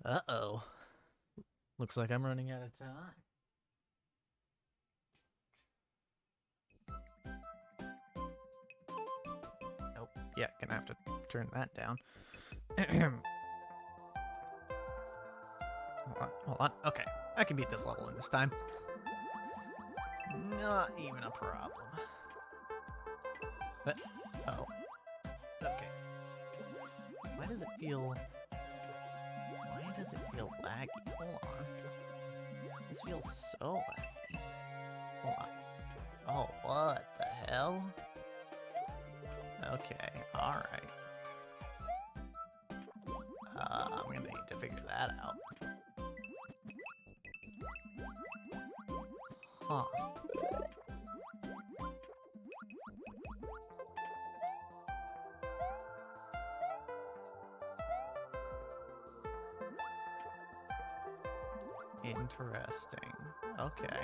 Uh-oh. Looks like I'm running out of time. Nope. Yeah, gonna have to turn that down. Hold on. Okay, I can beat this level in this time. Not even a problem. But, oh. Okay. Why does it feel laggy? Hold on. This feels so laggy. Hold on. Oh, what the hell? Okay, alright. I'm gonna need to figure that out. Huh. Interesting. Okay.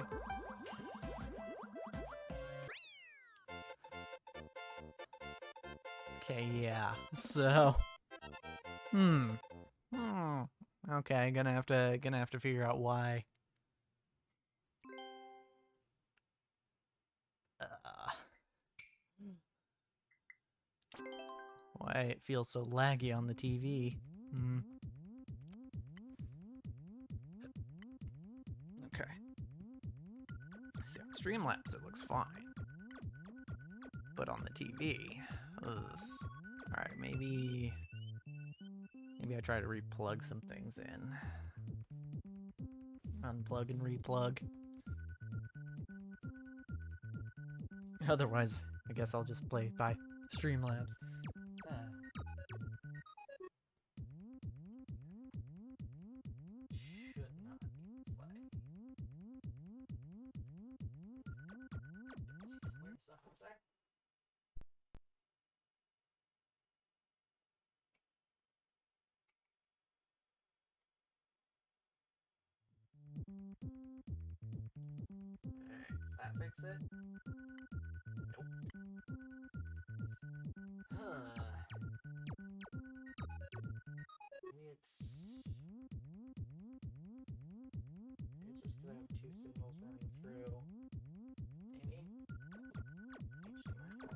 Okay, yeah. So, hmm. Okay, gonna have to figure out why. Why it feels so laggy on the TV. Okay. See, on Streamlabs it looks fine. But on the TV, ugh. Alright, maybe I try to replug some things in. Unplug and replug. Otherwise, I guess I'll just play by Streamlabs. Should not be this laggy. See some weird stuff looks like. Alright, does that fix it? Nope. Huh. Maybe it's just because I have two signals running through. Maybe? HDMI flash.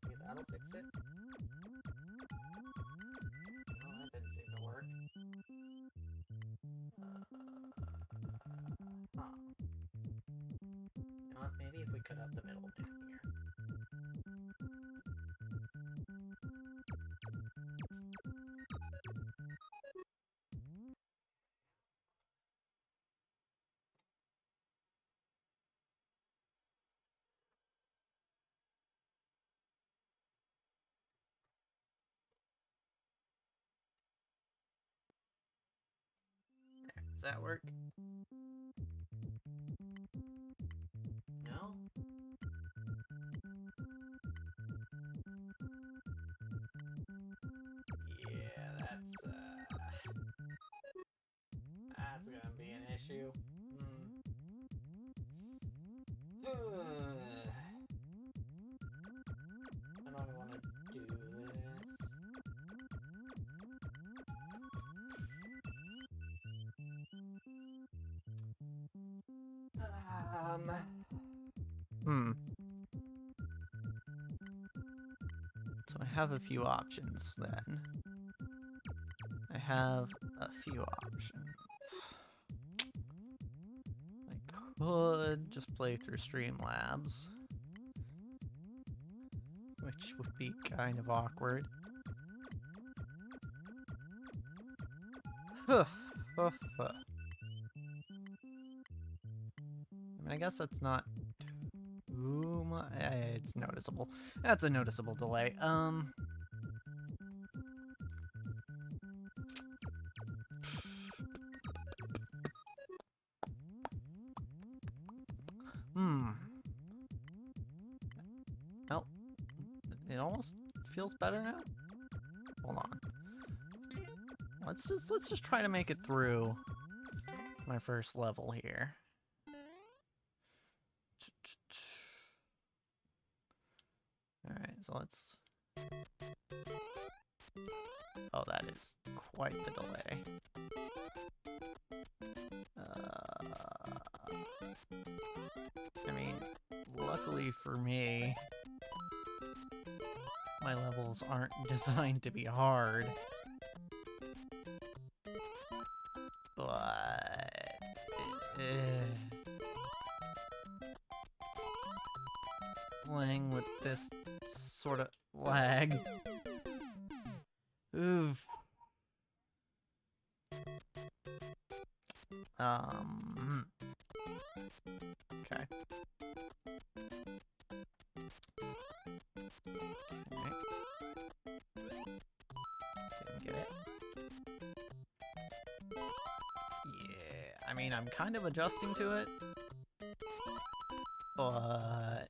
Maybe that'll fix it? No, that didn't seem to work. You know what? Maybe if we cut out the middle down here. Does that work? No? Yeah, that's gonna be an issue. I don't want to do this. So I have a few options then. I have a few options. I could just play through Streamlabs, which would be kind of awkward. I mean, I guess that's not too much. It's noticeable. That's a noticeable delay. Oh, it almost feels better now. Hold on. Let's just try to make it through my first level here. All right, so let's. Oh, that is quite the delay. I mean, luckily for me, my levels aren't designed to be hard. But... playing with this sort of lag. Oof. Okay. Didn't get it. Yeah, I mean, I'm kind of adjusting to it, but...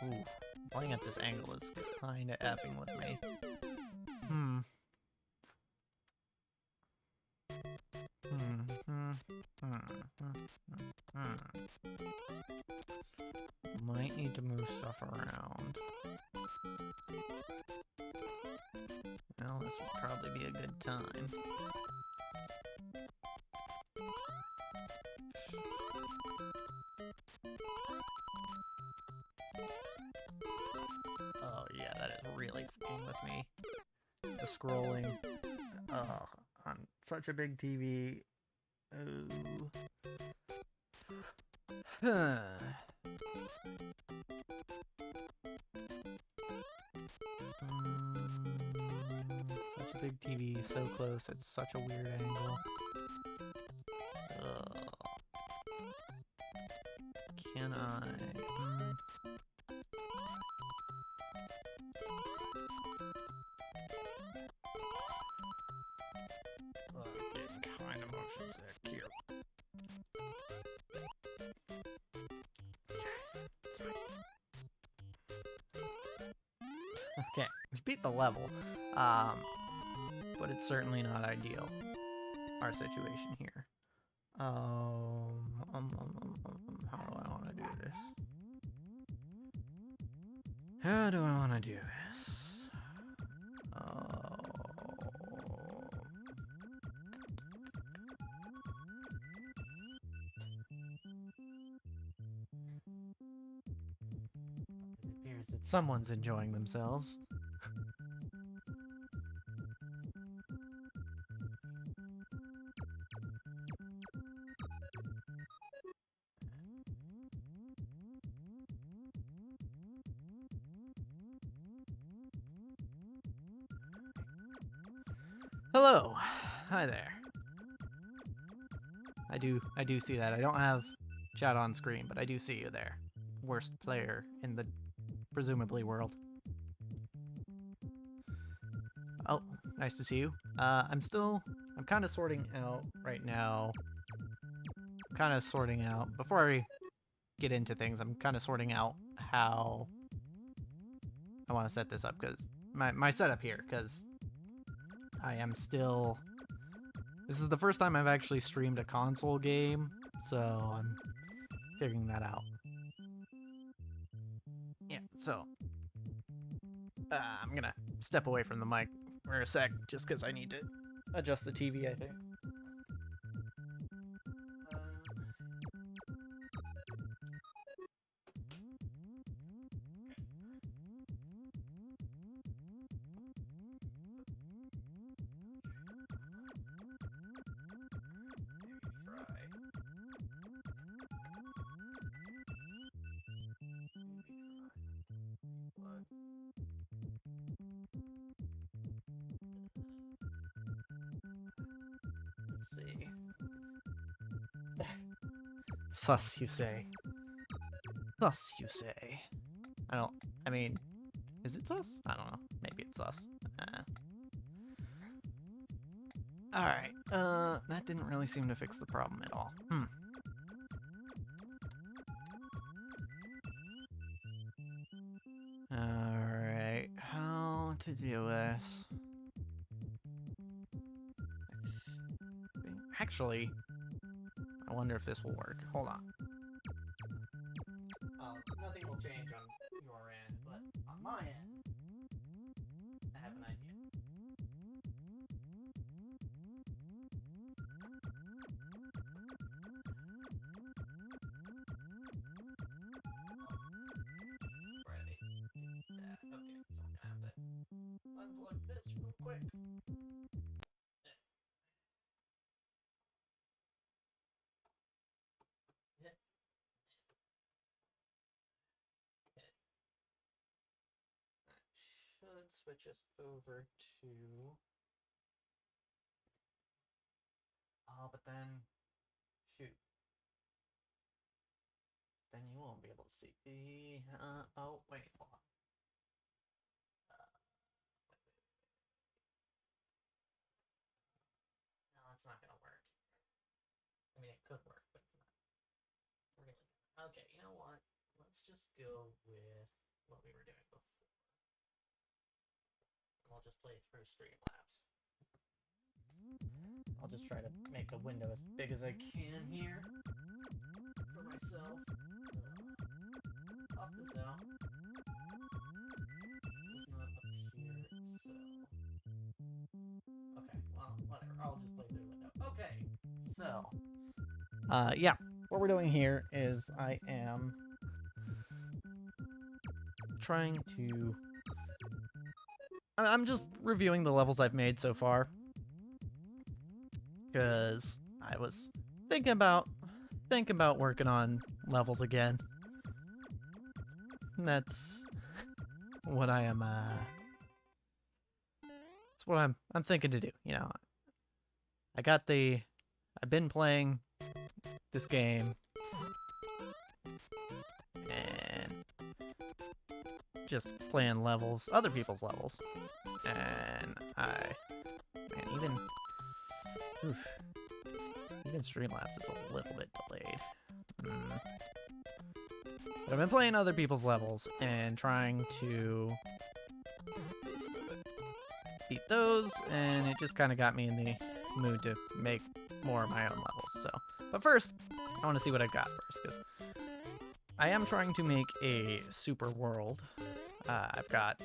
Ooh, playing at this angle is kind of effing with me. Might need to move stuff around. Well, this would probably be a good time. Oh yeah, that is really f***ing with me. The scrolling. Oh, on such a big TV. Ooh. Such a big TV, so close, it's such a weird angle. Can I... getting kind of motion sick here. Okay, we beat the level, but it's certainly not ideal, our situation here. How do I want to do this? How do I want to do this? It appears that someone's enjoying themselves. Hello. Hi there. I do see that. I don't have chat on screen, but I do see you there. Worst player in the presumably world. Oh, nice to see you. I'm kind of sorting out right now. Before I get into things, I'm kind of sorting out how I want to set this up, because my setup here, because I am still... This is the first time I've actually streamed a console game, so I'm figuring that out. Yeah, so... I'm gonna step away from the mic for a sec, just because I need to adjust the TV, I think. See. Sus, you say. Sus, you say. I mean, is it sus? I don't know. Maybe it's sus. Alright, that didn't really seem to fix the problem at all. Alright, how to do this? Actually, I wonder if this will work. Hold on. Nothing will change on your end, but on my end, I have an idea. Ready. That. Okay, so I'm gonna have to unplug this real quick. Should switch us over to. Oh, but then, shoot. Then you won't be able to see the. Oh, wait, hold on. No, it's not gonna work. I mean, it could work, but it's not really. Okay, you know what? Let's just go with what we were doing before. And we'll just play through Streamlabs. I'll just try to make the window as big as I can here for myself. Pop this out. It's not up here, so. Okay, well, whatever. I'll just play through the window. Okay, so. Yeah, what we're doing here is I am trying to. I'm just reviewing the levels I've made so far. Because I was thinking about working on levels again. And that's what I am that's what I'm thinking to do, you know. I've been playing this game and just playing levels, other people's levels. And even Streamlabs is a little bit delayed. But I've been playing other people's levels and trying to beat those, and it just kind of got me in the mood to make more of my own levels. So, but first, I want to see what I've got first, because I am trying to make a super world. I've got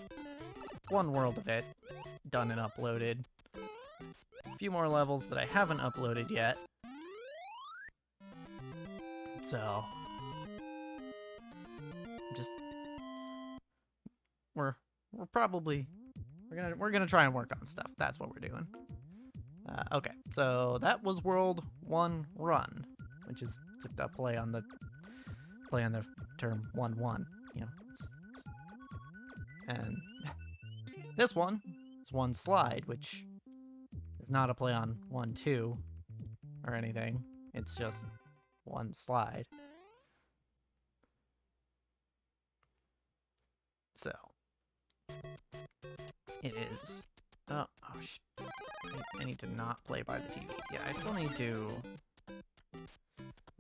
one world of it done and uploaded. A few more levels that I haven't uploaded yet. So just we're gonna try and work on stuff. That's what we're doing. Okay, so that was World 1 Run, which is just a play on the term 1-1, you know. And this one is 1 Slide, which is not a play on 1-2 or anything. It's just 1 Slide. So it is. Oh shit. I need to not play by the TV. Yeah, I still need to.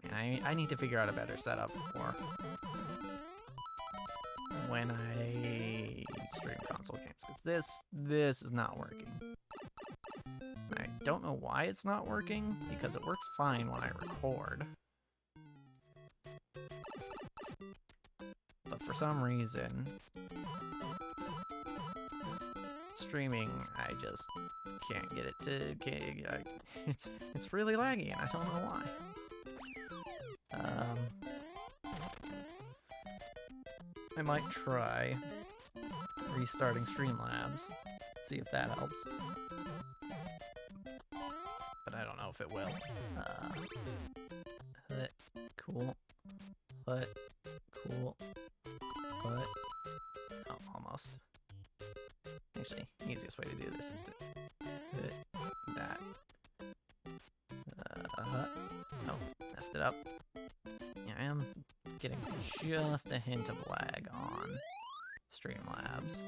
Man, I need to figure out a better setup for when I stream console games, because this is not working. I don't know why it's not working, because it works fine when I record. But for some reason, streaming, I just can't get it to. It's really laggy, and I don't know why. I might try restarting Streamlabs, see if that helps. But I don't know if it will. Cool. Cool. Oh, almost. Actually, easiest way to do this is to hit that. Oh, messed it up. Yeah, I am getting just a hint of lag on Streamlabs.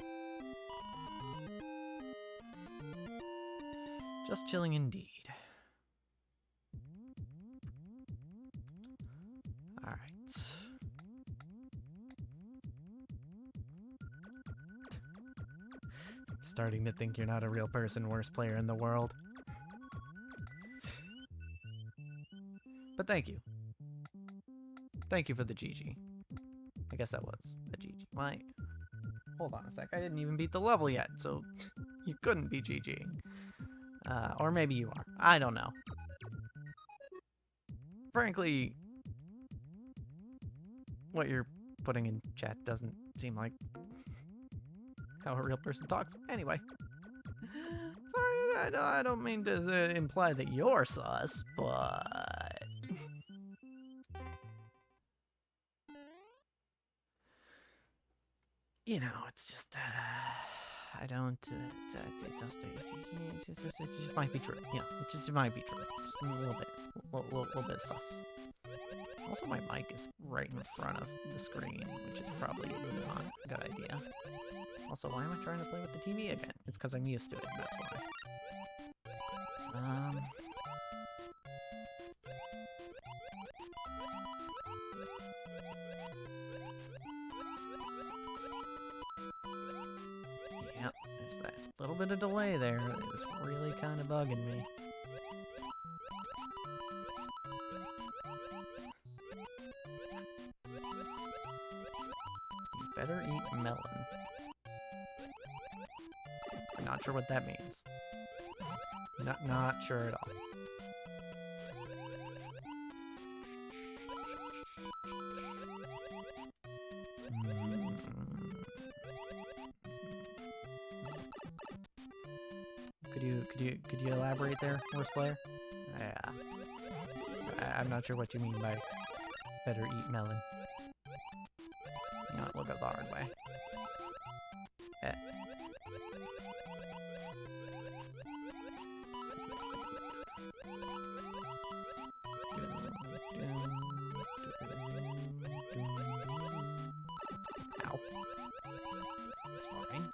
Just chilling indeed. Alright. Starting to think you're not a real person, worst player in the world. But thank you. Thank you for the GG. I guess that was a GG. Why? hold on a sec. I didn't even beat the level yet, so you couldn't be GGing. Or maybe you are. I don't know. Frankly, what you're putting in chat doesn't seem like how a real person talks. Anyway. Sorry, I don't mean to imply that you're sus, but... You know, it's just, I don't, it just might be true. You know, it just might be true. Just a little bit sus. Also, my mic is right in front of the screen, which is probably not a good idea. Also, why am I trying to play with the TV again? It's because I'm used to it, that's why. Yep, there's that little bit of delay there. It was really kind of bugging me. You better eat melon. I'm not sure what that means. Not sure at all. Could you elaborate there, worst player? Yeah. I'm not sure what you mean by better eat melon. You know, look at the hard way. Yeah. Ow. It's fine.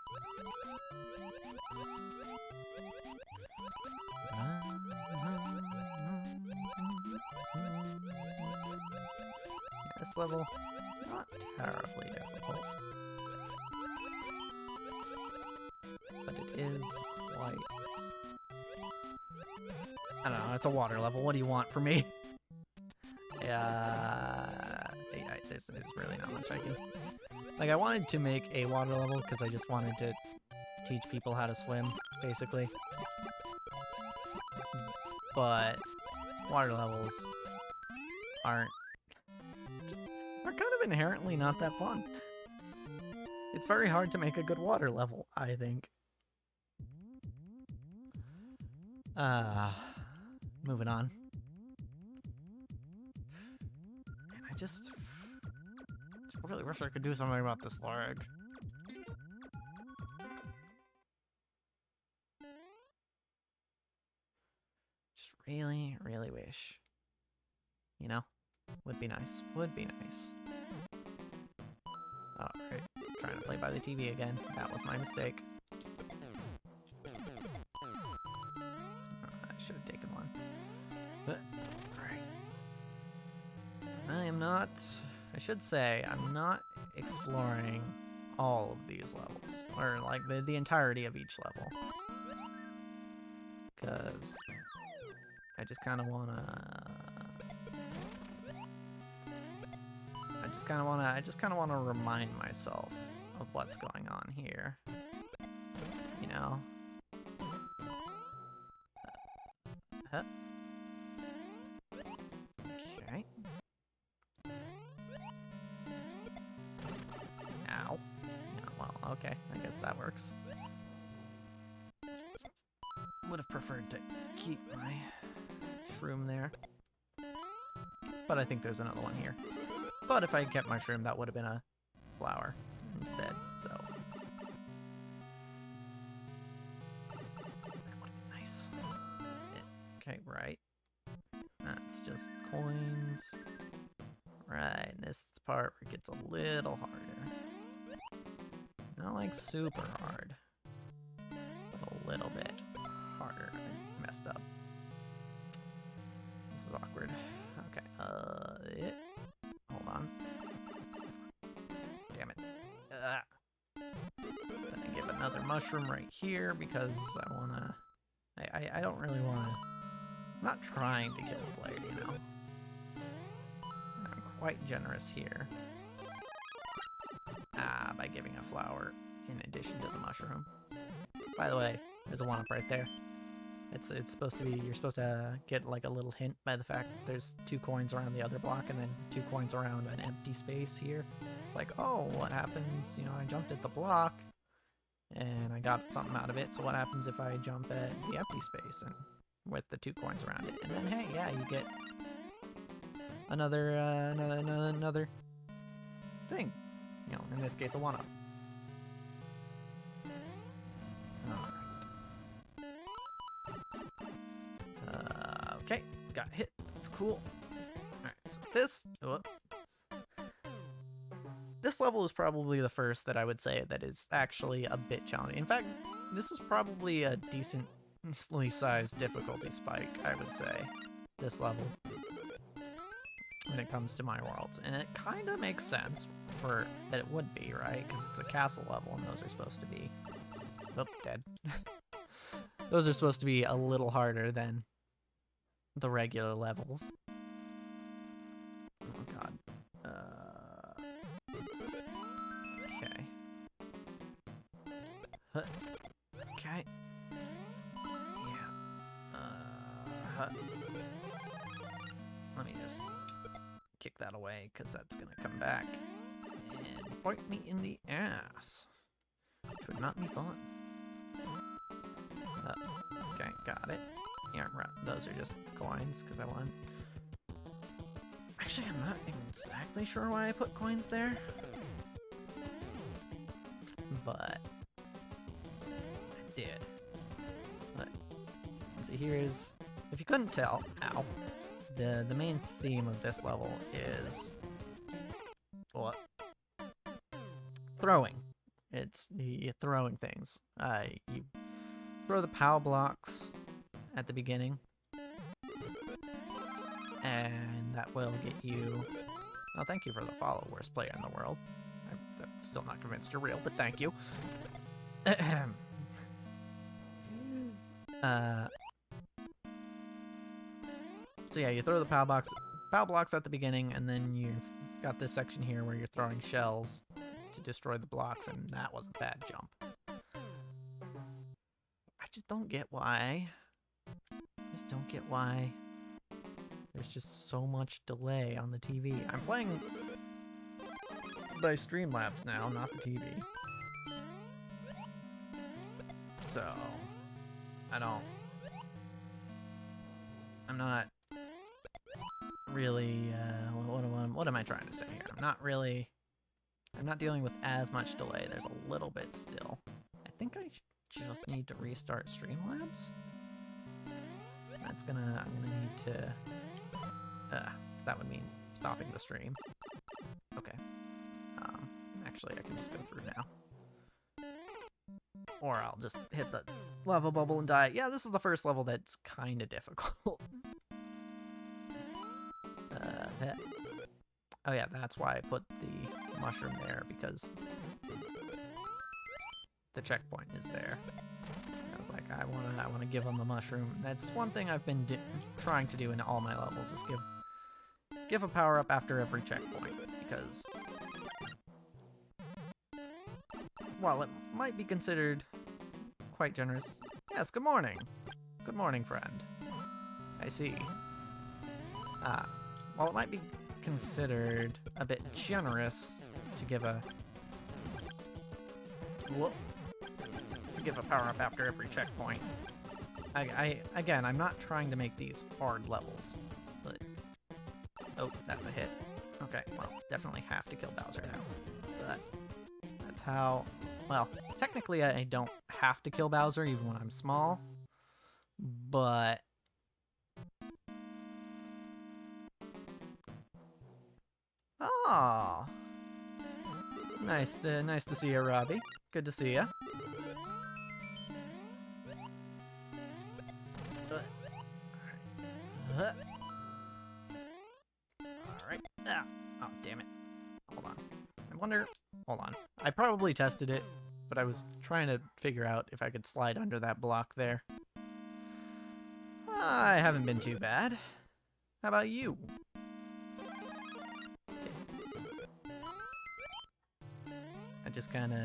This level, not terribly difficult, but it is quite... I don't know, it's a water level. What do you want from me? There's really not much I can... Like, I wanted to make a water level because I just wanted to teach people how to swim, basically. But water levels are kind of inherently not that fun. It's very hard to make a good water level, I think. Moving on. And I just really wish I could do something about this lag. Just really, really wish. You know? Would be nice. Would be nice. Alright. Trying to play by the TV again. That was my mistake. I should have taken one. But, alright. I am not... I should say, I'm not exploring all of these levels. Or, like, the entirety of each level. Because I just kind of want to... I just kind of want to remind myself of what's going on here. You know? Huh? Okay. Ow. Yeah, well, okay. I guess that works. Would have preferred to keep my shroom there. But I think there's another one here. But if I had kept my shroom, that would have been a flower instead, so. That would be nice. Okay, right. That's just coins. Right, and this is the part where it gets a little harder. Not like super hard, but a little bit harder. I messed up. This is awkward. Okay, hold on. Damn it. Gonna give another mushroom right here because I wanna... I don't really wanna... I'm not trying to kill the player, you know? I'm quite generous here. By giving a flower in addition to the mushroom. By the way, there's a 1-up right there. It's supposed to be, you're supposed to get like a little hint by the fact that there's 2 coins around the other block and then 2 coins around an empty space here. It's like, oh, what happens, you know, I jumped at the block and I got something out of it, so what happens if I jump at the empty space and with the 2 coins around it? And then, hey, yeah, you get another thing. You know, in this case, a 1-up. Okay, got hit. That's cool. Alright, so this level is probably the first that I would say that is actually a bit challenging. In fact, this is probably a decently sized difficulty spike, I would say, this level, when it comes to my worlds. And it kind of makes sense for that it would be, right? Because it's a castle level and those are supposed to be... Oh, dead. Those are supposed to be a little harder than the regular levels. Oh god. Okay. Okay. Yeah. Let me just kick that away, because that's gonna come back and bite me in the ass. Which would not be fun. Okay, got it. Yeah, right. Those are just coins, because I want... Actually, I'm not exactly sure why I put coins there. But... I did. But... See, here's... If you couldn't tell, ow, the main theme of this level is... What? Throwing. It's you throwing things. You throw the POW blocks at the beginning, and that will get you... Oh, thank you for the follow, worst player in the world. I'm still not convinced you're real, but thank you. So yeah, you throw the POW blocks at the beginning, and then you've got this section here where you're throwing shells to destroy the blocks, and that was a bad jump. I just don't get why. There's just so much delay on the TV. I'm playing by Streamlabs now, not the TV. So, I'm not really, what am I trying to say here? I'm not dealing with as much delay. There's a little bit still. I think I just need to restart Streamlabs. I'm gonna need to, that would mean stopping the stream. Okay. Actually, I can just go through now. Or I'll just hit the lava bubble and die. Yeah, this is the first level that's kind of difficult. Oh yeah, that's why I put the mushroom there, because the checkpoint is there. I was like, I wanna give them the mushroom. That's one thing I've been trying to do in all my levels, is give a power up after every checkpoint, because while it might be considered quite generous. Yes, good morning. Good morning, friend. I see. While it might be considered a bit generous to give a power up after every checkpoint, again, I'm not trying to make these hard levels, but oh, that's a hit. Okay, well, definitely have to kill Bowser now. But that's how, well, technically I don't have to kill Bowser even when I'm small, but oh, nice to see you, Robbie. Good to see you. Alright. Ah. Oh, damn it. Hold on. Hold on. I probably tested it, but I was trying to figure out if I could slide under that block there. I haven't been too bad. How about you? I just kind of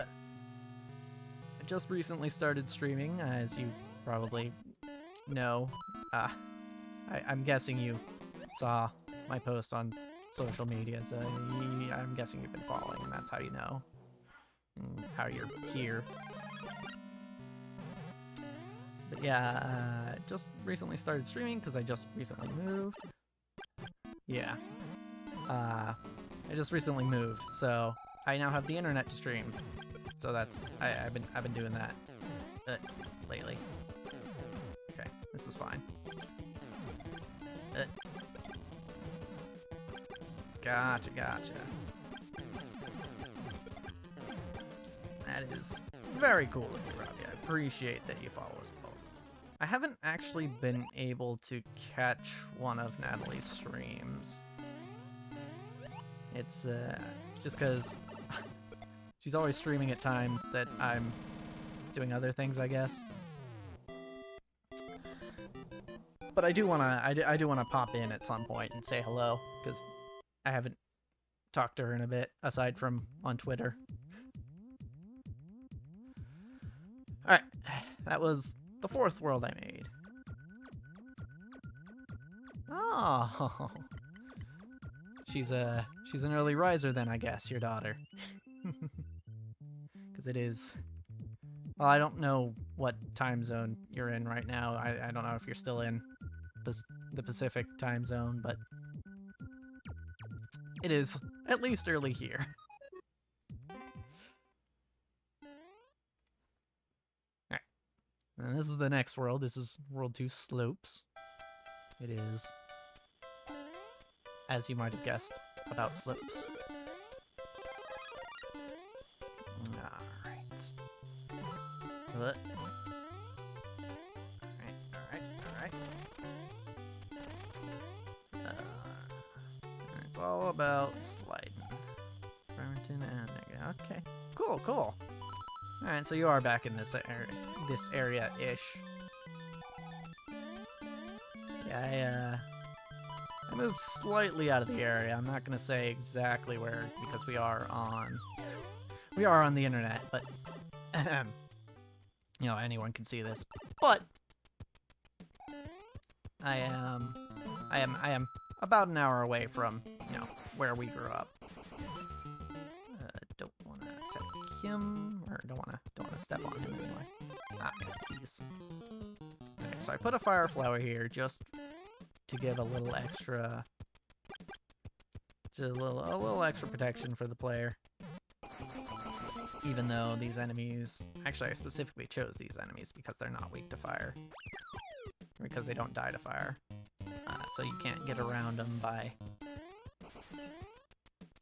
I just recently started streaming, as you probably know. I'm guessing you saw my post on social media, so I'm guessing you've been following, and that's how you know, and how you're here. But yeah, just recently started streaming because I just recently moved. Yeah. I just recently moved, so I now have the internet to stream. So that's I've been doing that lately. Okay, this is fine. Gotcha. That is very cool of you, Robbie. I appreciate that you follow us both. I haven't actually been able to catch one of Natalie's streams. It's just because she's always streaming at times that I'm doing other things, I guess. But I do wanna pop in at some point and say hello, because I haven't talked to her in a bit, aside from on Twitter. Alright, that was the 4th world I made. Oh, she's an early riser then, I guess, your daughter. Because it is... Well, I don't know what time zone you're in right now. I don't know if you're still in the Pacific time zone, but it is at least early here. Alright. And this is the next world. This is World 2 Slopes. It is, as you might have guessed, about slopes. Alright. Alright. It's all about sliding. Bremerton and okay. Cool. Alright, so you are back in this area-ish. Yeah, I moved slightly out of the area. I'm not gonna say exactly where because we are on the internet, but you know, anyone can see this. But I am about an hour away from, you know, where we grew up. Don't want to attack him, or don't want to step on him anyway. Yes, these. Okay, so I put a fire flower here just to give a little extra, a little extra protection for the player. Even though these enemies, actually I specifically chose these enemies because they're not weak to fire. Because they don't die to fire. So you can't get around them by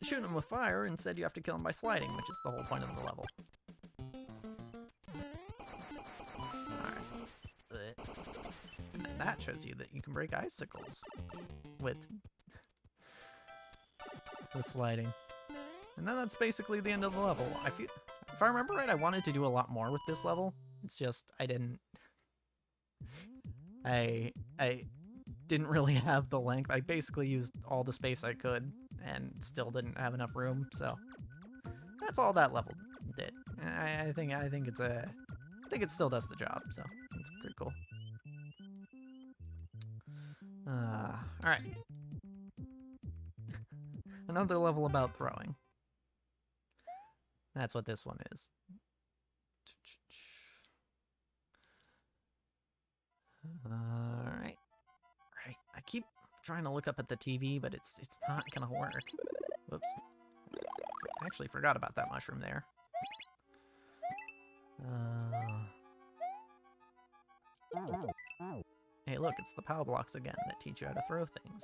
shooting them with fire. Instead you have to kill them by sliding, which is the whole point of the level. Alright. And that shows you that you can break icicles with sliding. And then that's basically the end of the level. If I remember right, I wanted to do a lot more with this level. It's just I didn't really have the length. I basically used all the space I could and still didn't have enough room, so that's all that level did. I think it still does the job, so it's pretty cool. Alright. Another level about throwing. That's what this one is. Alright. Right. I keep trying to look up at the TV, but it's not gonna work. Whoops. I actually forgot about that mushroom there. Hey, look, it's the POW blocks again that teach you how to throw things.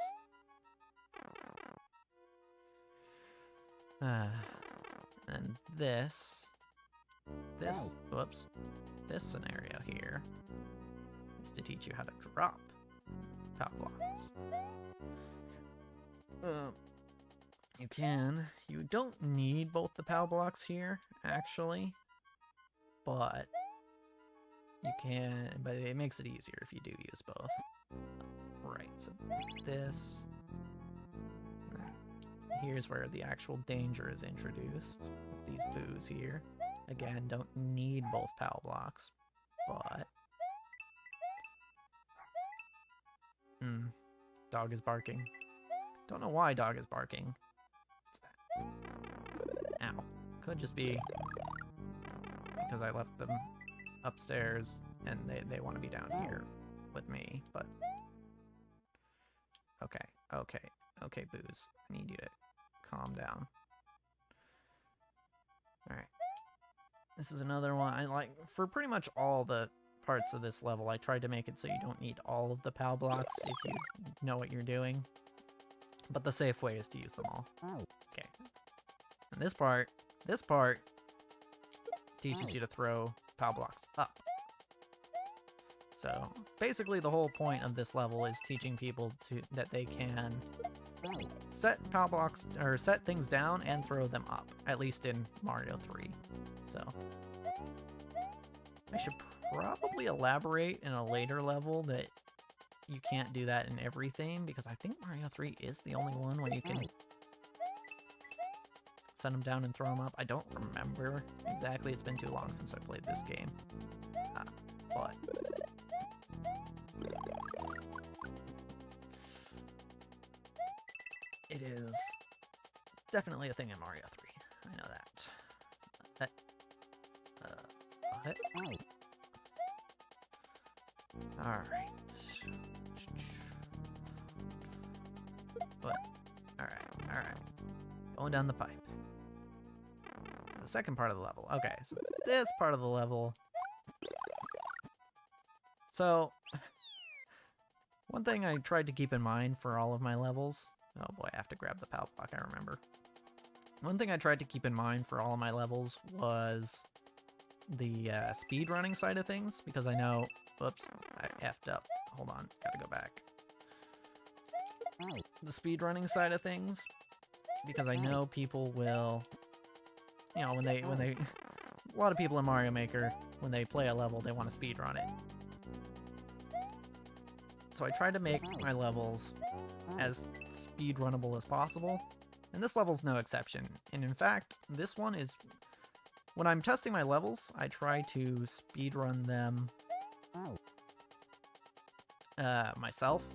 And this scenario here is to teach you how to drop POW blocks. You don't need both the POW blocks here, actually, but you can, but it makes it easier if you do use both. Right, so this, here's where the actual danger is introduced, with these boos here. Again, don't need both PAL blocks, but... Dog is barking. Don't know why dog is barking. Ow. Could just be because I left them upstairs and they want to be down here with me, but... Okay, Booze. I need you to calm down. Alright. This is another one. I like, for pretty much all the parts of this level, I tried to make it so you don't need all of the PAL blocks if you know what you're doing. But the safe way is to use them all. Okay. And this part teaches you to throw PAL blocks up. So basically the whole point of this level is teaching people that they can set PAL blocks, or set things down and throw them up, at least in Mario 3. So I should probably elaborate in a later level that you can't do that in everything, because I think Mario 3 is the only one where you can set them down and throw them up. I don't remember exactly. It's been too long since I played this game. But it is definitely a thing in Mario 3. I know that. What? Alright. But, alright. Going down the pipe. The second part of the level. Okay, so this part of the level. So, one thing I tried to keep in mind for all of my levels. Oh boy, I have to grab the PAL block, I remember. One thing I tried to keep in mind for all of my levels was the speedrunning side of things, because I know... Whoops, I effed up. Hold on, gotta go back. The speedrunning side of things, because I know people will... You know, when they... A lot of people in Mario Maker, when they play a level, they want to speedrun it. So I try to make my levels as speedrunnable as possible, and this level's no exception. And in fact, this one is... When I'm testing my levels, I try to speedrun them myself,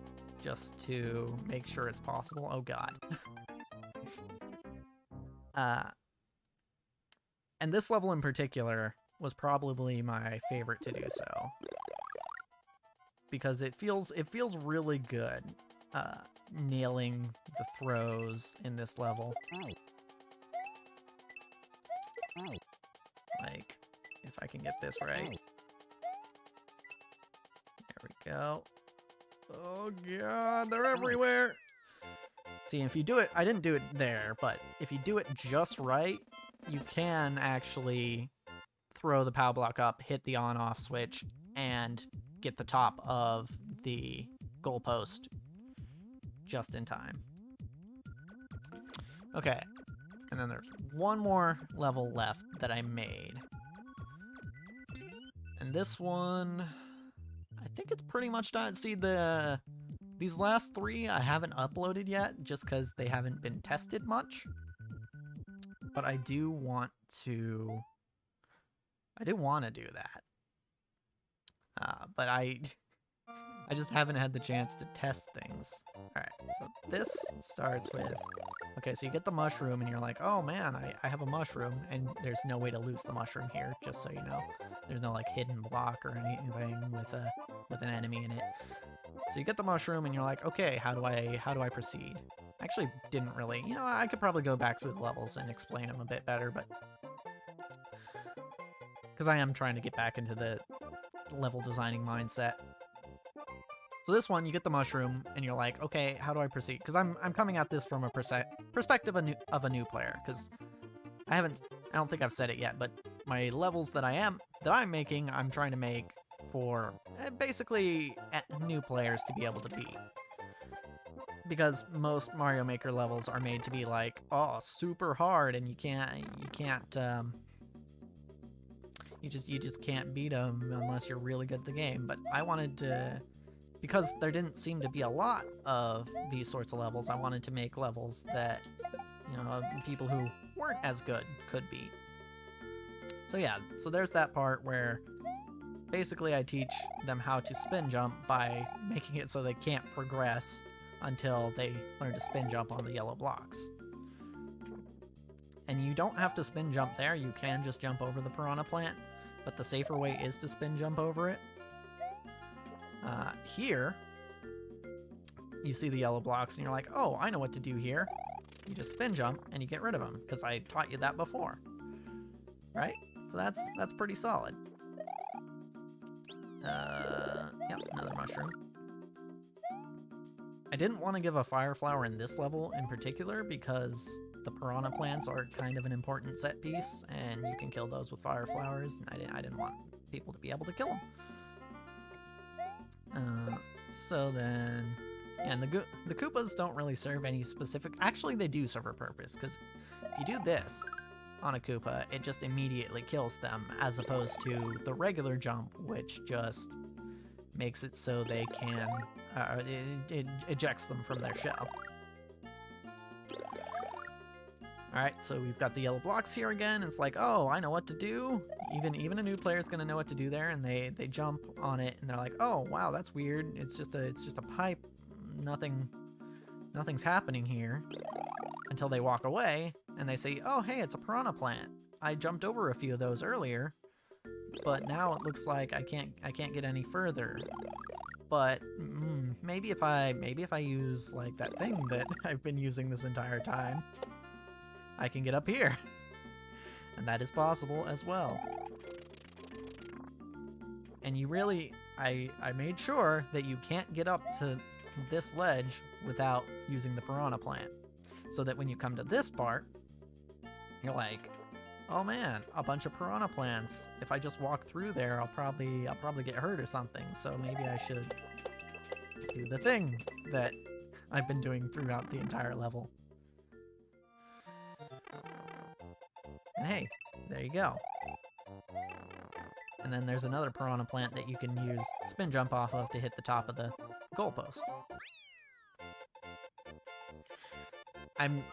just to make sure it's possible. Oh god. And this level in particular was probably my favorite to do so, because it feels really good nailing the throws in this level. Like, if I can get this right. There we go. Oh god, they're everywhere! See, if you do it, I didn't do it there, but if you do it just right, you can actually throw the PAL block up, hit the on-off switch, and get the top of the goalpost just in time. Okay, and then there's one more level left that I made. And this one, I think it's pretty much done. See, these last three I haven't uploaded yet, just because they haven't been tested much. But I do want to do that. But I just haven't had the chance to test things. Alright, so this starts with... Okay, so you get the mushroom and you're like, oh man, I have a mushroom, and there's no way to lose the mushroom here, just so you know. There's no like hidden block or anything with an enemy in it. So you get the mushroom and you're like, okay, how do I proceed? I actually didn't really, you know, I could probably go back through the levels and explain them a bit better, but because I am trying to get back into the level designing mindset. So this one, you get the mushroom, and you're like, okay, how do I proceed? Because I'm coming at this from a perspective of a new player, because I don't think I've said it yet, but my levels that I'm making, I'm trying to make for basically new players to be able to beat. Because most Mario Maker levels are made to be like, oh, super hard, and you just can't beat them unless you're really good at the game. But I wanted to, because there didn't seem to be a lot of these sorts of levels, I wanted to make levels that, you know, people who weren't as good could beat. So yeah, so there's that part where basically I teach them how to spin jump by making it so they can't progress until they learn to spin jump on the yellow blocks. And you don't have to spin jump there, you can just jump over the piranha plant, but the safer way is to spin jump over it. Here, you see the yellow blocks and you're like, oh, I know what to do here. You just spin jump and you get rid of them, because I taught you that before. Right? So that's pretty solid. Yep, another mushroom. I didn't want to give a fire flower in this level in particular because the piranha plants are kind of an important set piece, and you can kill those with fire flowers, and I didn't want people to be able to kill them. So then, yeah, and the Koopas don't really serve any specific... Actually, they do serve a purpose, because if you do this on a Koopa, it just immediately kills them, as opposed to the regular jump, which just makes it so they can... it ejects them from their shell. Alright, so we've got the yellow blocks here again. It's like, oh, I know what to do. Even a new player is gonna know what to do there, and they jump on it, and they're like, oh, wow, that's weird. It's just a pipe. Nothing's happening here. Until they walk away, and they say, oh, hey, it's a piranha plant. I jumped over a few of those earlier, but now it looks like I can't get any further. But maybe if I use like that thing that I've been using this entire time, I can get up here. And that is possible as well. And you really, I made sure that you can't get up to this ledge without using the piranha plant. So that when you come to this part, you're like, oh man, a bunch of piranha plants. If I just walk through there, I'll probably get hurt or something. So maybe I should do the thing that I've been doing throughout the entire level. And hey, there you go. And then there's another piranha plant that you can use spin jump off of to hit the top of the goalpost.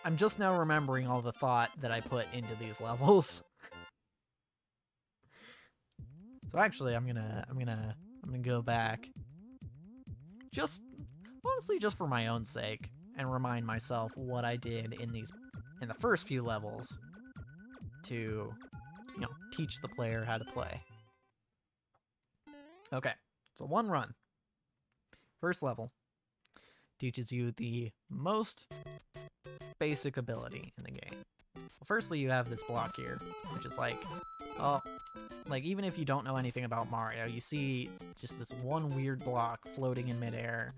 I'm just now remembering all the thought that I put into these levels. So actually, I'm gonna go back, honestly, just for my own sake, and remind myself what I did in the first few levels to, teach the player how to play. Okay, so one run. First level teaches you the most basic ability in the game. Well, firstly, you have this block here, which is like, even if you don't know anything about Mario, you see just this one weird block floating in midair,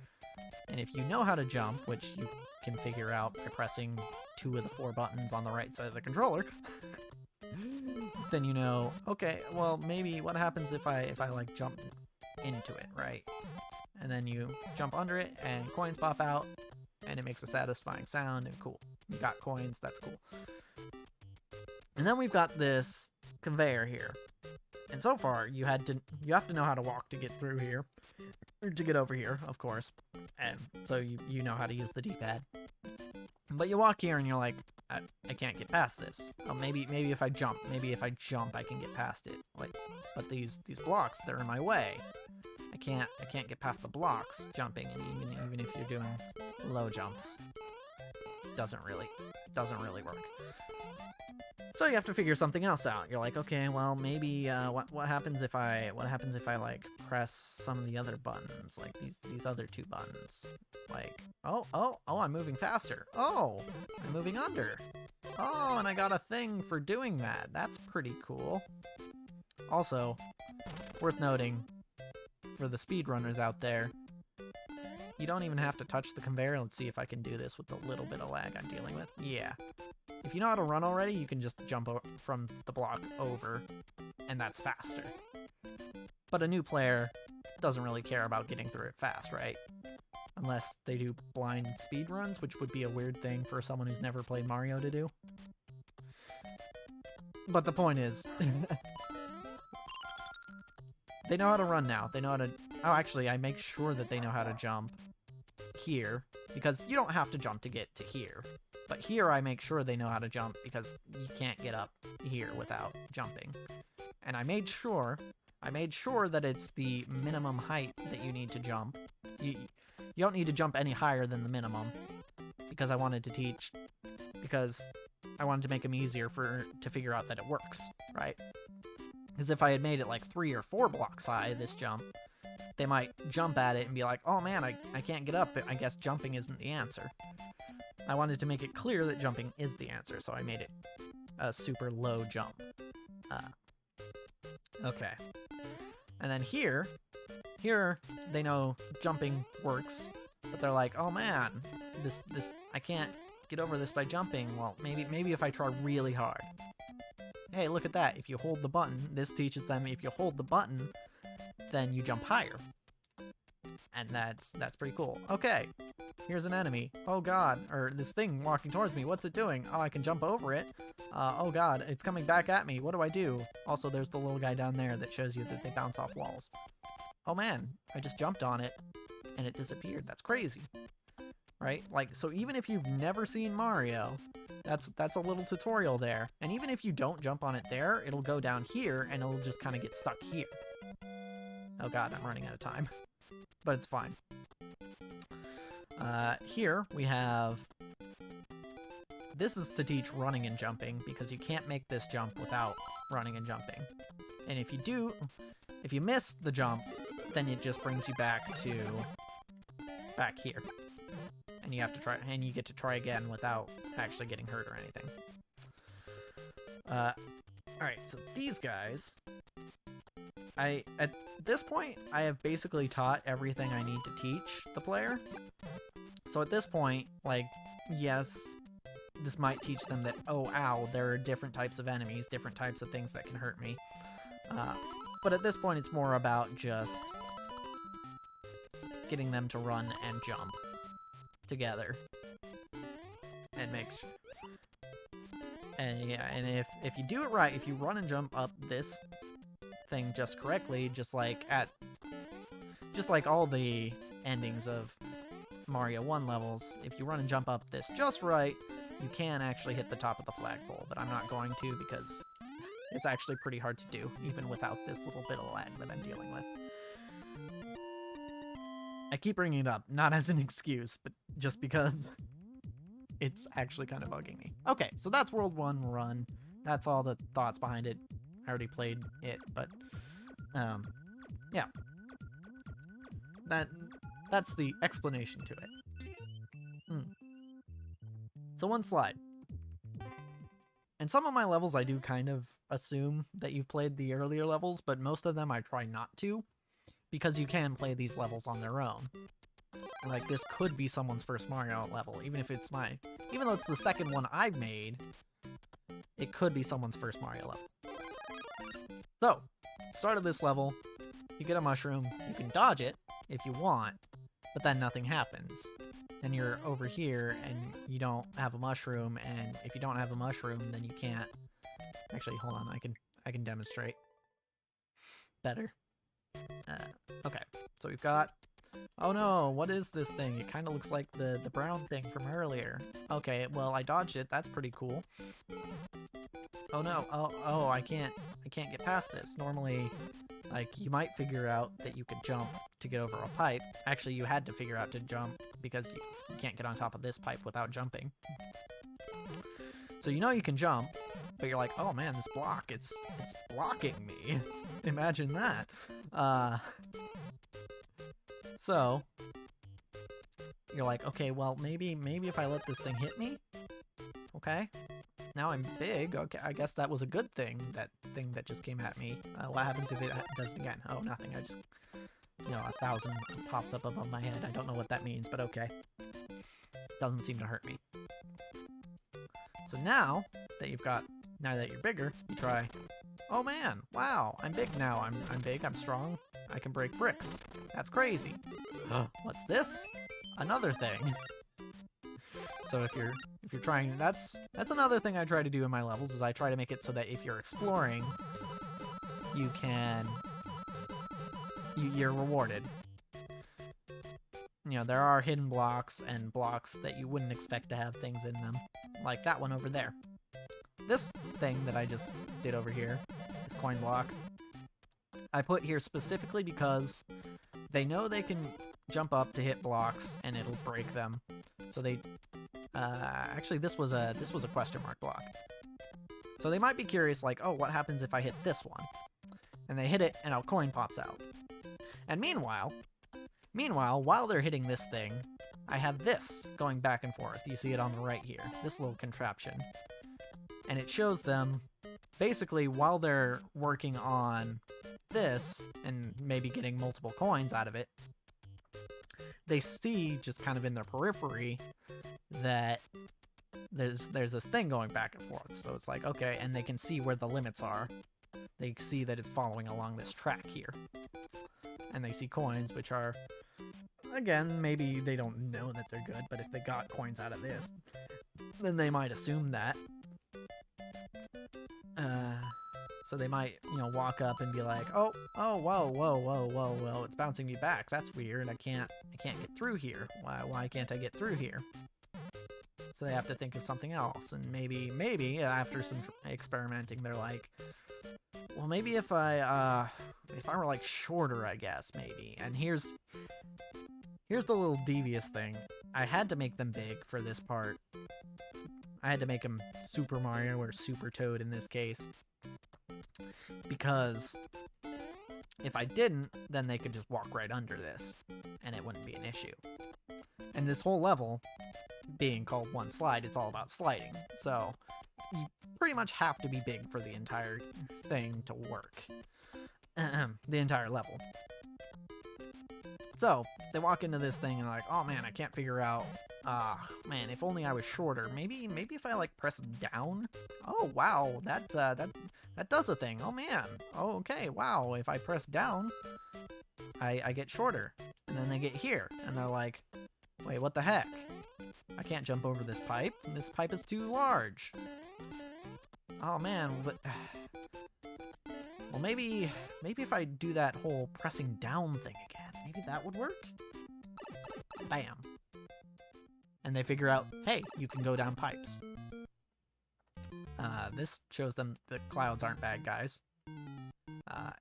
and if you know how to jump, which you can figure out by pressing 2 of the 4 buttons on the right side of the controller, then you know, okay, well, maybe what happens if I like jump into it, right? And then you jump under it, and coins pop out, and it makes a satisfying sound, and cool. You got coins, that's cool. And then we've got this conveyor here. And so far, you have to know how to walk to get through here. Or to get over here, of course. And so you know how to use the D-pad. But you walk here and you're like, I can't get past this. Oh, maybe if I jump, I can get past it. But these blocks, they're in my way. I can't get past the blocks jumping, and even if you're doing low jumps, doesn't really work. So you have to figure something else out. You're like, okay, well, maybe what happens if I like press some of the other buttons, like these other 2 buttons? Like, oh, I'm moving faster. Oh, I'm moving under. Oh, and I got a thing for doing that. That's pretty cool. Also, worth noting, for the speedrunners out there, you don't even have to touch the conveyor. Let's see if I can do this with the little bit of lag I'm dealing with. Yeah. If you know how to run already, you can just jump from the block over, and that's faster. But a new player doesn't really care about getting through it fast, right? Unless they do blind speedruns, which would be a weird thing for someone who's never played Mario to do. But the point is, they know how to run now. They know how to... Oh, actually, I make sure that they know how to jump here, because you don't have to jump to get to here. But here I make sure they know how to jump, because you can't get up here without jumping. and I made sure that it's the minimum height that you need to jump. You don't need to jump any higher than the minimum, because I wanted to make them easier to figure out that it works, right? Because if I had made it like 3 or 4 blocks high, this jump, they might jump at it and be like, oh man, I can't get up, I guess jumping isn't the answer. I wanted to make it clear that jumping is the answer, so I made it a super low jump. Okay. And then here they know jumping works, but they're like, oh man, this I can't get over this by jumping. Well, maybe if I try really hard. Hey, look at that. If you hold the button, this teaches them if you hold the button, then you jump higher. And that's pretty cool. Okay, here's an enemy. Oh god, or this thing walking towards me. What's it doing? Oh, I can jump over it. Oh god, it's coming back at me. What do I do? Also, there's the little guy down there that shows you that they bounce off walls. Oh man, I just jumped on it and it disappeared. That's crazy. Right? Like, so even if you've never seen Mario, that's a little tutorial there. And even if you don't jump on it there, it'll go down here and it'll just kind of get stuck here. Oh god, I'm running out of time. But it's fine. Here we have... This is to teach running and jumping, because you can't make this jump without running and jumping. And if you miss the jump, then it just brings you back here. And you have to try, and you get to try again without actually getting hurt or anything. Alright, so these guys... At this point, I have basically taught everything I need to teach the player. So at this point, like, yes, this might teach them that, oh, ow, there are different types of enemies, different types of things that can hurt me. But at this point, it's more about just getting them to run and jump together. And make sure... And yeah, and if you do it right, if you run and jump up this thing just correctly, just like all the endings of Mario 1 levels, if you run and jump up this just right, you can actually hit the top of the flagpole, but I'm not going to because it's actually pretty hard to do, even without this little bit of lag that I'm dealing with. I keep bringing it up, not as an excuse, but just because it's actually kind of bugging me. Okay, so that's World 1 run. That's all the thoughts behind it. I already played it, but yeah. That's the explanation to it. So one slide. In some of my levels, I do kind of assume that you've played the earlier levels, but most of them I try not to, because you can play these levels on their own. Like, this could be someone's first Mario level, even though it's the second one I've made, it could be someone's first Mario level. So, start of this level, you get a mushroom, you can dodge it if you want, but then nothing happens. Then you're over here and you don't have a mushroom, and if you don't have a mushroom, then you can't... Actually, hold on, I can demonstrate better. Okay, so we've got... Oh no, what is this thing? It kind of looks like the brown thing from earlier. Okay, well, I dodged it, that's pretty cool. Oh no, oh, I can't get past this. Normally, like, you might figure out that you could jump to get over a pipe. Actually, you had to figure out to jump because you can't get on top of this pipe without jumping. So you know you can jump, but you're like, oh man, this block, it's blocking me. Imagine that. So you're like, okay, well, maybe if I let this thing hit me, okay? Now I'm big. Okay, I guess that was a good thing, that thing that just came at me. What happens if it does it again? Oh, nothing. I just, 1,000 pops up above my head. I don't know what that means, but okay. Doesn't seem to hurt me. So now that you're bigger, you try, oh man, wow, I'm big now. I'm big, I'm strong. I can break bricks. That's crazy. What's this? Another thing. So if you're trying, that's another thing I try to do in my levels, is I try to make it so that if you're exploring, you're rewarded. There are hidden blocks and blocks that you wouldn't expect to have things in them, like that one over there. This thing that I just did over here is coin block. I put here specifically because they know they can jump up to hit blocks and it'll break them. So they actually this was a question mark block. So they might be curious, like, oh, what happens if I hit this one? And they hit it and a coin pops out. And meanwhile, while they're hitting this thing, I have this going back and forth. You see it on the right here, this little contraption. And it shows them basically while they're working on this and maybe getting multiple coins out of it, they see just kind of in their periphery that there's this thing going back and forth. So it's like, okay, and they can see where the limits are. They see that it's following along this track here. And they see coins, which are, again, maybe they don't know that they're good, but if they got coins out of this, then they might assume that. So they might, walk up and be like, oh, whoa, it's bouncing me back. That's weird. I can't get through here. Why can't I get through here? So they have to think of something else. And maybe after some experimenting, they're like, well, maybe if I were like shorter, I guess, maybe. And here's the little devious thing. I had to make them big for this part. I had to make them Super Mario or Super Toad in this case. Because if I didn't, then they could just walk right under this, and it wouldn't be an issue. And this whole level, being called One Slide, it's all about sliding. So you pretty much have to be big for the entire thing to work. The entire level. So they walk into this thing and they're like, oh man, I can't figure out, man, if only I was shorter. Maybe if I like press down. Oh wow, that does a thing. Oh man. Oh, okay, wow, if I press down, I get shorter. And then they get here and they're like, wait, what the heck? I can't jump over this pipe. This pipe is too large. Oh man, but well, maybe if I do that whole pressing down thing again, maybe that would work? Bam. And they figure out, hey, you can go down pipes. This shows them the clouds aren't bad guys.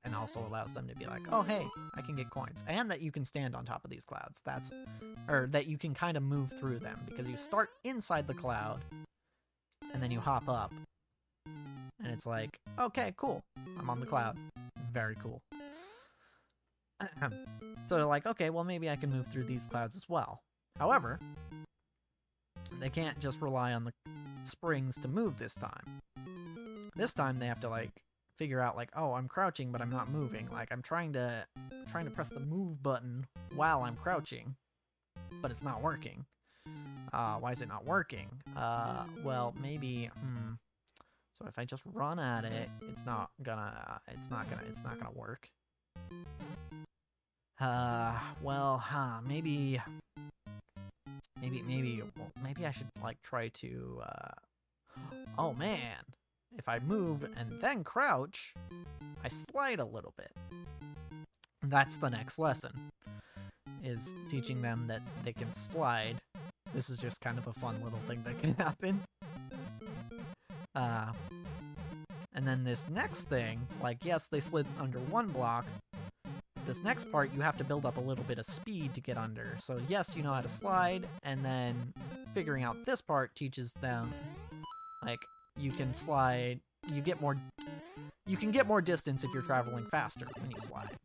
And also allows them to be like, oh, hey, I can get coins. And that you can stand on top of these clouds. Or that you can kind of move through them. Because you start inside the cloud, and then you hop up. And it's like, okay, cool. I'm on the cloud. Very cool. So they're like, okay, well, maybe I can move through these clouds as well. However, they can't just rely on the springs to move this time. This time they have to, like, figure out, like, oh, I'm crouching, but I'm not moving. Like, I'm trying to press the move button while I'm crouching, but it's not working. Why is it not working? Well, maybe, So if I just run at it, it's not gonna work. Maybe I should like try to, oh man, if I move and then crouch, I slide a little bit. That's the next lesson, is teaching them that they can slide. This is just kind of a fun little thing that can happen. And then this next thing, like, yes, they slid under one block. This next part, you have to build up a little bit of speed to get under. So yes, you know how to slide, and then figuring out this part teaches them, like, you can slide, you can get more distance if you're traveling faster when you slide.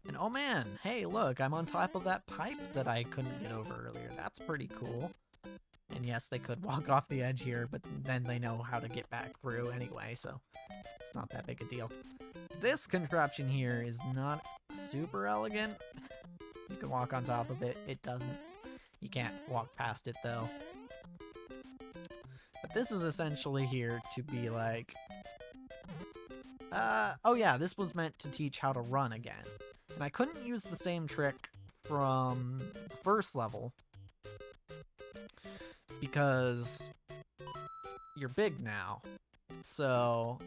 And oh man, hey, look, I'm on top of that pipe that I couldn't get over earlier. That's pretty cool. And yes, they could walk off the edge here, but then they know how to get back through anyway, so it's not that big a deal. This contraption here is not super elegant. You can walk on top of it. It doesn't. You can't walk past it, though. But this is essentially here to be like... oh yeah, this was meant to teach how to run again. And I couldn't use the same trick from the first level, because you're big now. So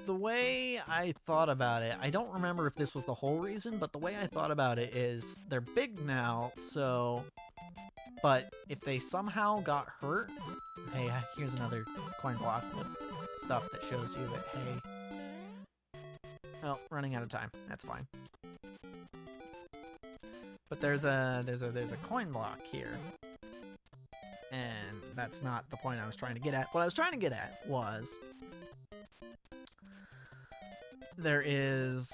the way I thought about it, I don't remember if this was the whole reason, but the way I thought about it is they're big now, so But if they somehow got hurt... Hey, here's another coin block with stuff that shows you that, hey... Oh, running out of time. That's fine. But there's a coin block here. And that's not the point I was trying to get at. What I was trying to get at was... There is...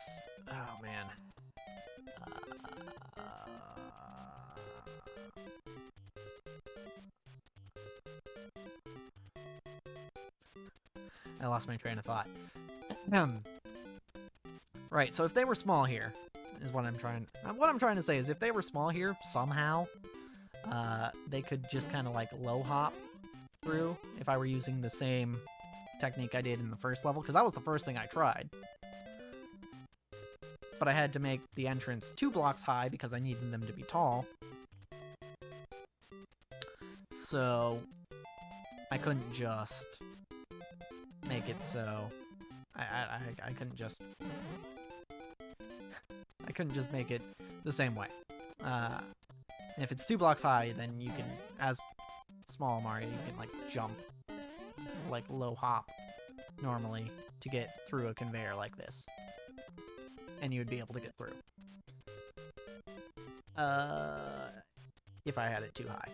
Oh, man. I lost my train of thought. Right, so if they were small here, is what I'm trying to say is if they were small here, somehow, they could just kind of like low hop through if I were using the same technique I did in the first level, because that was the first thing I tried. But I had to make the entrance 2 blocks high because I needed them to be tall. So I couldn't just make it so I couldn't just make it the same way. And if it's 2 blocks high, then you can, as small Mario, you can like jump, like low hop normally to get through a conveyor like this. And you would be able to get through. If I had it too high.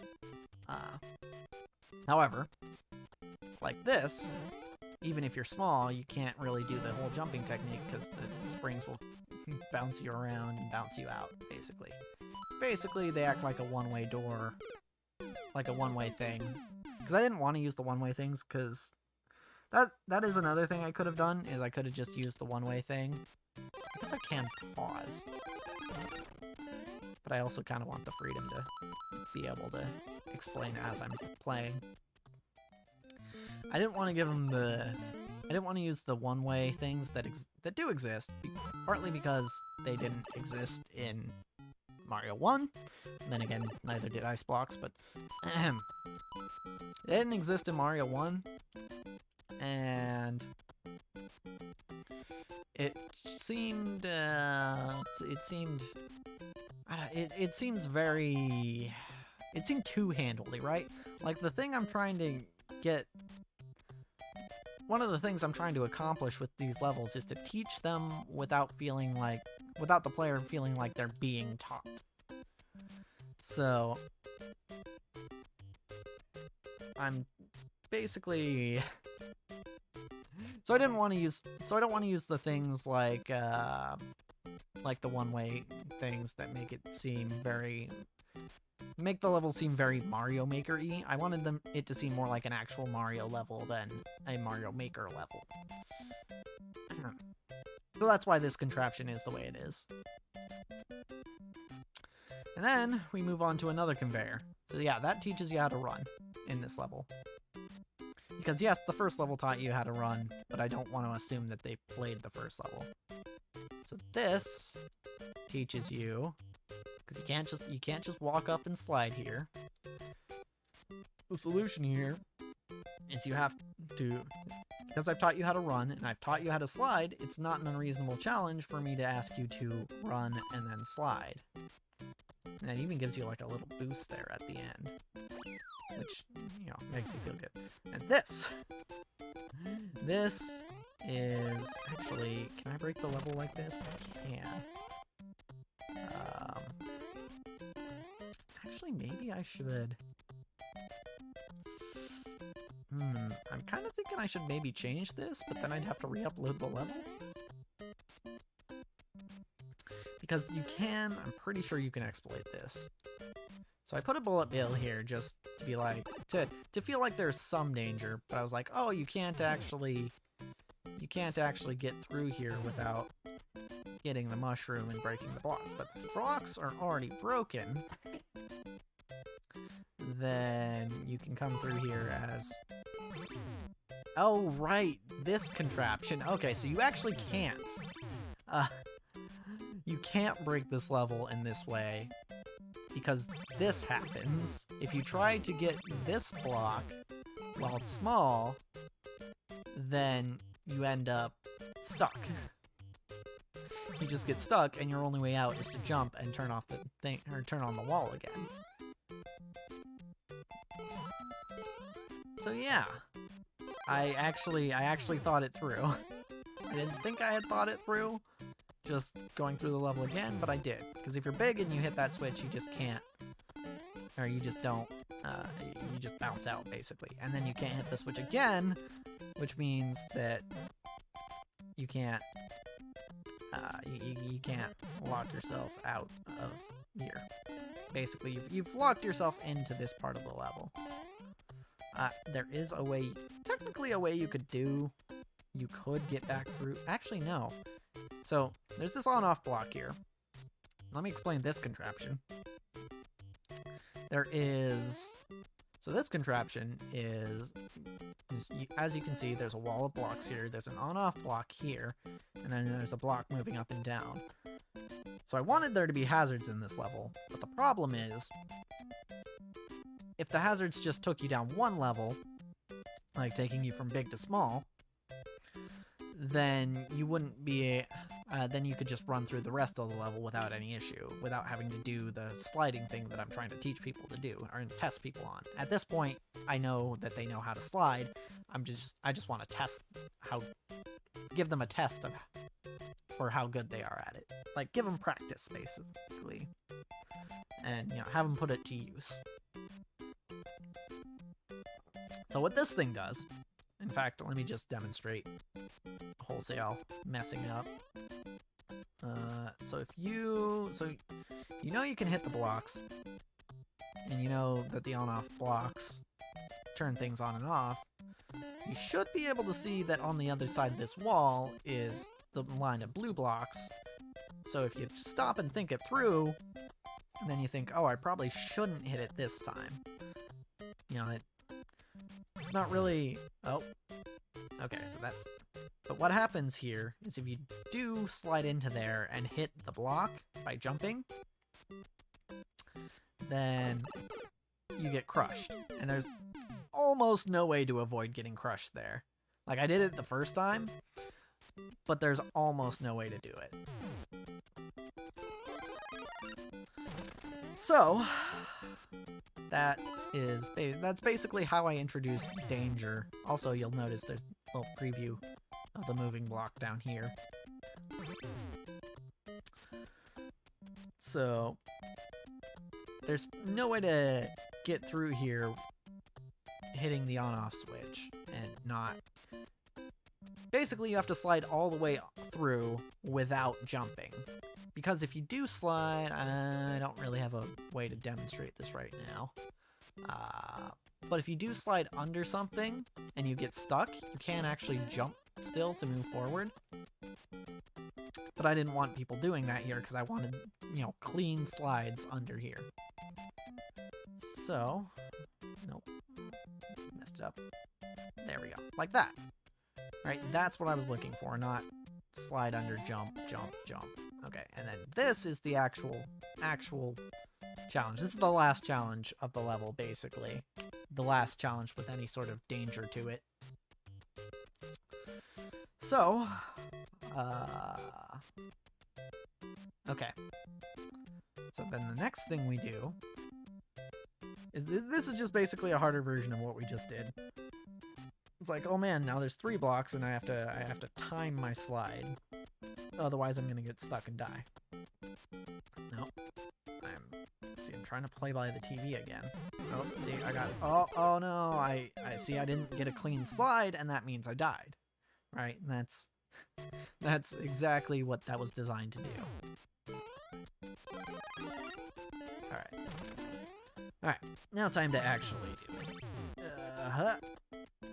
However, like this, even if you're small, you can't really do the whole jumping technique because the springs will bounce you around and bounce you out, basically. Basically, they act like a one-way door, like a one-way thing. Because I didn't want to use the one-way things, because that is another thing I could have done, is I could have just used the one-way thing. I guess I can pause. But I also kind of want the freedom to be able to explain as I'm playing. I didn't want to give them I didn't want to use the one-way things that do exist, partly because they didn't exist in Mario 1. And then again, neither did Ice Blocks, but they didn't exist in Mario 1. And it seemed too handily, right? Like the thing I'm trying to get, one of the things I'm trying to accomplish with these levels is to teach them without the player feeling like they're being taught. So I'm basically I don't want to use the things like the one-way things that make the level seem very Mario Maker-y. I wanted it to seem more like an actual Mario level than a Mario Maker level. So that's why this contraption is the way it is. And then we move on to another conveyor. So yeah, that teaches you how to run in this level. Because yes, the first level taught you how to run, but I don't want to assume that they played the first level. So this teaches you, because you can't just walk up and slide here. The solution here is you have to, because I've taught you how to run and I've taught you how to slide, it's not an unreasonable challenge for me to ask you to run and then slide. And it even gives you like a little boost there at the end, which, makes you feel good. And this is actually, can I break the level like this? I can. Actually, maybe I should. I'm kind of thinking I should maybe change this, but then I'd have to re-upload the level. Because I'm pretty sure you can exploit this. So I put a bullet bill here just to be like, to feel like there's some danger, but I was like, oh, you can't actually get through here without getting the mushroom and breaking the blocks. But if the blocks are already broken, then you can come through here as, oh, right, this contraption. Okay, so you actually can't. You can't break this level in this way, because this happens. If you try to get this block while it's small, then you end up stuck. You just get stuck, and your only way out is to jump and turn off the thing, or turn on the wall again. So yeah, I actually thought it through. I didn't think I had thought it through, just going through the level again, but I did. Because if you're big and you hit that switch, you just can't, or you just don't, you just bounce out, basically. And then you can't hit the switch again, which means that you can't, you can't lock yourself out of here. Basically, you've locked yourself into this part of the level. There is a way, technically a way you could get back through. Actually, no. So, there's this on-off block here. Let me explain this contraption. So this contraption is, as you can see, there's a wall of blocks here, there's an on-off block here, and then there's a block moving up and down. So I wanted there to be hazards in this level, but the problem is, if the hazards just took you down one level, like taking you from big to small, then you wouldn't be, then you could just run through the rest of the level without any issue, without having to do the sliding thing that I'm trying to teach people to do, or test people on. At this point, I know that they know how to slide. I just want to test give them a test for how good they are at it. Like, give them practice, basically. And, have them put it to use. So what this thing does, in fact, let me just demonstrate wholesale messing it up. So you know you can hit the blocks, and you know that the on-off blocks turn things on and off. You should be able to see that on the other side of this wall is the line of blue blocks. So if you stop and think it through, and then you think, oh, I probably shouldn't hit it this time. It's not really... Oh. Okay, so that's... But what happens here is if you do slide into there and hit the block by jumping, then you get crushed. And there's almost no way to avoid getting crushed there. Like, I did it the first time, but there's almost no way to do it. So, that's basically how I introduced danger. Also, you'll notice there's a little preview of the moving block down here. So, there's no way to get through here hitting the on-off switch and not... Basically, you have to slide all the way through without jumping. Because if you do slide, I don't really have a way to demonstrate this right now. But if you do slide under something and you get stuck, you can actually jump still to move forward. But I didn't want people doing that here because I wanted, clean slides under here. So, nope, messed it up. There we go, like that. Right, that's what I was looking for, not slide under, jump, jump, jump. Okay, and then this is the actual challenge. This is the last challenge of the level, basically. The last challenge with any sort of danger to it. So, okay. So then the next thing we do is this is just basically a harder version of what we just did. It's like, oh man, now there's 3 blocks and I have to time my slide. Otherwise I'm gonna get stuck and die. Nope. I'm trying to play by the TV again. Oh, see, I got it. Oh no, I see I didn't get a clean slide and that means I died. Right? And that's exactly what that was designed to do. Alright, now time to actually do it.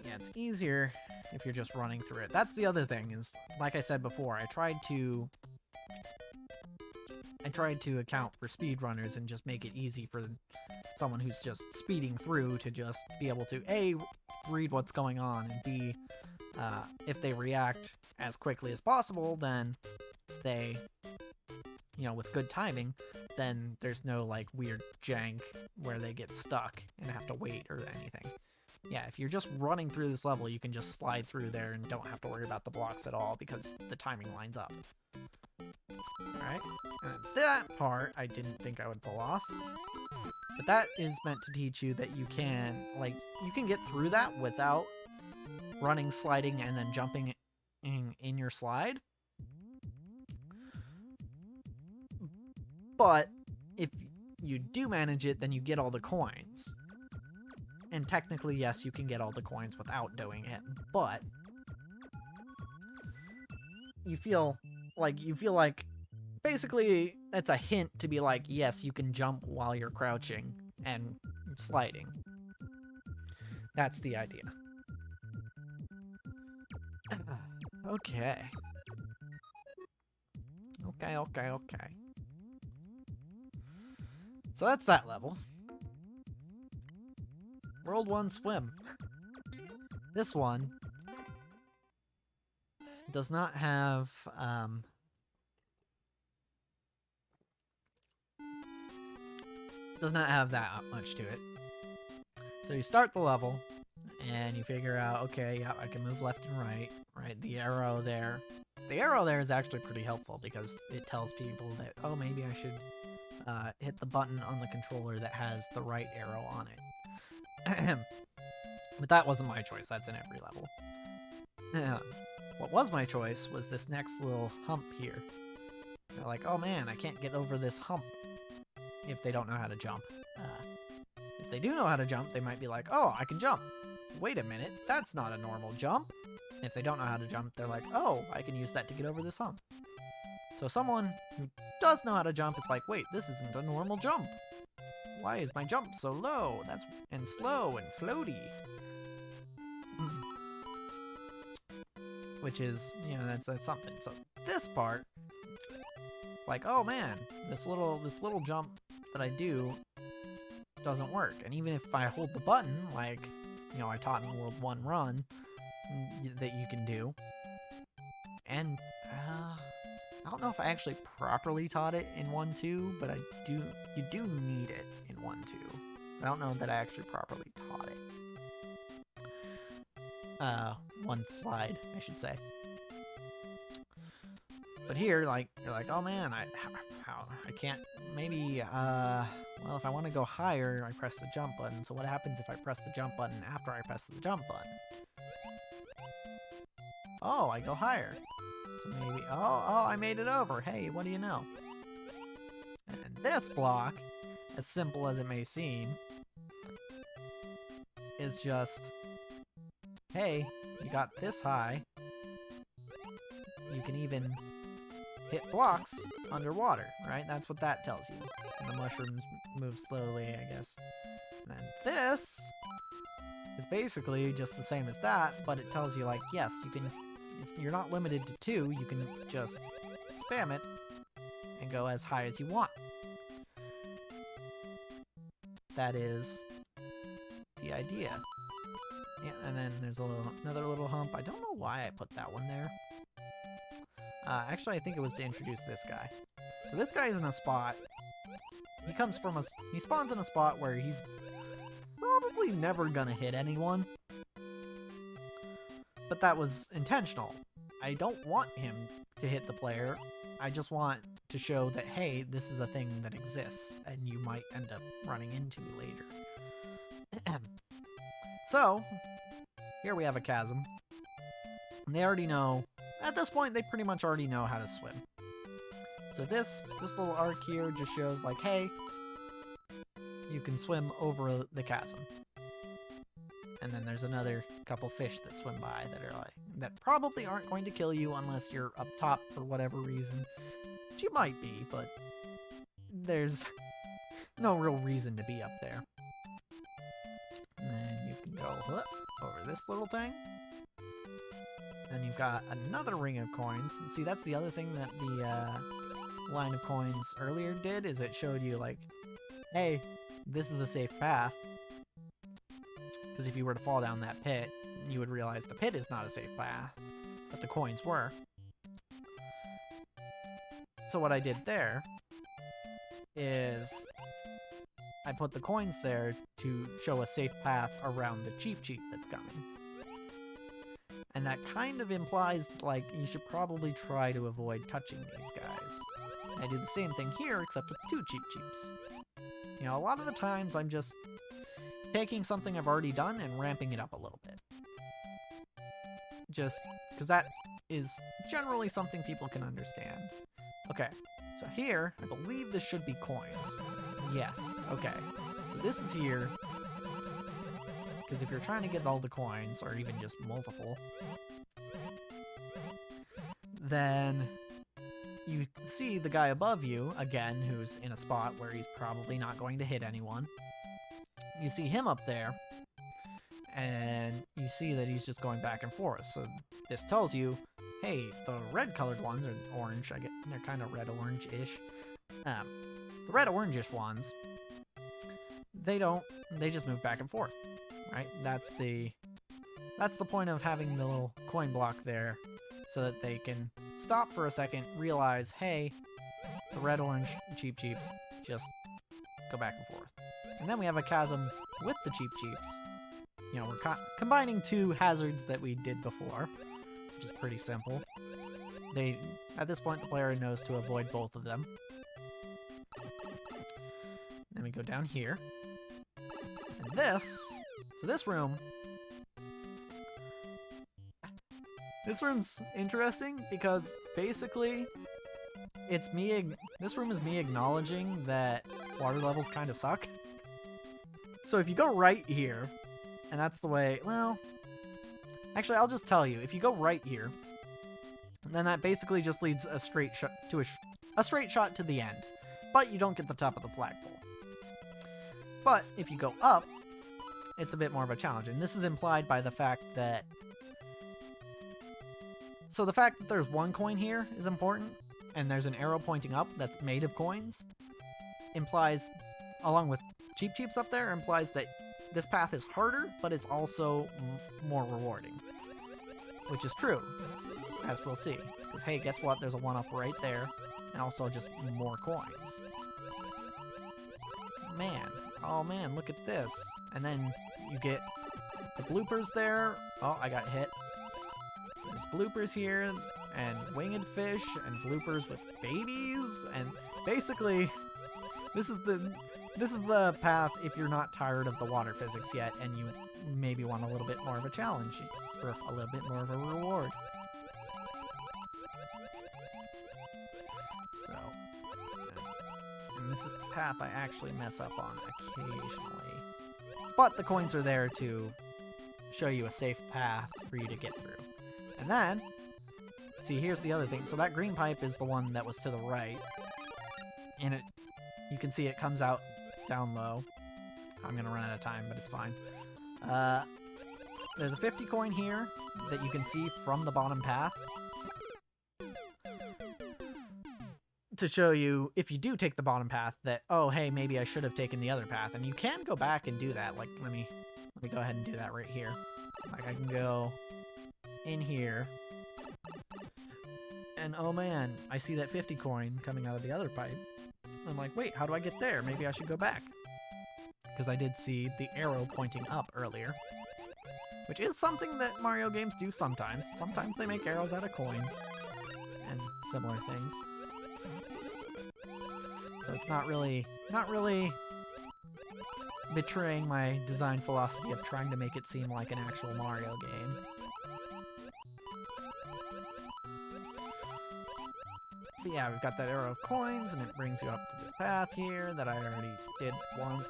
Yeah, it's easier if you're just running through it. That's the other thing is, like I said before, I tried to account for speedrunners and just make it easy for someone who's just speeding through to just be able to A, read what's going on, and B, if they react as quickly as possible, then they, with good timing, then there's no, weird jank where they get stuck and have to wait or anything. Yeah, if you're just running through this level, you can just slide through there and don't have to worry about the blocks at all because the timing lines up. Alright, and that part I didn't think I would pull off. But that is meant to teach you that you can, like, you can get through that without running, sliding, and then jumping in your slide. But if you do manage it, then you get all the coins. And technically, yes, you can get all the coins without doing it, but you feel like basically that's a hint to be like, yes, you can jump while you're crouching and sliding. That's the idea. Okay. Okay. So that's that level. World 1 Swim. This one does not have that much to it. So you start the level and you figure out, okay, yeah, I can move left and right. Right, the arrow there. The arrow there is actually pretty helpful because it tells people that, oh, maybe I should hit the button on the controller that has the right arrow on it. But that wasn't my choice. That's in every level. What was my choice was this next little hump here. They're like, oh man, I can't get over this hump if they don't know how to jump. If they do know how to jump, they might be like, oh, I can jump. Wait a minute, that's not a normal jump. If they don't know how to jump, they're like, oh, I can use that to get over this hump. So someone who does know how to jump is like, wait, this isn't a normal jump. Why is my jump so low? And slow and floaty. Which is, you know, that's something. So this part, it's like, oh man, this little jump that I do doesn't work. And even if I hold the button, like, you know, I taught in World 1 Run that you can do. And I don't know if I actually properly taught it in 1-2, but you do need it in 1-2. I don't know that I actually properly taught it. One slide, I should say. But here, like, you're like, oh man, I can't, maybe, well, if I want to go higher, I press the jump button. So what happens if I press the jump button after I press the jump button? Oh, I go higher. So maybe, oh, I made it over. Hey, what do you know? And this block, as simple as it may seem, is just, hey, you got this high. You can even hit blocks underwater, right? That's what that tells you. And the mushrooms move slowly, I guess. And then this is basically just the same as that, but it tells you, like, yes, you can, you're not limited to 2, you can just spam it and go as high as you want. That is the idea. Yeah, and then there's another little hump. I don't know why I put that one there. Actually, I think it was to introduce this guy. So this guy is in a spot. He spawns in a spot where he's probably never gonna hit anyone. But that was intentional. I don't want him to hit the player. I just want to show that, hey, this is a thing that exists, and you might end up running into later. So, here we have a chasm. And they already know, at this point, they pretty much already know how to swim. So this little arc here just shows, like, hey, you can swim over the chasm. And then there's another couple fish that swim by that probably aren't going to kill you unless you're up top for whatever reason. Which you might be, but there's no real reason to be up there. And then you can go over this little thing. Then you've got another ring of coins. See, that's the other thing that the line of coins earlier did, is it showed you, like, hey, this is a safe path. Because if you were to fall down that pit, you would realize the pit is not a safe path, but the coins were. So what I did there is I put the coins there to show a safe path around the Cheep Cheep that's coming. And that kind of implies, like, you should probably try to avoid touching these guys. I do the same thing here, except with 2 Cheep Cheeps. You know, a lot of the times I'm just taking something I've already done and ramping it up a little bit. Just because that is generally something people can understand. Okay, so here, I believe this should be coins. Yes, okay. So this is here. Because if you're trying to get all the coins, or even just multiple, then you see the guy above you, again, who's in a spot where he's probably not going to hit anyone. You see him up there, and you see that he's just going back and forth. So this tells you, hey, the red-colored ones, or orange, I get they're kind of red-orange-ish. The red-orange-ish ones, they just move back and forth. Right? That's the point of having the little coin block there, so that they can stop for a second, realize, hey, the red-orange Cheep Cheeps just go back and forth. And then we have a chasm with the Cheep Cheeps. You know, we're combining 2 hazards that we did before, which is pretty simple. At this point, the player knows to avoid both of them. Then we go down here. And this room's interesting because basically this room is me acknowledging that water levels kind of suck. So if you go right here, and that's the way, well, actually I'll just tell you, if you go right here, then that basically just leads a straight shot to a straight shot to the end, but you don't get the top of the flagpole. But if you go up, it's a bit more of a challenge, and this is implied by the fact that... So the fact that there's 1 coin here is important, and there's an arrow pointing up that's made of coins, implies, along with Cheep Cheeps up there, implies that this path is harder, but it's also more rewarding. Which is true, as we'll see. Because, hey, guess what? There's a 1-up right there, and also just more coins. Man. Oh man, look at this. And then you get the bloopers there. Oh, I got hit. There's bloopers here, and winged fish, and bloopers with babies, and basically, this is the path if you're not tired of the water physics yet, and you maybe want a little bit more of a challenge, or a little bit more of a reward. So, and this is the path I actually mess up on occasionally. But the coins are there to show you a safe path for you to get through. And then, see, here's the other thing. So that green pipe is the one that was to the right. And you can see it comes out down low. I'm going to run out of time, but it's fine. There's a 50 coin here that you can see from the bottom path. To show you, if you do take the bottom path, that, oh, hey, maybe I should have taken the other path. And you can go back and do that. Like, let me go ahead and do that right here. Like, I can go in here. And, oh man, I see that 50 coin coming out of the other pipe. I'm like, wait, how do I get there? Maybe I should go back. Because I did see the arrow pointing up earlier. Which is something that Mario games do sometimes. Sometimes they make arrows out of coins. And similar things. So it's not really betraying my design philosophy of trying to make it seem like an actual Mario game. But yeah, we've got that arrow of coins, and it brings you up to this path here that I already did once.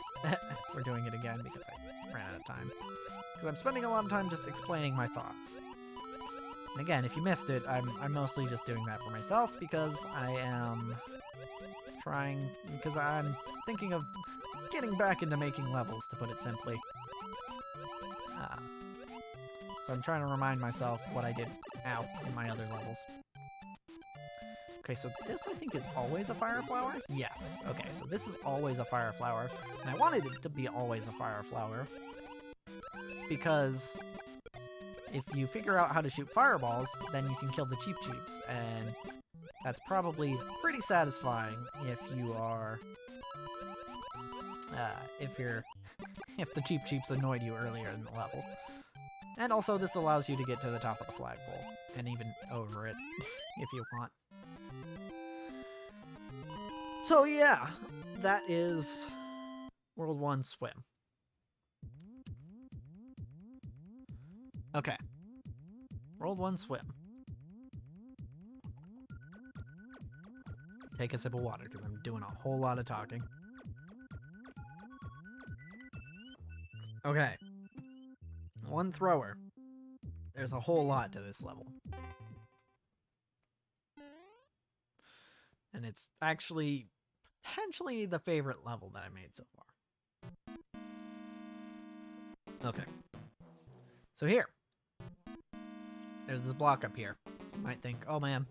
We're doing it again because I ran out of time. Because I'm spending a lot of time just explaining my thoughts. And again, if you missed it, I'm mostly just doing that for myself because I am because I'm thinking of getting back into making levels, to put it simply. So I'm trying to remind myself what I did out in my other levels. Okay, so this I think is always a fire flower? Yes. Okay, so this is always a fire flower. And I wanted it to be always a fire flower because if you figure out how to shoot fireballs, then you can kill the Cheep Cheeps, and that's probably pretty satisfying if you are if the Cheep Cheeps annoyed you earlier in the level. And also this allows you to get to the top of the flagpole, and even over it, if you want. So yeah, that is World 1 Swim. Okay. World 1 Swim. Take a sip of water, because I'm doing a whole lot of talking. Okay. One thrower. There's a whole lot to this level. And it's actually potentially the favorite level that I made so far. Okay. So here. There's this block up here. You might think, oh man,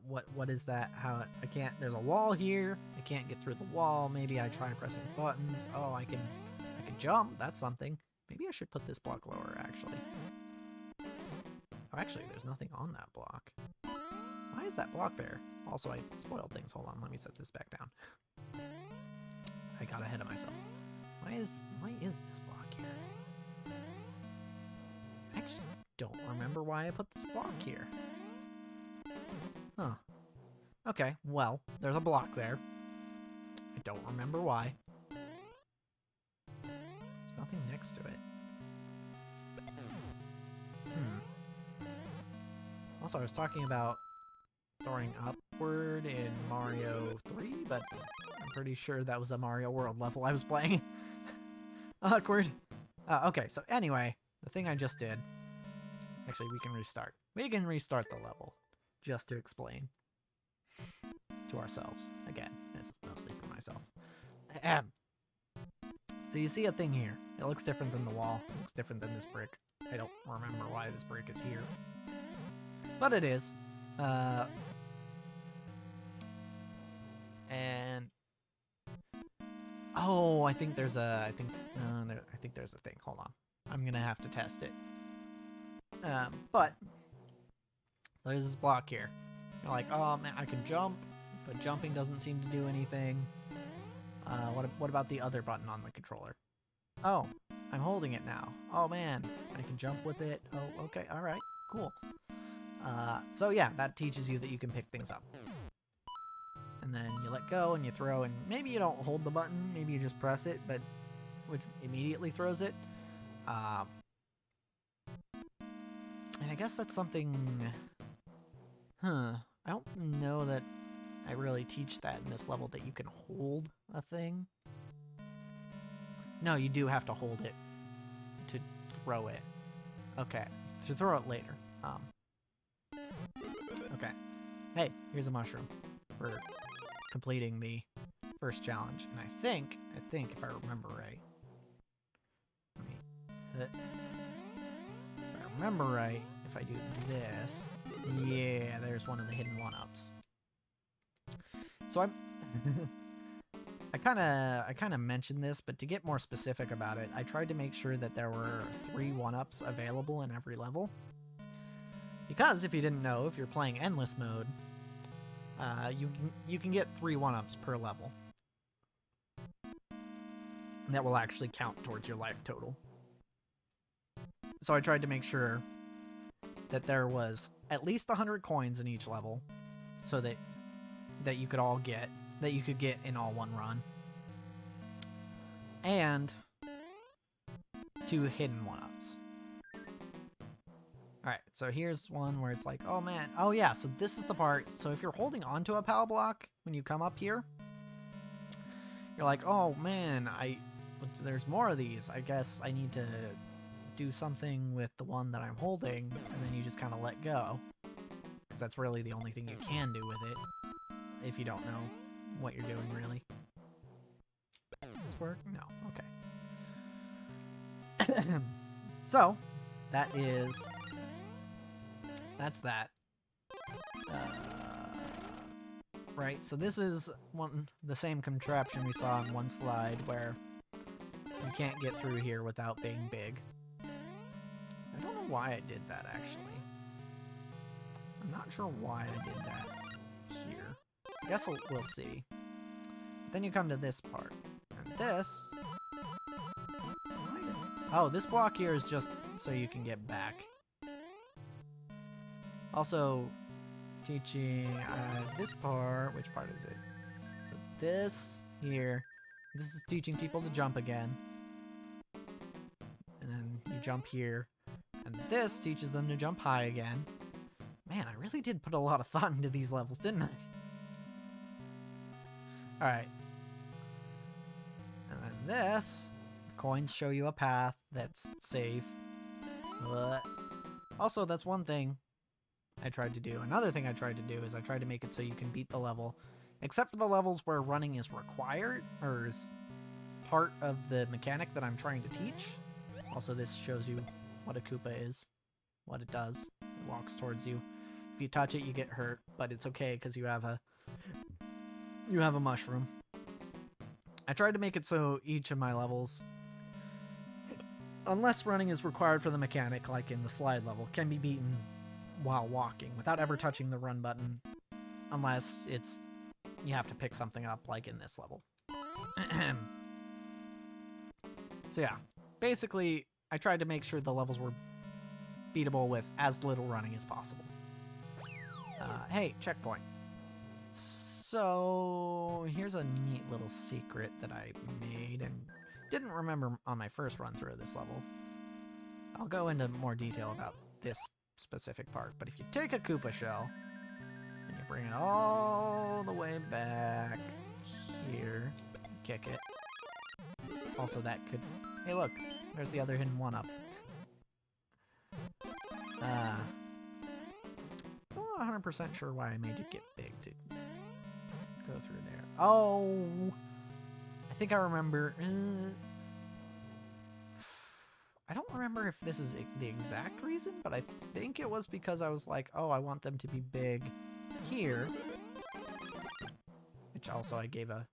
what is that? How I can't, there's a wall here. I can't get through the wall. Maybe I try pressing buttons. Oh, I can jump. That's something. Maybe I should put this block lower, actually. Oh, actually, there's nothing on that block. Why is that block there? Also, I spoiled things. Hold on, let me set this back down. I got ahead of myself. Why is this block here? I actually don't remember why I put this block here. Huh. Okay, well, there's a block there. I don't remember why. There's nothing next to it. Also, I was talking about throwing upward in Mario 3, but I'm pretty sure that was a Mario World level I was playing. Awkward. Okay, so anyway, the thing I just did... Actually, we can restart. We can restart the level, just to explain to ourselves. Again, this is mostly for myself. So you see a thing here. It looks different than the wall. It looks different than this brick. I don't remember why this brick is here. But it is. And oh, I think there's a I think there's a thing. Hold on. I'm going to have to test it. But there's this block here. You're like, "Oh, man, I can jump, but jumping doesn't seem to do anything." What about the other button on the controller? Oh, I'm holding it now. Oh man, I can jump with it. Oh, okay, all right, cool. So yeah, that teaches you that you can pick things up. And then you let go and you throw, and maybe you don't hold the button, maybe you just press it, but which immediately throws it. And I guess that's something... I don't know that I really teach that in this level, that you can hold a thing. No, you do have to hold it to throw it. Okay, to throw it later. Okay. Hey, here's a mushroom for completing the first challenge. And I think if I remember right, if I remember right, if I do this, yeah, there's one of the hidden one-ups. So I kind of mentioned this, but to get more specific about it, I tried to make sure that there were 3 one-ups available in every level. Because if you didn't know, if you're playing endless mode, you can get 3 one-ups per level. And that will actually count towards your life total. So I tried to make sure that there was at least 100 coins in each level, so that you could all get, that you could get in all one run. And 2 hidden one-ups. Alright, so here's one where it's like, oh man, oh yeah, so this is the part, so if you're holding onto a POW block when you come up here, you're like, oh man, there's more of these, I guess I need to do something with the one that I'm holding, and then you just kind of let go, because that's really the only thing you can do with it, if you don't know what you're doing, really. Does this work? No, okay. So, that's that. Right, so this is the same contraption we saw in one slide, where you can't get through here without being big. I don't know why I did that, actually. I'm not sure why I did that here. I guess we'll see. Then you come to this part, and this... Oh, this block here is just so you can get back. Also, teaching this part... Which part is it? So this here... This is teaching people to jump again. And then you jump here. And this teaches them to jump high again. Man, I really did put a lot of thought into these levels, didn't I? Alright. And then this, coins show you a path that's safe. Also, that's one thing I tried to do. Another thing I tried to do is I tried to make it so you can beat the level, except for the levels where running is required, or is part of the mechanic that I'm trying to teach. Also, this shows you what a Koopa is, what it does. It walks towards you. If you touch it, you get hurt, but it's okay because you have a mushroom. I tried to make it so each of my levels, unless running is required for the mechanic, like in the slide level, can be beaten while walking without ever touching the run button, unless it's you have to pick something up like in this level. So yeah, basically I tried to make sure the levels were beatable with as little running as possible. Hey, checkpoint. So here's a neat little secret that I made and didn't remember on my first run through of this level. I'll go into more detail about this specific part, but if you take a Koopa shell and you bring it all the way back here, kick it. Also that could... Hey look, there's the other hidden one-up. I'm not 100% sure why I made it get big to go through there. Oh! I think I remember... I don't remember if this is the exact reason, but I think it was because I was like, oh, I want them to be big here. Which also I gave a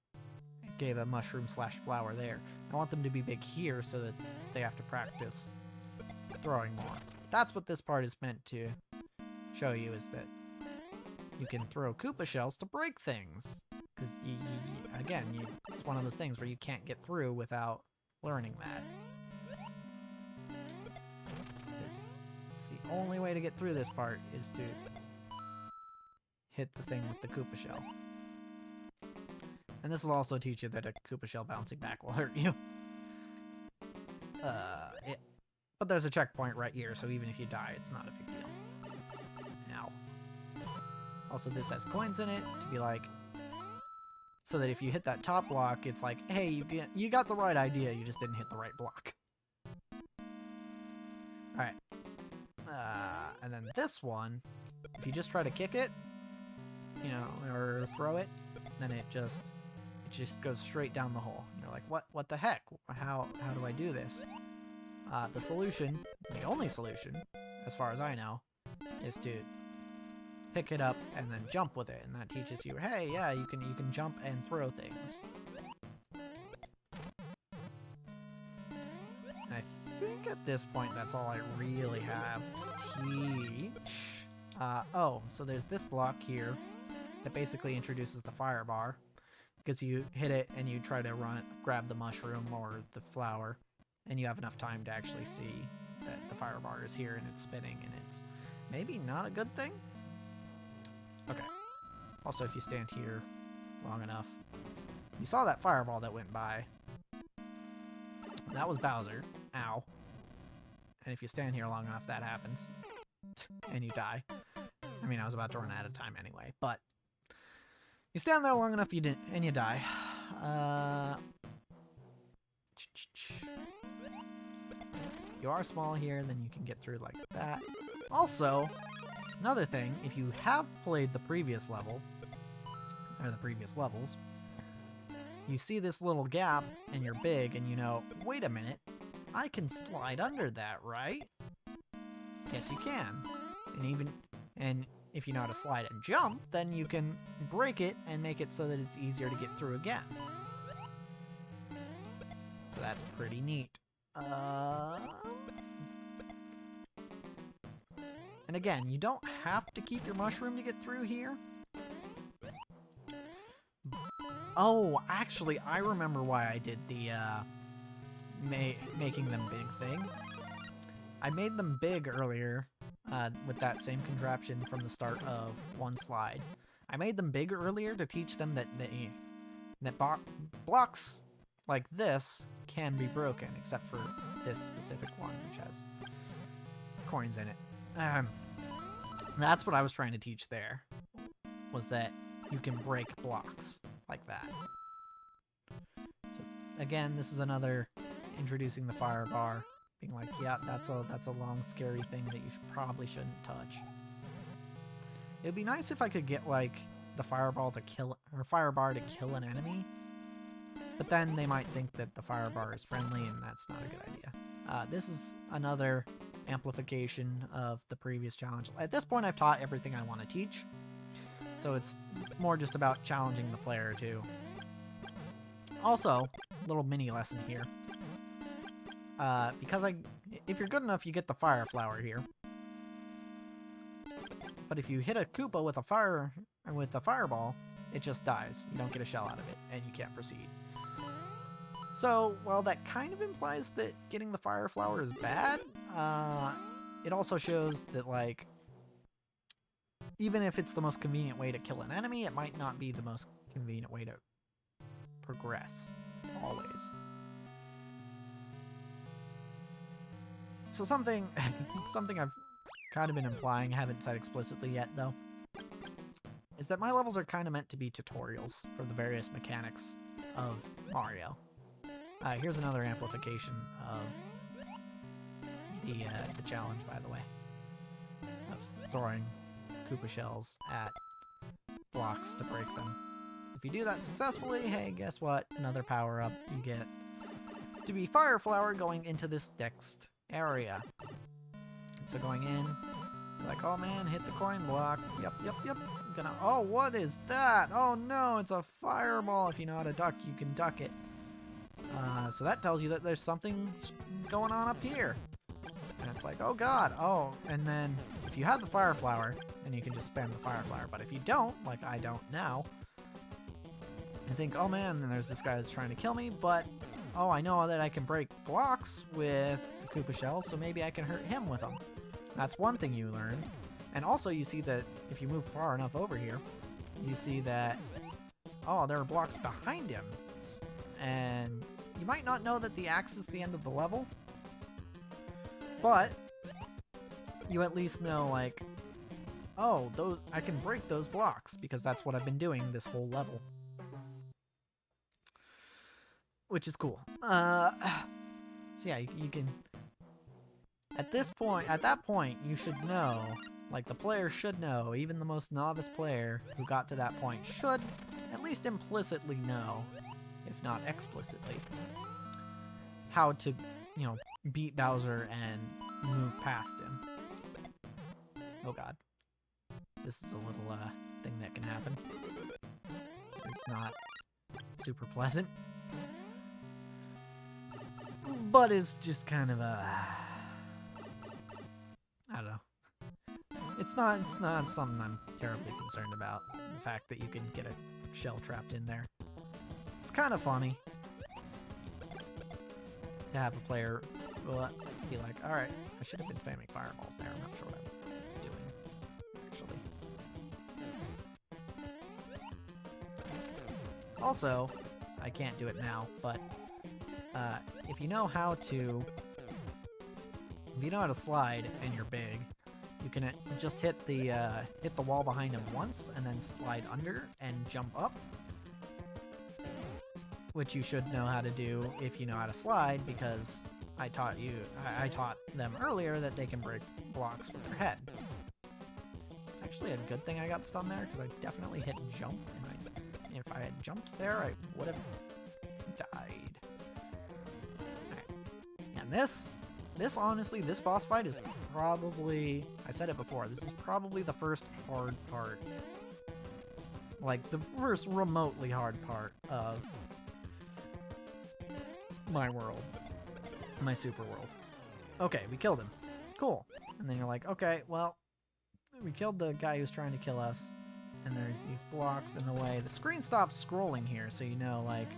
mushroom slash flower there. I want them to be big here so that they have to practice throwing more. That's what this part is meant to show you, is that you can throw Koopa shells to break things. Because, again, it's one of those things where you can't get through without learning that. It's the only way to get through this part is to hit the thing with the Koopa shell. And this will also teach you that a Koopa shell bouncing back will hurt you. But there's a checkpoint right here, so even if you die, it's not a big deal. Ow. Also, this has coins in it to be like, so that if you hit that top block, it's like, hey, you got the right idea, you just didn't hit the right block. Alright. And then this one, if you just try to kick it, you know, or throw it, then it just goes straight down the hole. And you're like, what the heck? How do I do this? The solution, the only solution, as far as I know, is to pick it up and then jump with it, and that teaches you, hey, yeah, you can jump and throw things. And I think at this point that's all I really have to teach. Oh, so there's this block here that basically introduces the fire bar, because you hit it and you try to grab the mushroom or the flower, and you have enough time to actually see that the fire bar is here and it's spinning, and it's maybe not a good thing. Okay. Also, if you stand here long enough, you saw that fireball that went by. That was Bowser. Ow. And if you stand here long enough, that happens. And you die. I mean, I was about to run out of time anyway, but you stand there long enough, and you die. You are small here, then you can get through like that. Also, another thing, if you have played the previous level, or the previous levels, you see this little gap, and you're big, and you know, wait a minute, I can slide under that, right? Yes, you can. And if you know how to slide and jump, then you can break it and make it so that it's easier to get through again. So that's pretty neat. And again, you don't have to keep your mushroom to get through here. Oh, actually, I remember why I did the making them big thing. I made them big earlier with that same contraption from the start of one slide. I made them big earlier to teach them that blocks like this can be broken, except for this specific one, which has coins in it. That's what I was trying to teach there, was that you can break blocks like that. So again, this is another introducing the fire bar, being like, yeah, that's a long, scary thing that you probably shouldn't touch. It'd be nice if I could get like the fireball to kill, or fire bar to kill an enemy, but then they might think that the fire bar is friendly, and that's not a good idea. This is another amplification of the previous challenge. At this point, I've taught everything I want to teach, so it's more just about challenging the player too. Also, little mini lesson here. Because if you're good enough, you get the fire flower here. But if you hit a Koopa with a fireball, it just dies. You don't get a shell out of it, and you can't proceed. So, while that kind of implies that getting the fire flower is bad, it also shows that, like, even if it's the most convenient way to kill an enemy, it might not be the most convenient way to progress, always. So something I've kind of been implying, haven't said explicitly yet though, is that my levels are kind of meant to be tutorials for the various mechanics of Mario. Here's another amplification of the challenge, by the way, of throwing Koopa shells at blocks to break them. If you do that successfully, hey, guess what? Another power-up you get to be Fire Flower going into this next area. So going in, you're like, oh man, hit the coin block. Yep. Oh, what is that? Oh no, it's a fireball. If you know how to duck, you can duck it. So that tells you that there's something going on up here. And it's like, oh god, oh. And then if you have the fire flower, then you can just spam the fire flower. But if you don't, like I don't now, you think, oh man, then there's this guy that's trying to kill me, but oh, I know that I can break blocks with the Koopa shells, so maybe I can hurt him with them. That's one thing you learn. And also you see that if you move far enough over here, you see that, oh, there are blocks behind him. And you might not know that the axe is the end of the level, but you at least know, like, oh, I can break those blocks, because that's what I've been doing this whole level. Which is cool. So yeah, you can, at that point, you should know, like the player should know, even the most novice player who got to that point should at least implicitly know, if not explicitly, how to, you know, beat Bowser and move past him. Oh god. This is a little thing that can happen. It's not super pleasant, but it's just kind of a, I don't know. It's not something I'm terribly concerned about. The fact that you can get a shell trapped in there. It's kind of funny to have a player be like, all right, I should have been spamming fireballs there. I'm not sure what I'm doing, actually. Also, I can't do it now, but if you know how to slide and you're big, you can just hit the wall behind him once and then slide under and jump up, which you should know how to do if you know how to slide, because I taught them earlier that they can break blocks with their head. It's actually a good thing I got stunned there, because I definitely hit jump, and if I had jumped there, I would have died. Right. And this honestly, this boss fight is probably, I said it before, this is probably the first hard part. Like, the first remotely hard part of my world. My super world. Okay, we killed him. Cool. And then you're like, okay, well, we killed the guy who's trying to kill us. and there's these blocks in the way. The screen stops scrolling here, so you know, like,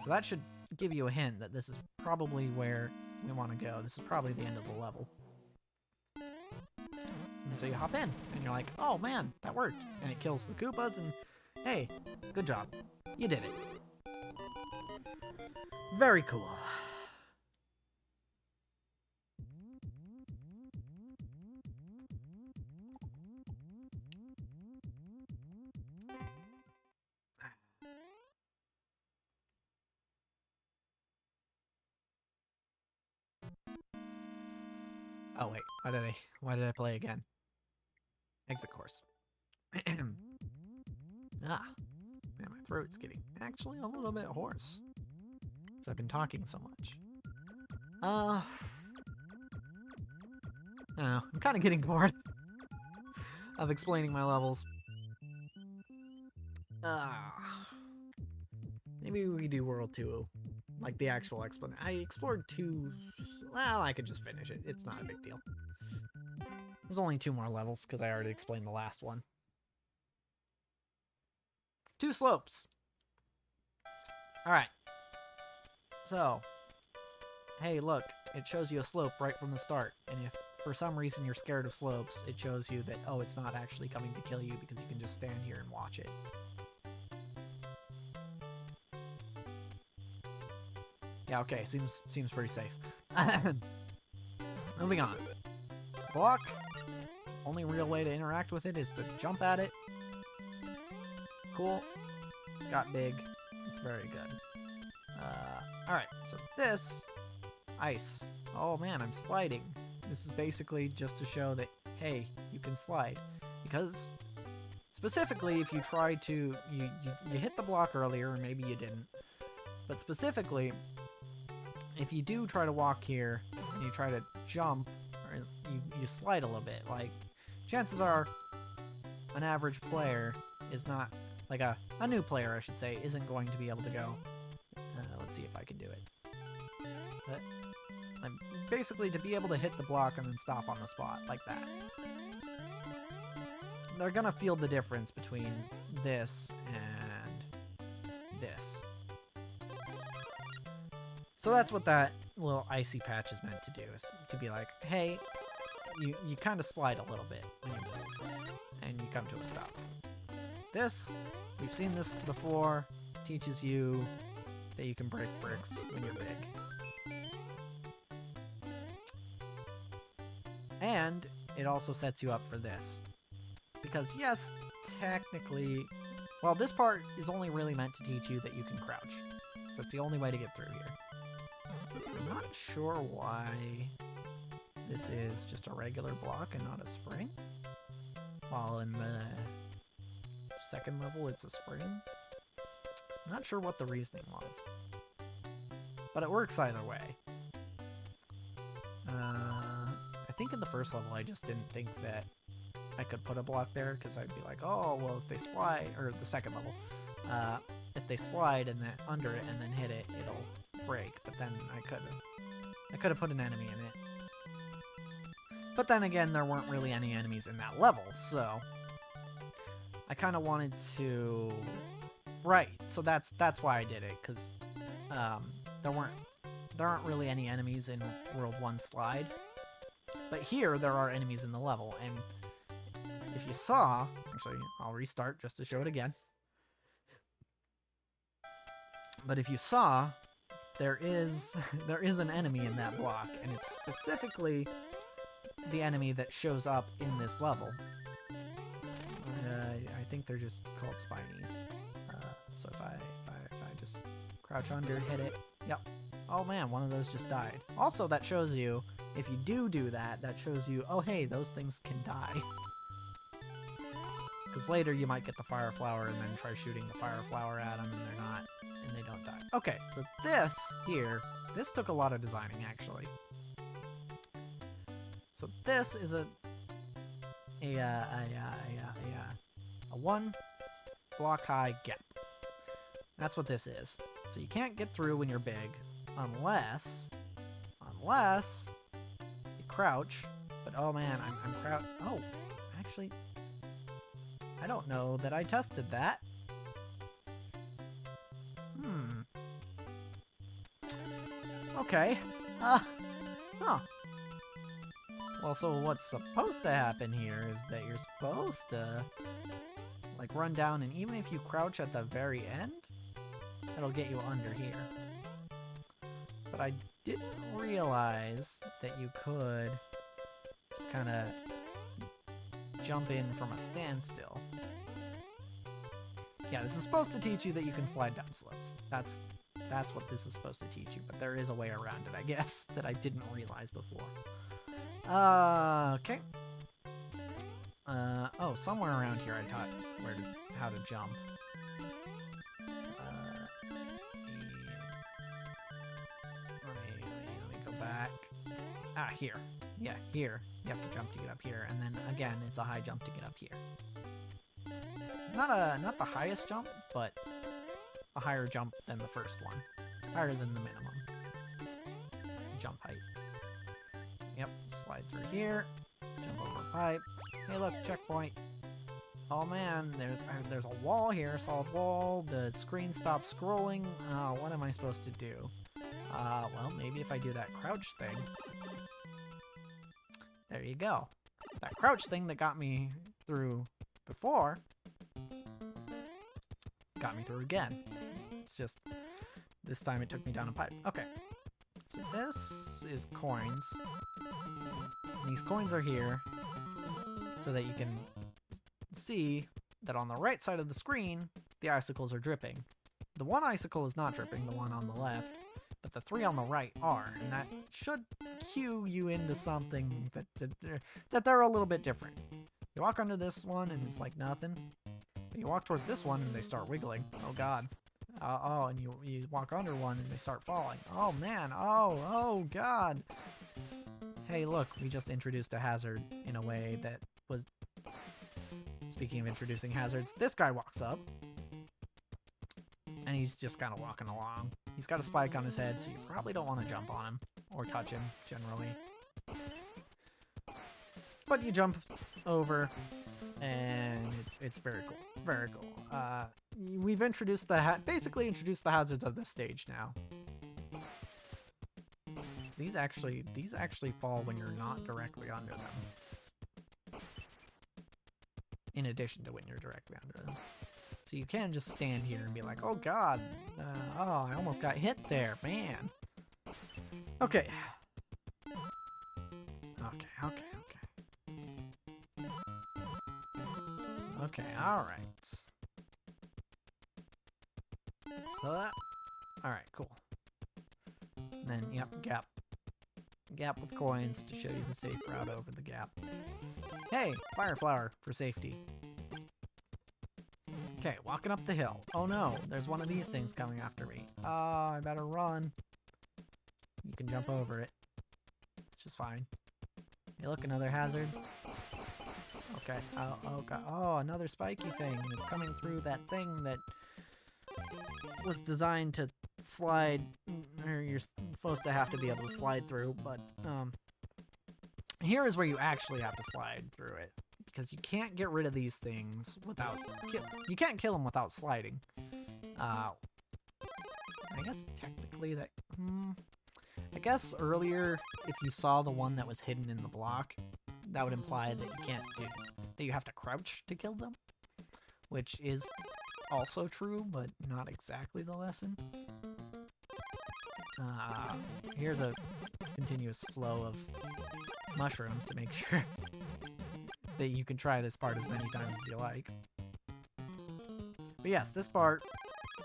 so that should give you a hint that this is probably where we want to go. This is probably the end of the level. And so you hop in, and you're like, oh man, that worked. And it kills the Koopas, and hey, good job. You did it. Very cool. Oh wait, why did I play again? Exit course. Man, my throat's getting actually a little bit hoarse. Because I've been talking so much. I don't know, I'm kind of getting bored of explaining my levels. Maybe we do World 2, like the actual explanation. I explored 2, well, I could just finish it. It's not a big deal. There's only 2 more levels, because I already explained the last one. 2 slopes. Alright. So, hey, look, it shows you a slope right from the start, and if for some reason you're scared of slopes, it shows you that, oh, it's not actually coming to kill you because you can just stand here and watch it. Yeah, okay, seems pretty safe. Moving on. Block. Only real way to interact with it is to jump at it. Cool. Got big. It's very good. Alright, so this... ice. Oh man, I'm sliding. This is basically just to show that, hey, you can slide. Because, specifically, if you try to... You hit the block earlier, or maybe you didn't. But specifically, if you do try to walk here, and you try to jump, or you slide a little bit, like, chances are an average player is not, like a new player, I should say, isn't going to be able to go. Let's see if I can do it. Basically, to be able to hit the block and then stop on the spot, like that. They're gonna feel the difference between this and this. So that's what that little icy patch is meant to do, is to be like, hey, you kind of slide a little bit when you move, and you come to a stop. This, we've seen this before, teaches you that you can break bricks when you're big. And it also sets you up for this. Because yes, technically, well, this part is only really meant to teach you that you can crouch. So that's the only way to get through here. I'm not sure why this is just a regular block and not a spring. While in the second level it's a spring. I'm not sure what the reasoning was. But it works either way. I think in the first level I just didn't think that I could put a block there, because I'd be like, oh, well, if they slide, or the second level, if they slide and then under it and then hit it, it'll break. But then I could have put an enemy in it. But then again, there weren't really any enemies in that level, so I kind of wanted to, right? So that's why I did it, because there aren't really any enemies in World 1 Slide. But here, there are enemies in the level, and if you saw... Actually, I'll restart just to show it again. But if you saw, there is an enemy in that block, and it's specifically the enemy that shows up in this level. I think they're just called Spinies. So if I just crouch under, hit it... Yep. Oh man, one of those just died. Also, that shows you... If you do that, that shows you, oh hey, those things can die. Because later you might get the fire flower and then try shooting the fire flower at them and they're not, and they don't die. Okay, so this here, this took a lot of designing actually. So this is a 1 block high gap. That's what this is. So you can't get through when you're big unless crouch, but oh man, I'm crouch. Oh, actually, I don't know that I tested that. Okay. Huh. Well, so what's supposed to happen here is that you're supposed to, like, run down, and even if you crouch at the very end, it'll get you under here. But I didn't realize that you could just kind of jump in from a standstill. Yeah, this is supposed to teach you that you can slide down slopes. That's what this is supposed to teach you, but there is a way around it, I guess, that I didn't realize before. Okay. Oh, somewhere around here I taught how to jump. Let me go back. Ah, here. Yeah, here. You have to jump to get up here, and then again, it's a high jump to get up here. Not the highest jump, but a higher jump than the first one. Higher than the minimum jump height. Yep, slide through here, jump over a pipe. Hey look, checkpoint. Oh man, there's a wall here, solid wall. The screen stops scrolling. What am I supposed to do? Well, maybe if I do that crouch thing. There you go. That crouch thing that got me through before got me through again. It's just, this time it took me down a pipe. Okay, so this is coins. And these coins are here so that you can see that on the right side of the screen, the icicles are dripping. The one icicle is not dripping, the one on the left, but the three on the right are, and that should cue you into something that they're a little bit different. You walk under this one and it's like nothing. But you walk towards this one and they start wiggling. Oh god. And you walk under one and they start falling. Oh man. Oh god. Hey look, we just introduced a hazard in a way that was... Speaking of introducing hazards, this guy walks up. And he's just kind of walking along. He's got a spike on his head, so you probably don't want to jump on him. Or touch him, generally. But you jump over, and it's very cool. It's very cool. We've introduced basically introduced the hazards of this stage now. These actually fall when you're not directly under them. In addition to when you're directly under them. So you can just stand here and be like, oh god, I almost got hit there, man. Okay. Okay, alright. Alright, cool. And then, yep, gap. Gap with coins to show you the safe route over the gap. Hey, fire flower for safety. Okay, walking up the hill. Oh no, there's one of these things coming after me. I better run. You can jump over it. Which is fine. Hey look, another hazard. Okay, oh god. Oh, another spiky thing. And it's coming through that thing that was designed to slide, or you're supposed to have to be able to slide through, but here is where you actually have to slide through it. Because you can't get rid of these things without... You can't kill them without sliding. I guess technically that... I guess earlier, if you saw the one that was hidden in the block, that would imply that you can't do... that you have to crouch to kill them. Which is also true, but not exactly the lesson. Here's a continuous flow of mushrooms to make sure that you can try this part as many times as you like. But yes, this part,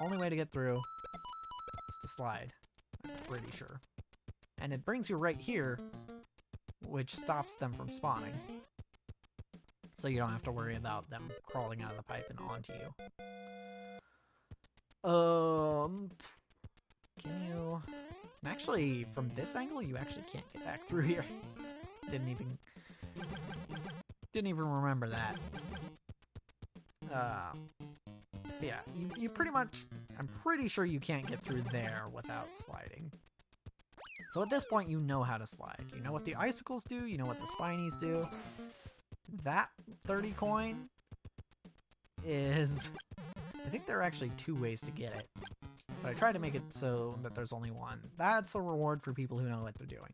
only way to get through is to slide. I'm pretty sure. And it brings you right here, which stops them from spawning. So you don't have to worry about them crawling out of the pipe and onto you. Can you... Actually, from this angle, you actually can't get back through here. Didn't even remember that. Yeah, you pretty much... I'm pretty sure you can't get through there without sliding. So at this point, you know how to slide. You know what the icicles do, you know what the spinies do. That 30 coin is... I think there are actually 2 ways to get it. But I tried to make it so that there's only one. That's a reward for people who know what they're doing.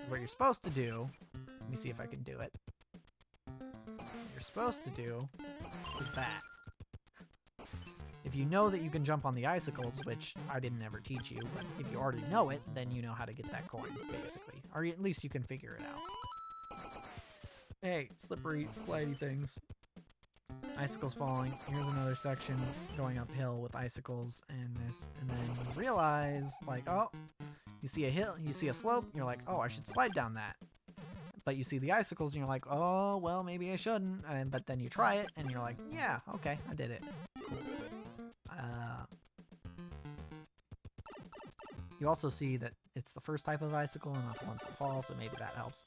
What you're supposed to do... Let me see if I can do it. What you're supposed to do is that. If you know that you can jump on the icicles, which I didn't ever teach you, but if you already know it, then you know how to get that coin, basically. Or at least you can figure it out. Hey, slippery, slidey things. Icicles falling. Here's another section going uphill with icicles and this. And then you realize, like, oh, you see a hill, you see a slope, you're like, oh, I should slide down that. But you see the icicles and you're like, oh, well, maybe I shouldn't. But then you try it and you're like, yeah, okay, I did it. Cool. You also see that it's the first type of icicle and not the ones that fall, so maybe that helps.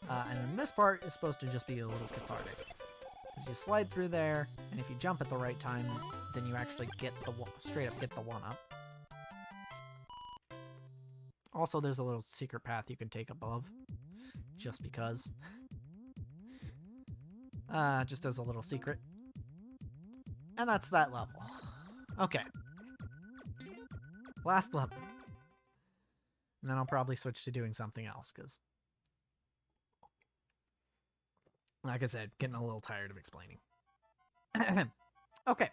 And then this part is supposed to just be a little cathartic. Because you slide through there, and if you jump at the right time, then you actually get the straight up get the 1-up. Also, there's a little secret path you can take above, just because. Just as a little secret. And that's that level. Okay. Last level. And then I'll probably switch to doing something else, because... Like I said, getting a little tired of explaining. Okay.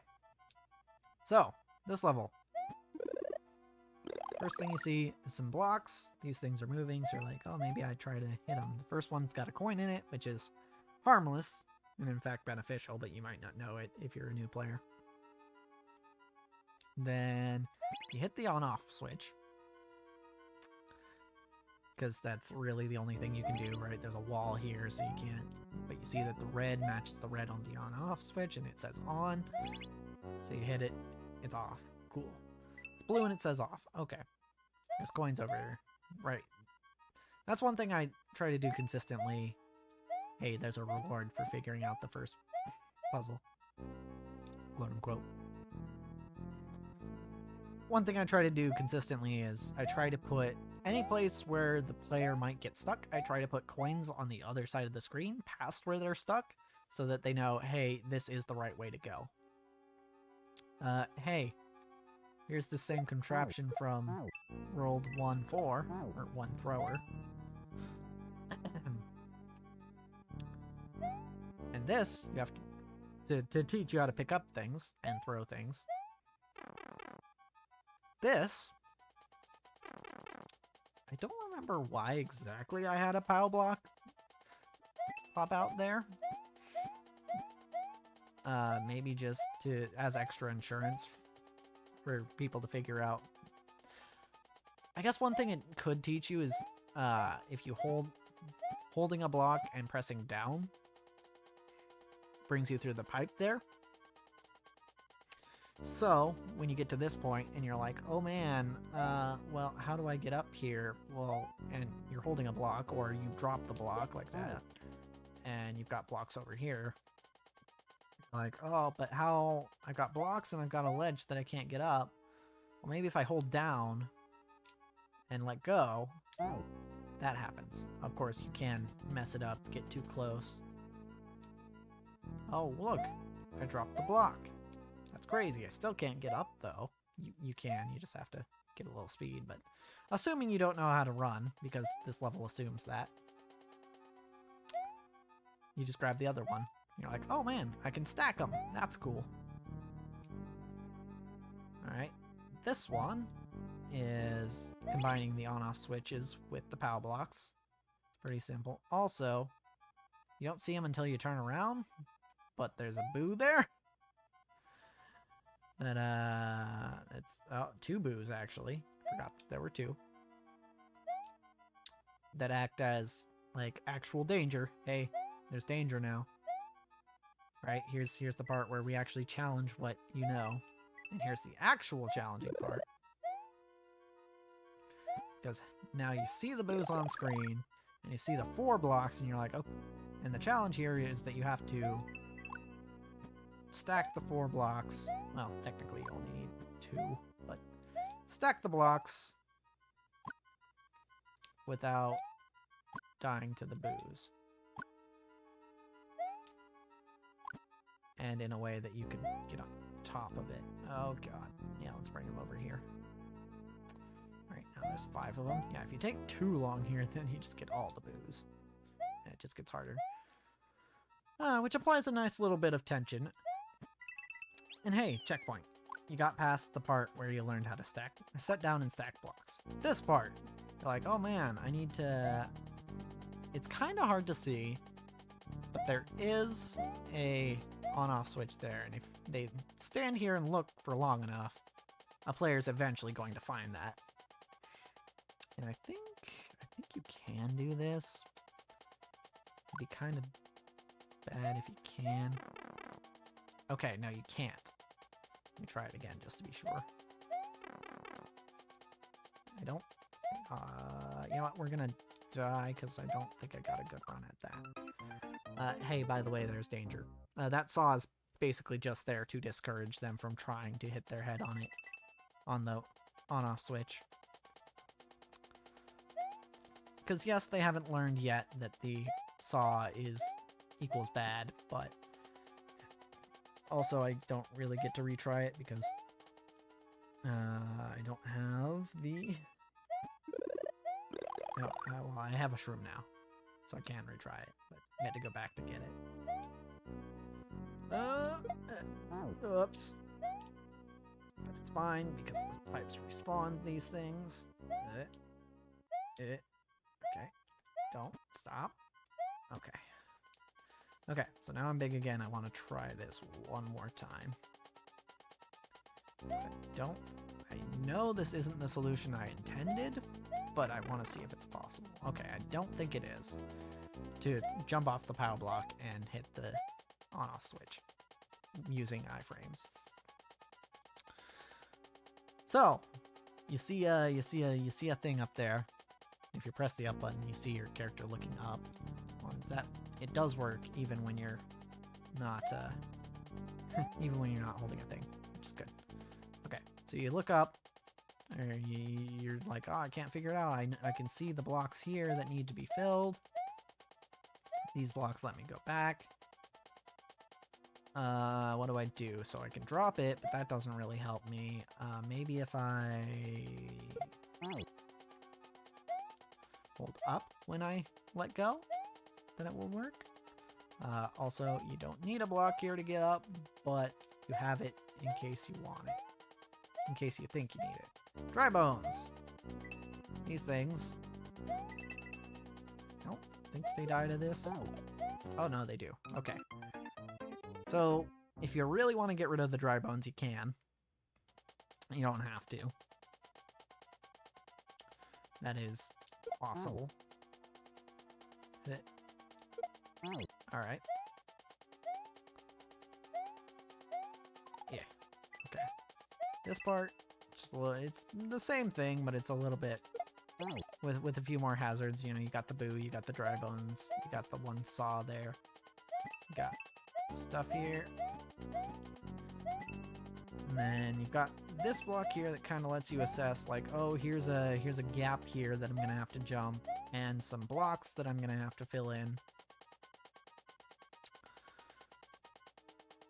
So, this level. First thing you see is some blocks. These things are moving, so you're like, oh, maybe I try to hit them. The first one's got a coin in it, which is harmless, and in fact beneficial, but you might not know it if you're a new player. Then you hit the on-off switch, because that's really the only thing you can do, right? There's a wall here, so you can't. But you see that the red matches the red on the on-off switch, and it says on. So you hit it, it's off. Cool. It's blue and it says off. Okay. There's coins over here. Right. That's one thing I try to do consistently. Hey, there's a reward for figuring out the first puzzle. Quote unquote. One thing I try to do consistently is I try to put any place where the player might get stuck, I try to put coins on the other side of the screen past where they're stuck so that they know, hey, this is the right way to go. Hey, here's the same contraption from World 1-4, or 1 Thrower. And this, you have to teach you how to pick up things and throw things. This, I don't remember why exactly I had a POW block pop out there. Maybe just as extra insurance for people to figure out. I guess one thing it could teach you is if you holding a block and pressing down brings you through the pipe there. So, when you get to this point and you're like, oh man, well, how do I get up here? Well, and you're holding a block, or you drop the block like that, and you've got blocks over here. Like, oh, but how? I've got blocks and I've got a ledge that I can't get up. Well, maybe if I hold down and let go, that happens. Of course, you can mess it up, get too close. Oh, look, I dropped the block. That's crazy. I still can't get up, though. You can. You just have to get a little speed. But assuming you don't know how to run, because this level assumes that, you just grab the other one. You're like, oh man, I can stack them. That's cool. Alright. This one is combining the on-off switches with the POW blocks. It's pretty simple. Also, you don't see them until you turn around, but there's a boo there. That, it's 2 boos, actually. Forgot there were 2. That act as, like, actual danger. Hey, there's danger now. Right, here's the part where we actually challenge what you know. And here's the actual challenging part. Because now you see the boos on screen, and you see the 4 blocks, and you're like, oh. And the challenge here is that you have to stack the 4 blocks. Well, technically you only need 2, but stack the blocks without dying to the boos. and in a way that you can get on top of it. Oh god. Yeah, let's bring him over here. Alright, now there's 5 of them. Yeah, if you take too long here, then you just get all the booze. And it just gets harder. Which applies a nice little bit of tension. And hey, checkpoint. You got past the part where you learned how to set down and stack blocks. This part, you're like, oh man, I need to... It's kind of hard to see, but there is a on-off switch there, and if they stand here and look for long enough, a player's eventually going to find that. And I think you can do this. It'd be kind of bad if you can. Okay, no, you can't. Let me try it again just to be sure. I don't... you know what? We're gonna die because I don't think I got a good run at that. Hey, by the way, there's danger. That saw is basically just there to discourage them from trying to hit their head on it. On the on-off switch. Because yes, they haven't learned yet that the saw equals bad, but also I don't really get to retry it because I don't have the... No, well, I have a shroom now, so I can retry it, but I had to go back to get it. Oops. But it's fine because the pipes respawn these things. Okay. Don't stop. Okay. Okay, so now I'm big again. I want to try this one more time. I know this isn't the solution I intended, but I want to see if it's possible. Okay, I don't think it is. To jump off the power block and hit the on-off switch using iframes. So, you see a thing up there. If you press the up button, you see your character looking up. Well, it does work even when you're not even when you're not holding a thing, which is good. Okay, so you look up, or you're like, oh, I can't figure it out. I can see the blocks here that need to be filled. These blocks let me go back. What do I do? So I can drop it, but that doesn't really help me. Maybe if I hold up when I let go, then it will work. Also, you don't need a block here to get up, but you have it in case you want it. In case you think you need it. Dry bones! These things. I don't think they die to this. Oh no, they do. Okay. So, if you really want to get rid of the dry bones, you can. You don't have to. That is possible. Alright. Yeah. Okay. This part, it's the same thing, but it's a little bit with a few more hazards. You know, you got the boo, you got the dry bones, you got the one saw there. You got stuff here. And then you've got this block here that kind of lets you assess, like, oh, here's a gap here that I'm gonna have to jump, and some blocks that I'm gonna have to fill in.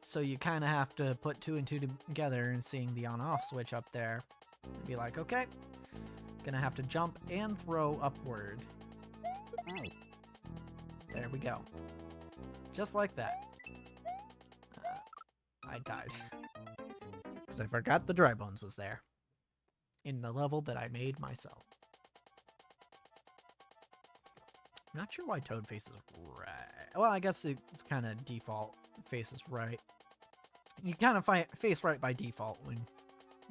So you kind of have to put 2 and 2 together, and seeing the on-off switch up there, and be like, okay, gonna have to jump and throw upward. There we go. Just like that. I died. Because I forgot the dry bones was there. In the level that I made myself. I'm not sure why Toad faces right. Well, I guess it's kind of default. Faces right. You kind of face right by default when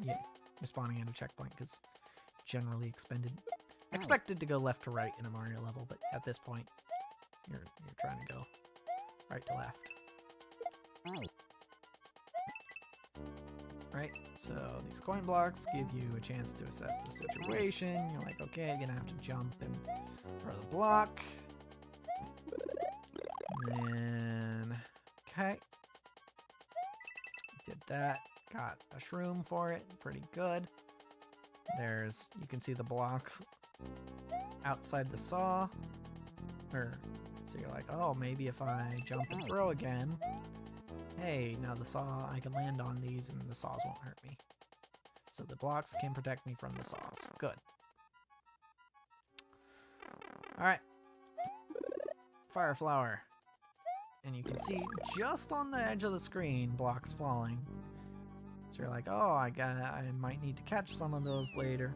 you're spawning at a checkpoint, because generally expected to go left to right in a Mario level, but at this point, you're trying to go right to left. Right, so these coin blocks give you a chance to assess the situation. You're like, okay, I'm gonna have to jump and throw the block. And then, okay. Did that, got a shroom for it, pretty good. You can see the blocks outside the saw. So you're like, oh, maybe if I jump and throw again, hey, now the saw, I can land on these and the saws won't hurt me. So the blocks can protect me from the saws. Good. Alright. Fire flower. And you can see just on the edge of the screen blocks falling. So you're like, oh, I might need to catch some of those later.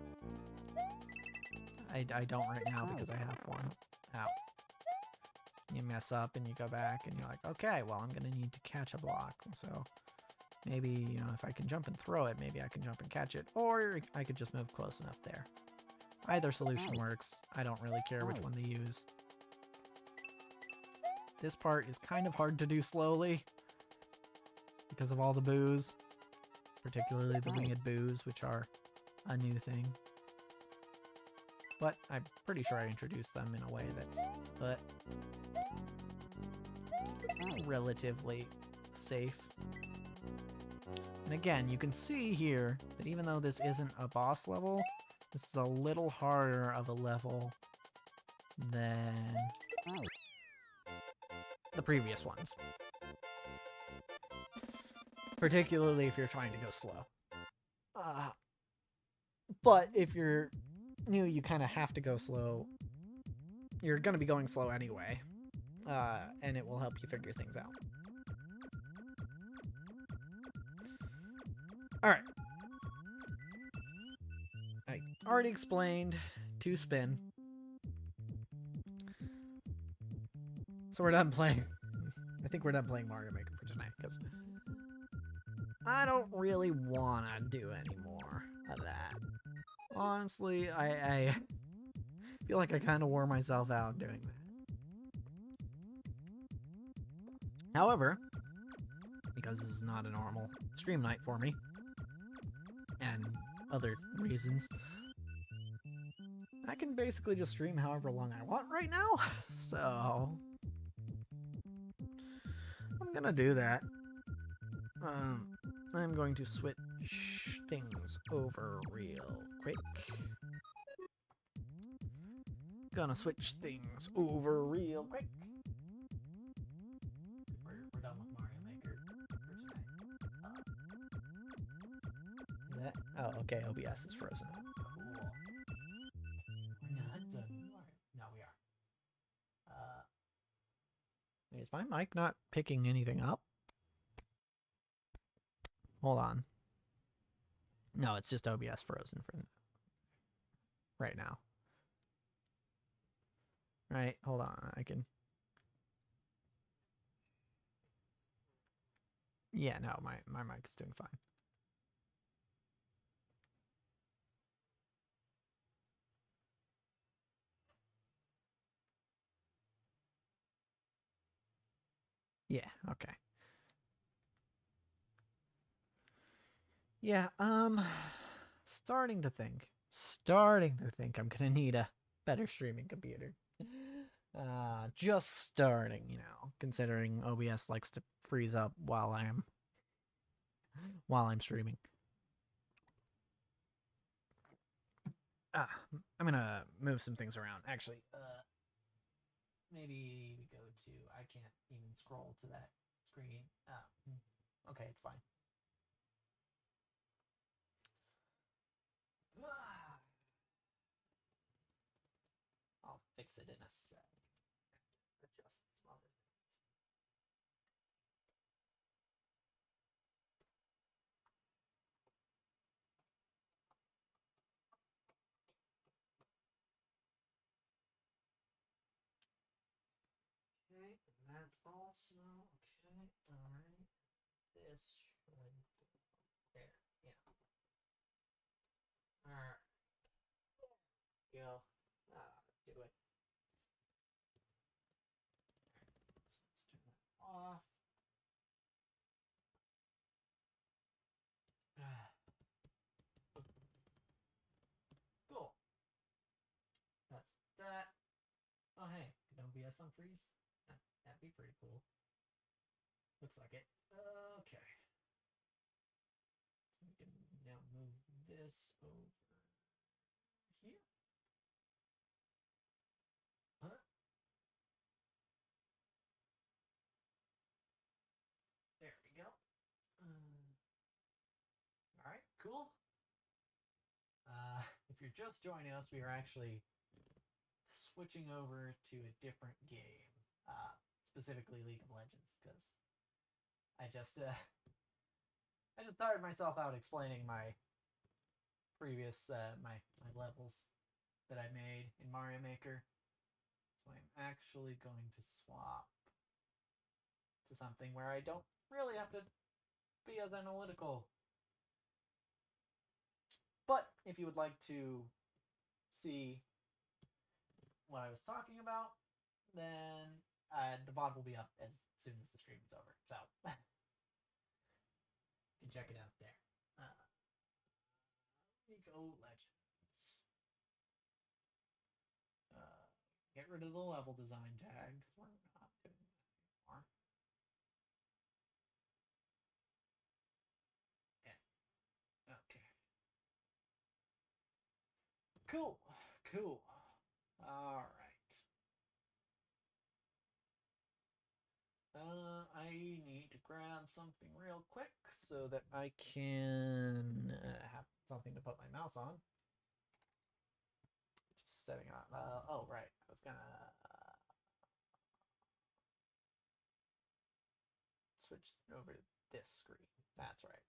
I don't right now because I have one. Ow. You mess up and you go back and you're like, okay, well, I'm going to need to catch a block. So maybe, you know, if I can jump and throw it, maybe I can jump and catch it. Or I could just move close enough there. Either solution works. I don't really care which one they use. This part is kind of hard to do slowly because of all the boos. Particularly the winged boos, which are a new thing. But I'm pretty sure I introduced them in a way that's relatively safe. And again, you can see here that even though this isn't a boss level, this is a little harder of a level than the previous ones. Particularly if you're trying to go slow. But if you're new, you kind of have to go slow. You're going to be going slow anyway. And it will help you figure things out. Alright. I already explained to spin. So we're done playing. I think we're done playing Mario Maker for tonight, because I don't really want to do any more of that. Honestly, I feel like I kind of wore myself out doing that. However, because this is not a normal stream night for me, and other reasons, I can basically just stream however long I want right now, so I'm gonna do that. I'm going to switch things over real quick. Gonna switch things over real quick. We're done with Mario Maker for tonight. Oh, okay, OBS is frozen. Cool. We're not done. No, we are. Is my mic not picking anything up? Hold on. No, it's just OBS frozen for right now. Right, hold on. I can... Yeah, no, my mic is doing fine. Yeah, okay. Yeah, starting to think I'm gonna need a better streaming computer. Just starting, you know, considering OBS likes to freeze up while I'm streaming. I'm gonna move some things around. Actually, maybe we go to, I can't even scroll to that screen. Okay, it's fine. I'll fix it in a sec. Adjust some other things. Okay, and that's also okay. All right, this should there. Yeah. All right. Go. Do it. Let's turn that off. Cool. That's that. Oh, hey, could OBS on freeze? That'd be pretty cool. Looks like it. Okay. So we can now move this over here. Huh? There we go. cool. If you're just joining us, we are actually switching over to a different game, specifically League of Legends, because I just tired myself out explaining my previous my levels that I made in Mario Maker. So I'm actually going to swap to something where I don't really have to be as analytical. But if you would like to see what I was talking about, then the VOD will be up as soon as the stream is over. So you can check it out there. League of Legends. Get rid of the level design tag. We're not doing that anymore. Yeah. Okay. Cool. Cool. All right. I need to grab something real quick so that I can have something to put my mouse on. Just setting up. Oh, right. I was gonna switch over to this screen. That's right.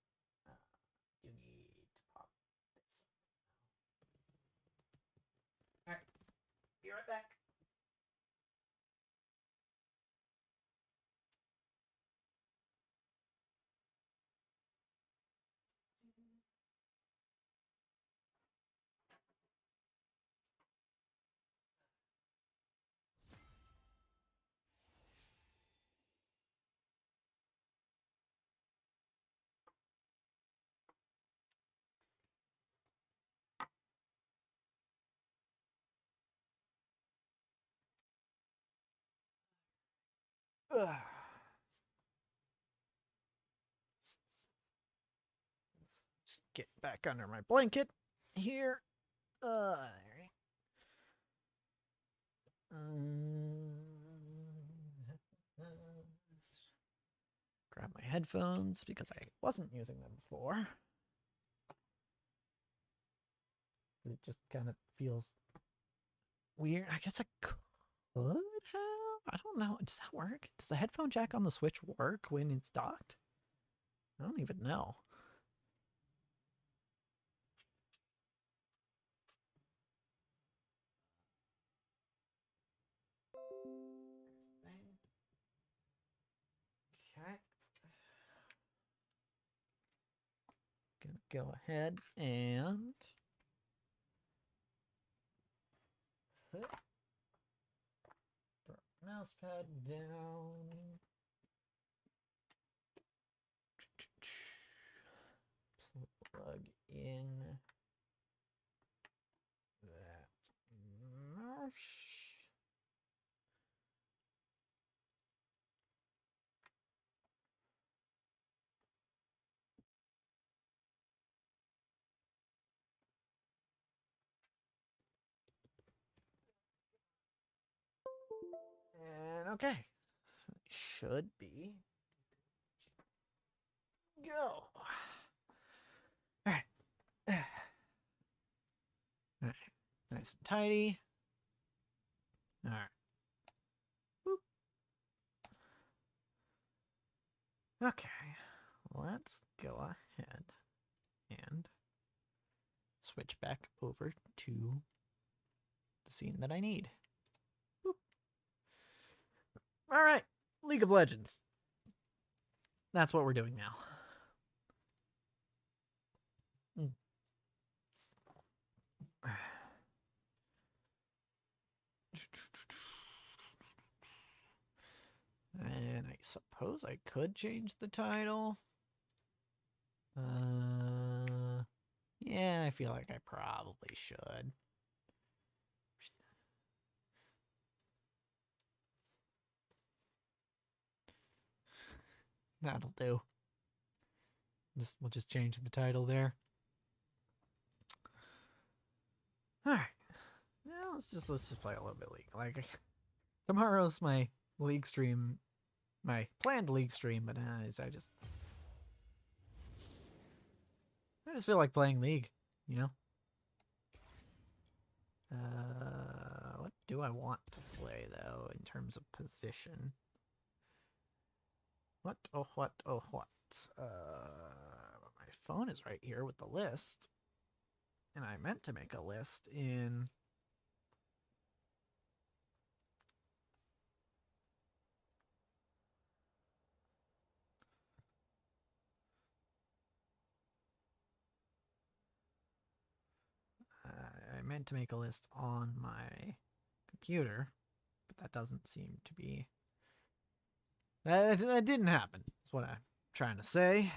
You need to pop this. All right. Be right back. Ugh. Just get back under my blanket here. All right. Grab my headphones because I wasn't using them before. It just kind of feels weird. I guess I could have. I don't know. Does that work? Does the headphone jack on the Switch work when it's docked? I don't even know. Okay. Gonna go ahead and put mouse pad down. Plug in that mouse. And okay. Should be. Go. Alright. Alright. Nice and tidy. Alright. Okay. Let's go ahead and switch back over to the scene that I need. Alright. League of Legends. That's what we're doing now. And I suppose I could change the title. Yeah, I feel like I probably should. That'll do. We'll just change the title there. All right. Now let's just play a little bit League. Like tomorrow's my League stream, my planned League stream, but I just just feel like playing League, you know? What do I want to play, though, in terms of position? What? Oh, what? Oh, what? My phone is right here with the list. And I meant to make a list in... I meant to make a list on my computer, but that doesn't seem to be... That didn't happen, is what I'm trying to say.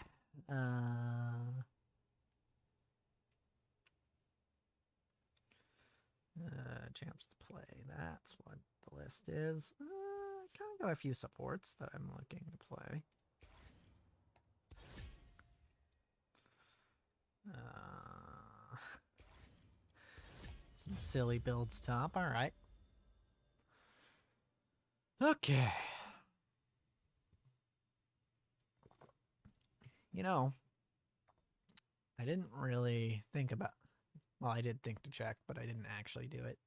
Champs to play, that's what the list is. Kind of got a few supports that I'm looking to play. Some silly builds top, alright. Okay. You know, I didn't really think about... Well, I did think to check, but I didn't actually do it.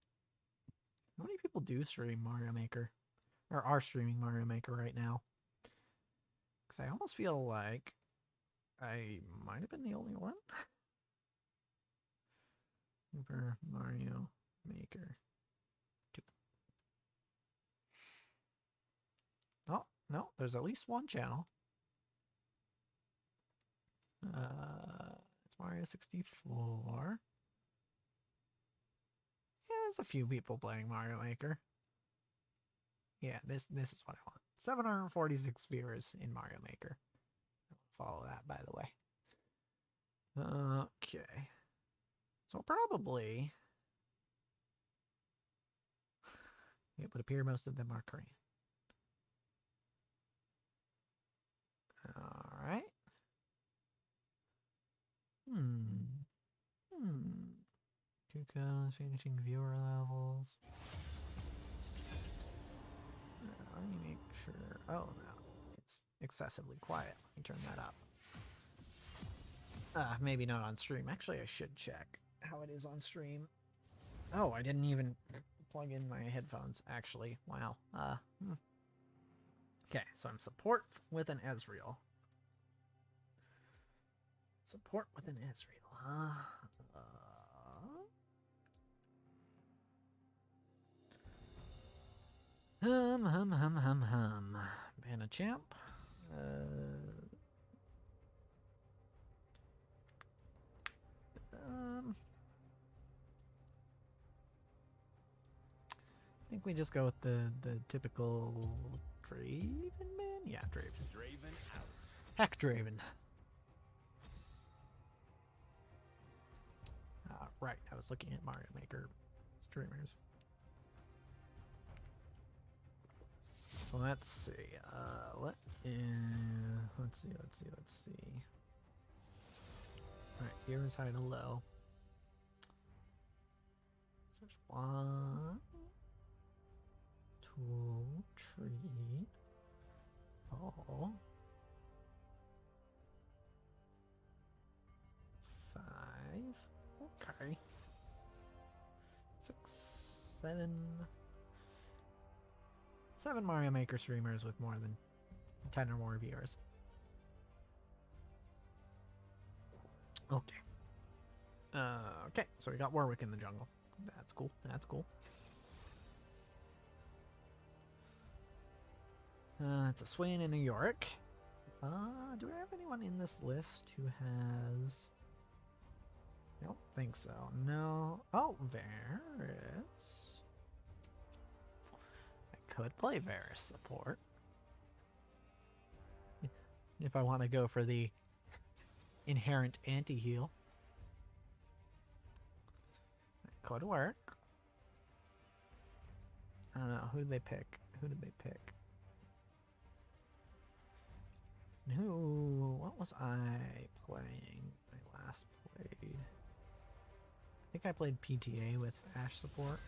How many people do stream Mario Maker? Or are streaming Mario Maker right now? Because I almost feel like I might have been the only one. Super Mario Maker 2. Oh, no, there's at least one channel. It's Mario 64. Yeah, there's a few people playing Mario Maker. Yeah, this is what I want. 746 viewers in Mario Maker. I'll follow that, by the way. Okay. So probably it would appear most of them are Korean. Alright. Kuko's finishing viewer levels. Let me make sure. Oh no, it's excessively quiet. Let me turn that up. Maybe not on stream. Actually, I should check how it is on stream. Oh, I didn't even plug in my headphones, actually. Wow. Okay, so I'm support with an Ezreal. Support with an Ezreal, huh? Ban a champ. I think we just go with the typical Draven man? Yeah, Draven. Draven out. Heck, Draven. Right, I was looking at Mario Maker streamers. Let's see. Let's see. All right, here's high to low. Search one, tool, tree, fall, 5. Okay. 6, 7. 7 Mario Maker streamers with more than 10 or more viewers. Okay. Okay, so we got Warwick in the jungle. That's cool. That's cool. It's a Swain and a Yorick. Do we have anyone in this list who has... I don't think so. No. Oh, Varus. I could play Varus support. If I want to go for the inherent anti-heal. That could work. I don't know. Who did they pick? Who did they pick? What was I playing? I last played... I think I played PTA with Ashe support.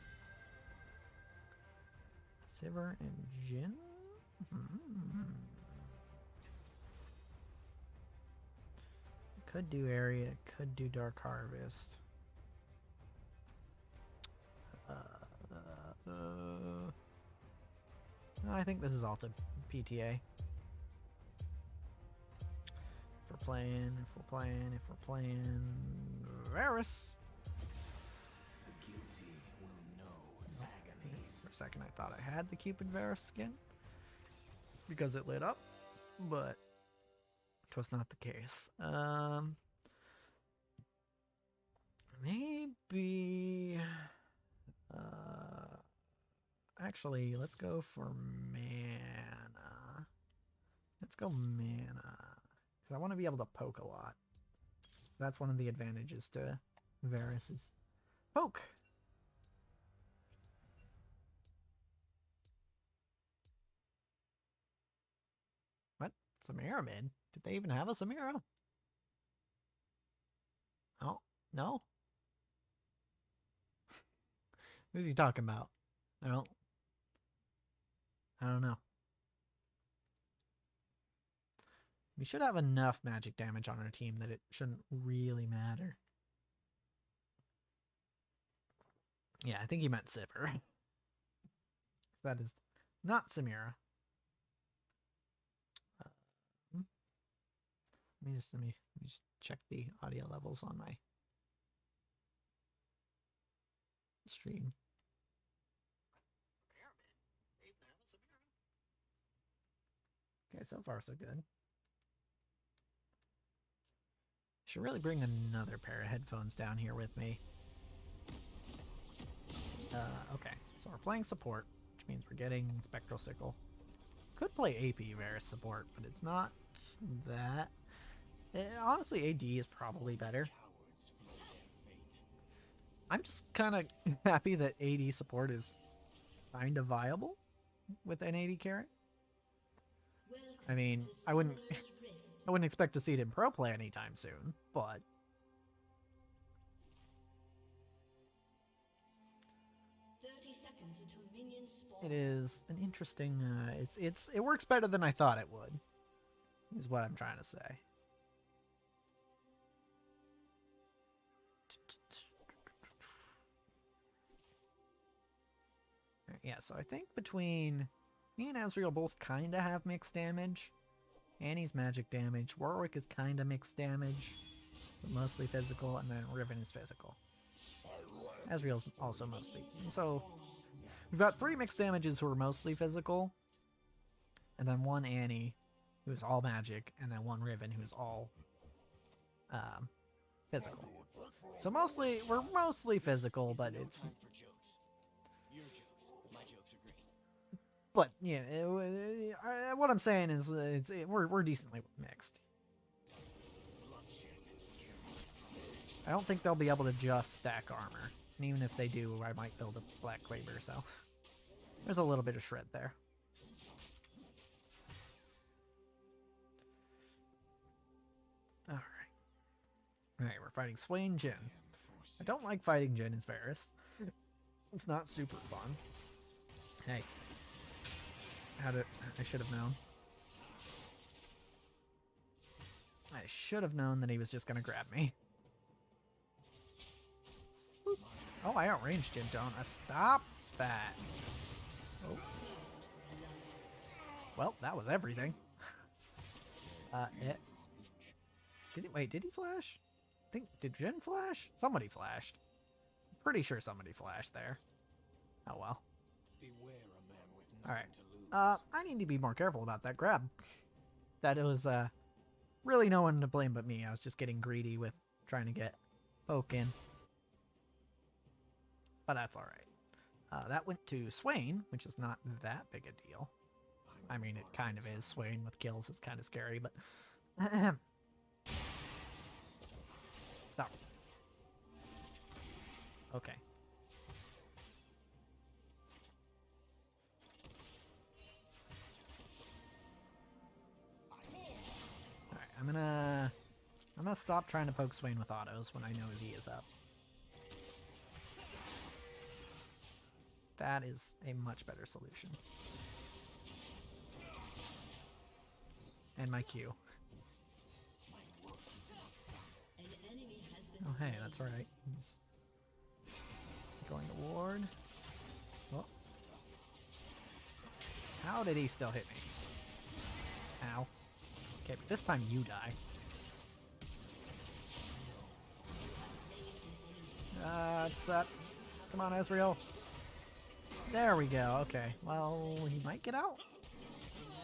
Sivir and Jhin? could do area, could do Dark Harvest. I think this is also PTA. If we're playing Varus. The guilty will know agony. For a second I thought I had the Cupid Varus skin because it lit up, but it was not the case. Maybe actually let's go for mana. Let's go mana. Because I want to be able to poke a lot. That's one of the advantages to Varus is poke. What? Samira mid? Did they even have a Samira? Oh, no? Who's he talking about? I don't know. We should have enough magic damage on our team that it shouldn't really matter. Yeah, I think he meant Sivir. That is not Samira. Let me just check the audio levels on my stream. Okay, so far so good. Should really bring another pair of headphones down here with me. Okay, so we're playing support, which means we're getting Spectral Sickle. Could play AP Varus support, but it's not that. Honestly, AD is probably better. I'm just kind of happy that AD support is kind of viable with an AD carry. I mean, I wouldn't expect to see it in pro play anytime soon, but it is an interesting. It works better than I thought it would. Is what I'm trying to say. Yeah, so I think between me and Ezreal both kind of have mixed damage. Annie's magic damage. Warwick is kind of mixed damage, but mostly physical, and then Riven is physical. Ezreal's also mostly. So we've got 3 mixed damages who are mostly physical, and then 1 Annie who's all magic, and then 1 Riven who's all physical. So we're mostly physical, but it's. But yeah, what I'm saying is we're decently mixed. I don't think they'll be able to just stack armor, and even if they do, I might build a Black Claver. So there's a little bit of shred there. All right, we're fighting Swain Jhin. I don't like fighting Jhin as Varus. It's not super fun. Hey. I should have known. I should have known that he was just gonna grab me. Oh, I outranged Jhin, don't I? Stop that. Oh. Well, that was everything. Did he flash? Did Jhin flash? Somebody flashed. I'm pretty sure somebody flashed there. Oh well. Alright. I need to be more careful about that grab. That it was really no one to blame but me. I was just getting greedy with trying to get poke in. But that's alright. That went to Swain, which is not that big a deal. I mean, it kind of is. Swain with kills is kind of scary, but... Stop. Okay. I'm gonna stop trying to poke Swain with autos when I know his E is up. That is a much better solution. And my Q. Oh, hey, that's right. He's going to ward. Oh. How did he still hit me? Ow. Okay, but this time you die. It's up. Come on, Ezreal. There we go. Okay. Well, he might get out?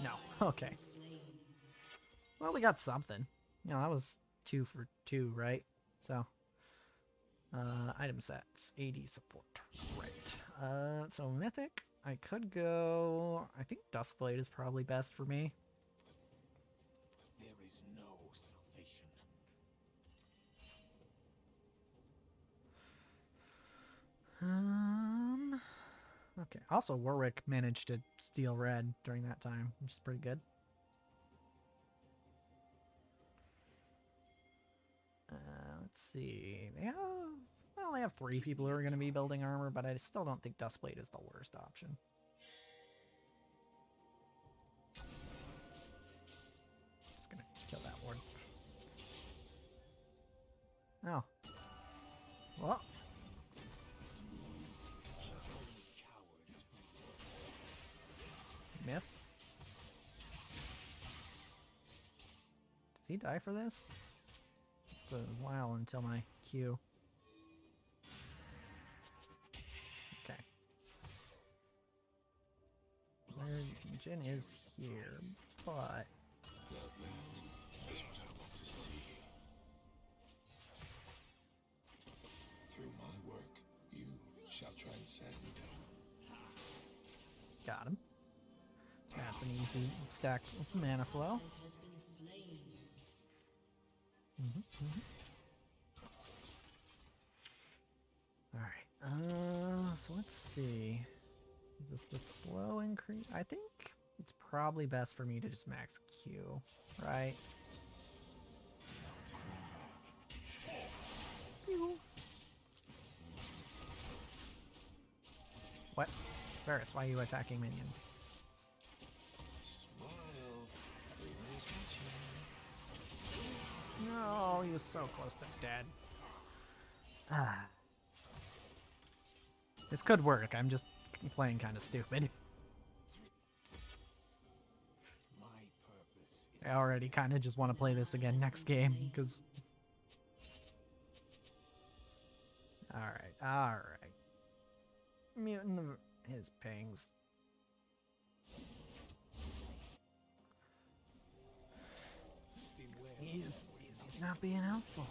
No. Okay. Well, we got something. You know, that was 2 for 2, right? So, item sets. AD support. Right. So Mythic. I could go... I think Duskblade is probably best for me. There is no salvation. Okay. Also, Warwick managed to steal red during that time, which is pretty good. Let's see. They have 3 people who are going to be building armor, but I still don't think Duskblade is the worst option. Just gonna kill that ward. Oh. Well. Missed. Does he die for this? It's a while until my Q. Okay. Jhin is here, but... That's what I want to see. Through my work, you shall transcend. Got him. That's an easy stack of mana flow. Alright, so let's see. Does the slow increase? I think it's probably best for me to just max Q, right? Pew. What? Varus, why are you attacking minions? Smile. Raise my chin. No, he was so close to dead. Ah. This could work, I'm just playing kind of stupid. My purpose is I already kind of just want to play this again next game, because... Alright, alright. Mutant his pings. He's not being helpful.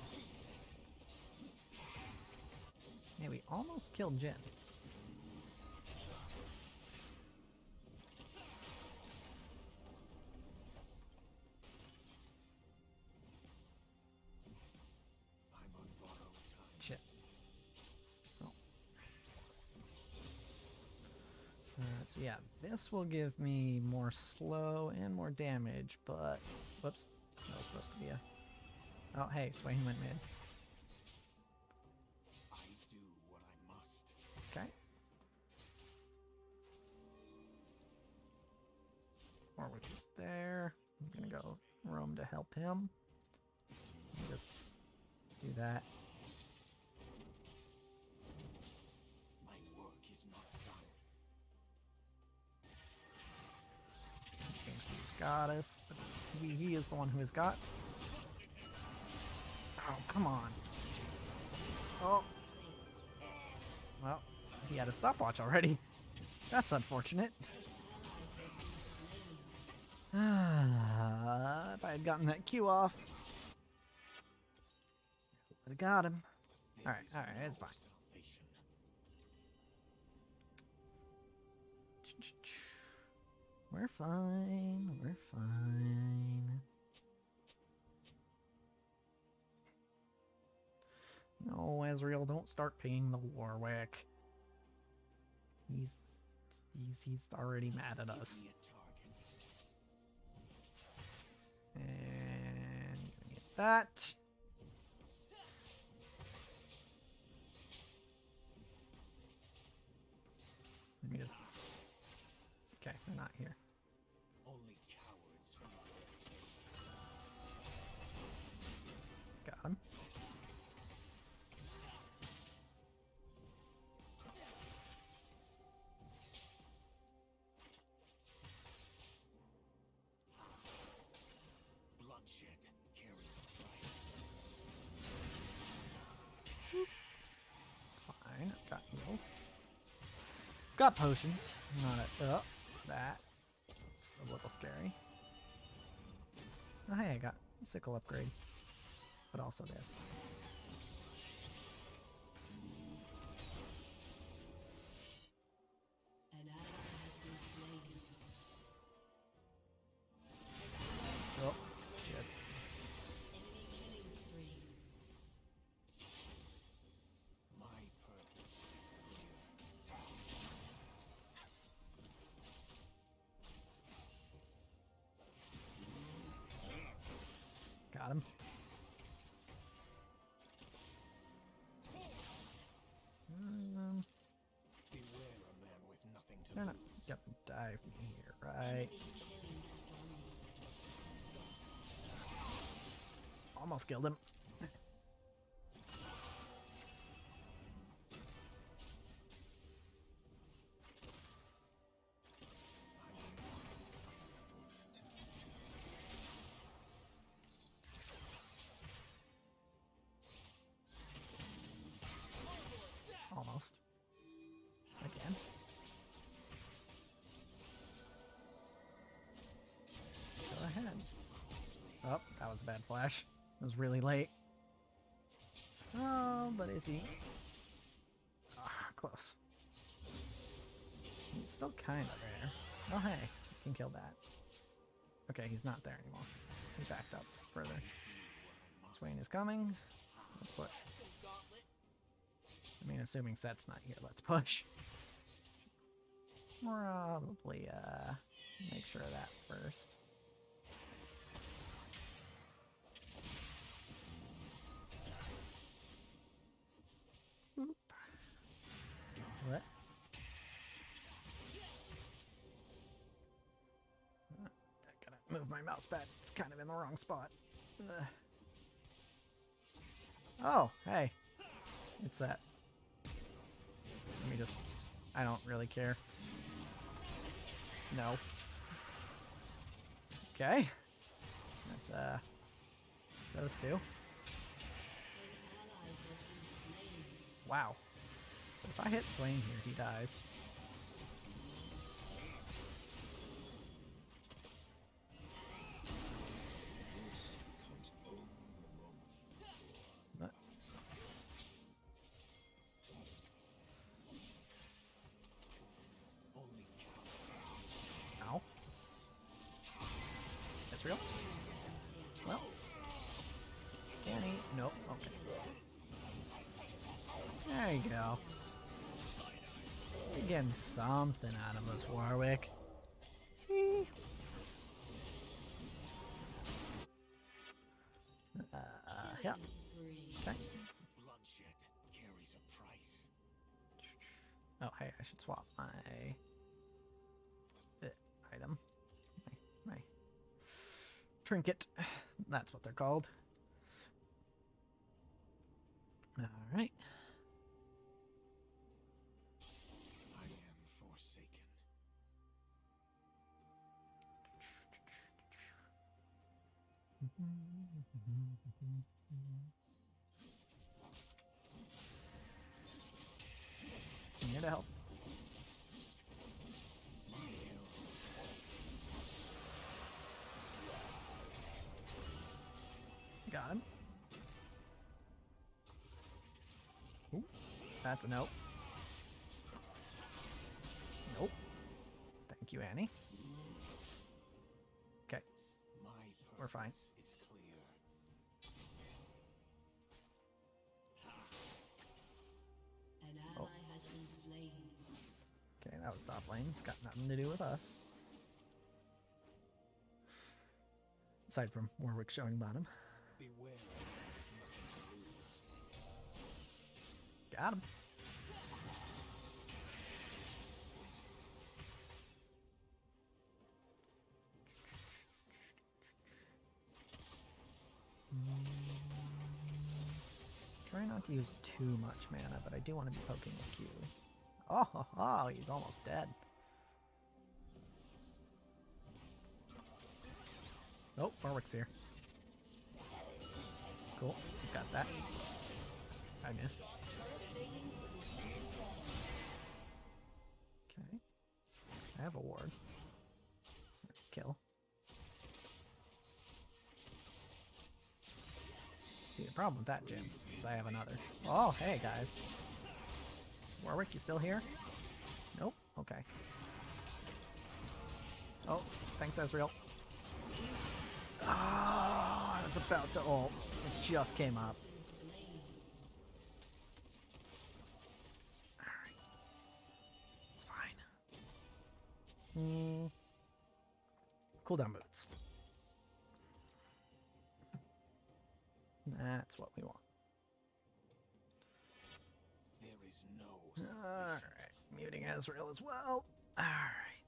Yeah, we almost killed Jhin. I'm on borrowed time. Shit. Oh. So yeah, this will give me more slow and more damage, but... Whoops. That was supposed to be a... Oh, hey, Swain went mid. I do what I must. Okay. Warwick is there. I'm gonna go roam to help him. Just do that. My work is not done. He thinks he's got us, but he is the one who has got. Oh, come on. Oh. Well, he had a stopwatch already. That's unfortunate. If I had gotten that Q off, would have got him. There Alright, is alright, no it's fine. salvation. We're fine. We're fine. No, Ezreal, don't start pinging the Warwick. He's already mad at us. Give me a target. And gonna get that. Let me just... Okay, they're not here. Only cowards. Got him. got potions. Not a, oh, that's a little scary. Oh, hey, I got a sickle upgrade. But also this. An ally has been slain. Oh, shit. Enemy killing spree. My purpose is clear. Got him. Beware a man with nothing to They're not lose. gonna die from here, right? Killing spree. Almost killed him. Almost. Again. Go ahead. Oh, that was a bad flash. It was really late. Oh, but is he? Ah, close. He's still kind of there. Oh, hey, you can kill that. Okay, he's not there anymore. He backed up further. Swain is coming. Let's push. I mean, assuming Set's not here, let's push. Probably, make sure of that first. Oop. What? I gotta move my mouse pad. It's kind of in the wrong spot. Oh, hey. It's that. Let me just... I don't really care. No. Okay. That's, those two. An ally has been slain. Wow. So if I hit Swain here, he dies. This comes only the moment. But- Only Ow. That's real? Well. Can he? Nope. Okay. There you go. You're getting something out of us, Warwick. See? Yeah. Killing spree. Okay. bloodshed carries a price. Oh, hey, I should swap my item. My trinket. That's what they're called. All right. I am forsaken. I'm here to help. Got him. Ooh, that's a nope. Nope. Thank you, Annie. Okay, My we're fine. purpose is clear. An ally has been slain. Okay, that was top lane. It's got nothing to do with us. Aside from Warwick showing bottom. Beware a man with nothing to lose. Got him. Try not to use too much mana, but I do want to be poking the Q. Oh, he's almost dead. Oh, Warwick's here. Cool, got that. I missed. Okay. I have a ward. Kill. See, the problem with that, Jim, is I have another. Oh, hey, guys. Warwick, you still here? Nope. Okay. Oh, thanks, Ezreal. Oh, I was about to ult. It just came up. Alright. It's fine. Cooldown boots. That's what we want. There is no Alright. Muting Ezreal as well. Alright.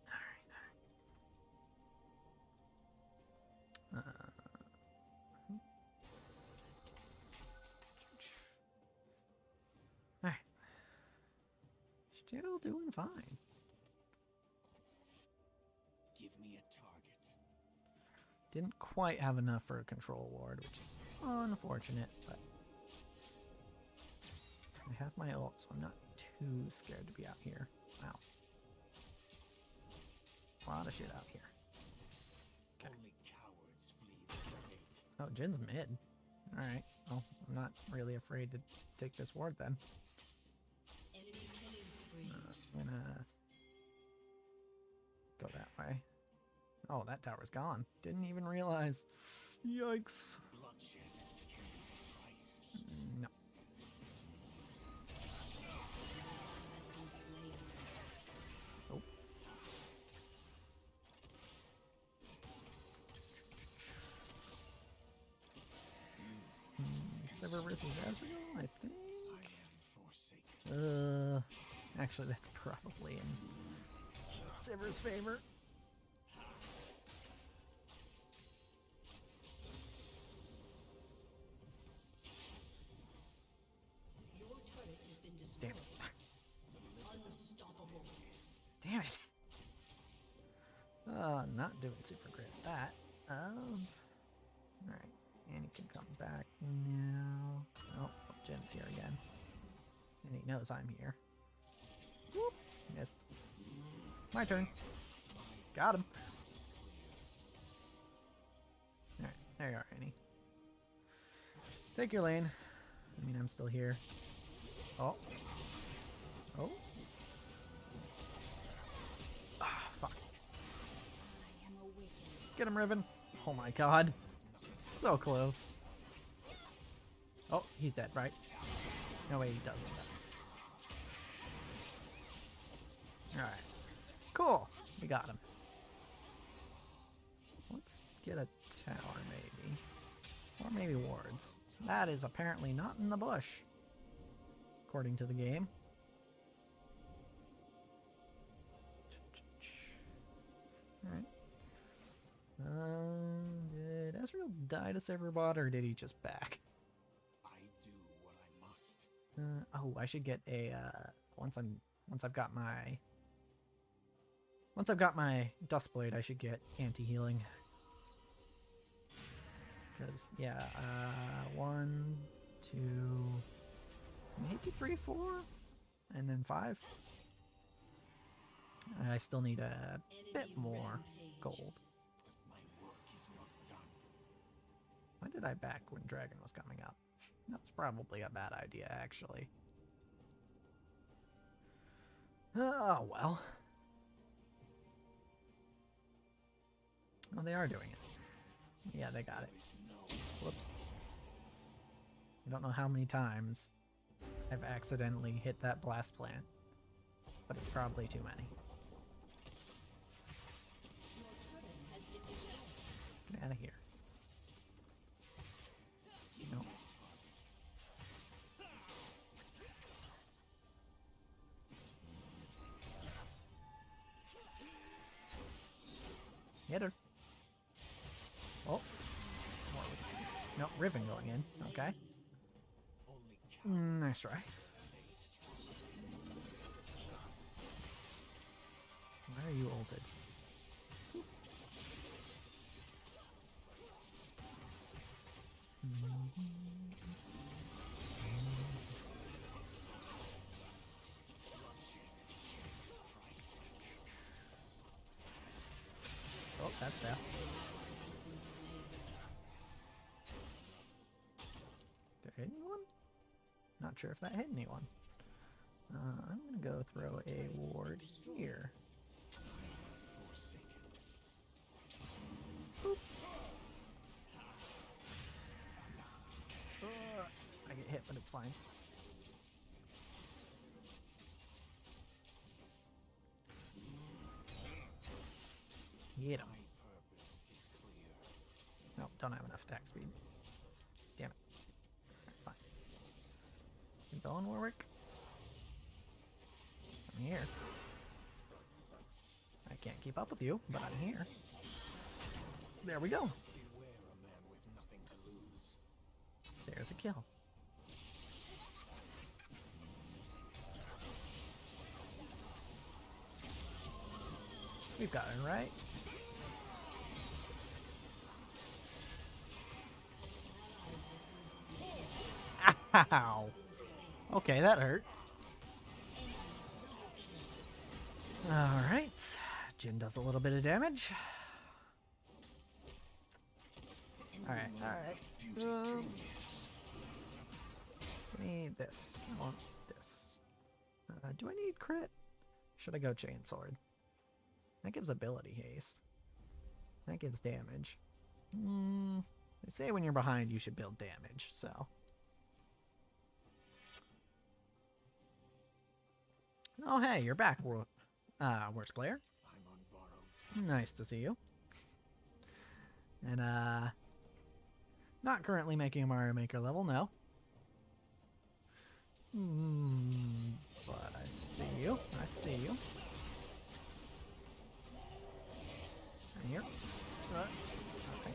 Alright. Still doing fine. Give me a target. Didn't quite have enough for a control ward, which is unfortunate, but I have my ult, so I'm not too scared to be out here. Wow. A lot of shit out here. Okay. Only cowards flee their fate. Oh, Jin's mid. Alright. Well, I'm not really afraid to take this ward then. Enemy killing spree. I'm gonna go that way. Oh, that tower's gone. Didn't even realize. Yikes. Bloodshed carries a price. No. Has been slain. Nope. Sivir versus Ezreal, I think. I am forsaken. Actually, that's probably in Sivir's favor. Your turret has been Damn destroyed. it. Unstoppable. Damn it. Not doing super great at that. Alright. And he can come back now. Oh, Jin's here again. And he knows I'm here. Whoop. Missed. My turn. Got him. Alright, there you are, Annie. Take your lane. I mean, I'm still here. Oh. Oh. Ah, fuck. I am awakened. Get him, Riven. Oh my god. So close. Oh, he's dead, right? No way he doesn't. Alright. Cool. We got him. Let's get a tower, maybe. Or maybe wards. That is apparently not in the bush. According to the game. Alright. Did Ezreal die to Sivir or did he just back? I do what I must. Oh, I should get a once I've got my Duskblade, I should get anti-healing. Because yeah, 1, 2, maybe 3, 4, and then 5. And I still need a bit Enemy more rampage. gold. My work is not done. Why did I back when Dragon was coming up? That's probably a bad idea, actually. Oh, well. Oh, they are doing it. Yeah, they got it. Whoops. I don't know how many times I've accidentally hit that blast plant, but it's probably too many. Your turret has been destroyed. Get out of here. No. Hit her. Oh. No, Riven going in. Okay. Nice try. Why are you ulted? That's death. Did it hit anyone? Not sure if that hit anyone. I'm gonna go throw a ward here. Boop. I get hit, but it's fine. Get him. No, don't have enough attack speed. Damn it. Fine. You going, Warwick? I'm here. I can't keep up with you, but I'm here. There we go. Beware a man with nothing to lose. There's a kill. We've got it right. Ow. Okay, that hurt. Alright. Jin does a little bit of damage. Alright, alright. Give me this. I want this. Do I need crit? Should I go Chainsword? That gives ability haste. That gives damage. They say when you're behind you should build damage, so. Oh hey, you're back, worst player. I'm on borrowed time. Nice to see you. And not currently making a Mario Maker level, no. But I see you. I see you. I'm here. Okay.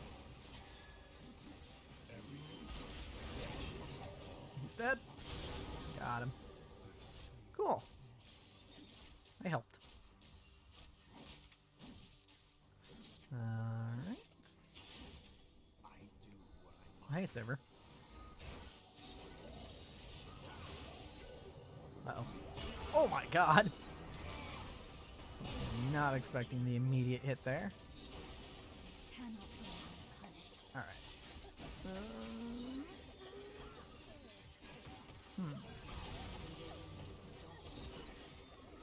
He's dead. Got him. Cool. I helped. Alright. I do what I Hey, Silver. Uh-oh. Oh my god! Was not expecting the immediate hit there. Cannot remain punished. Alright.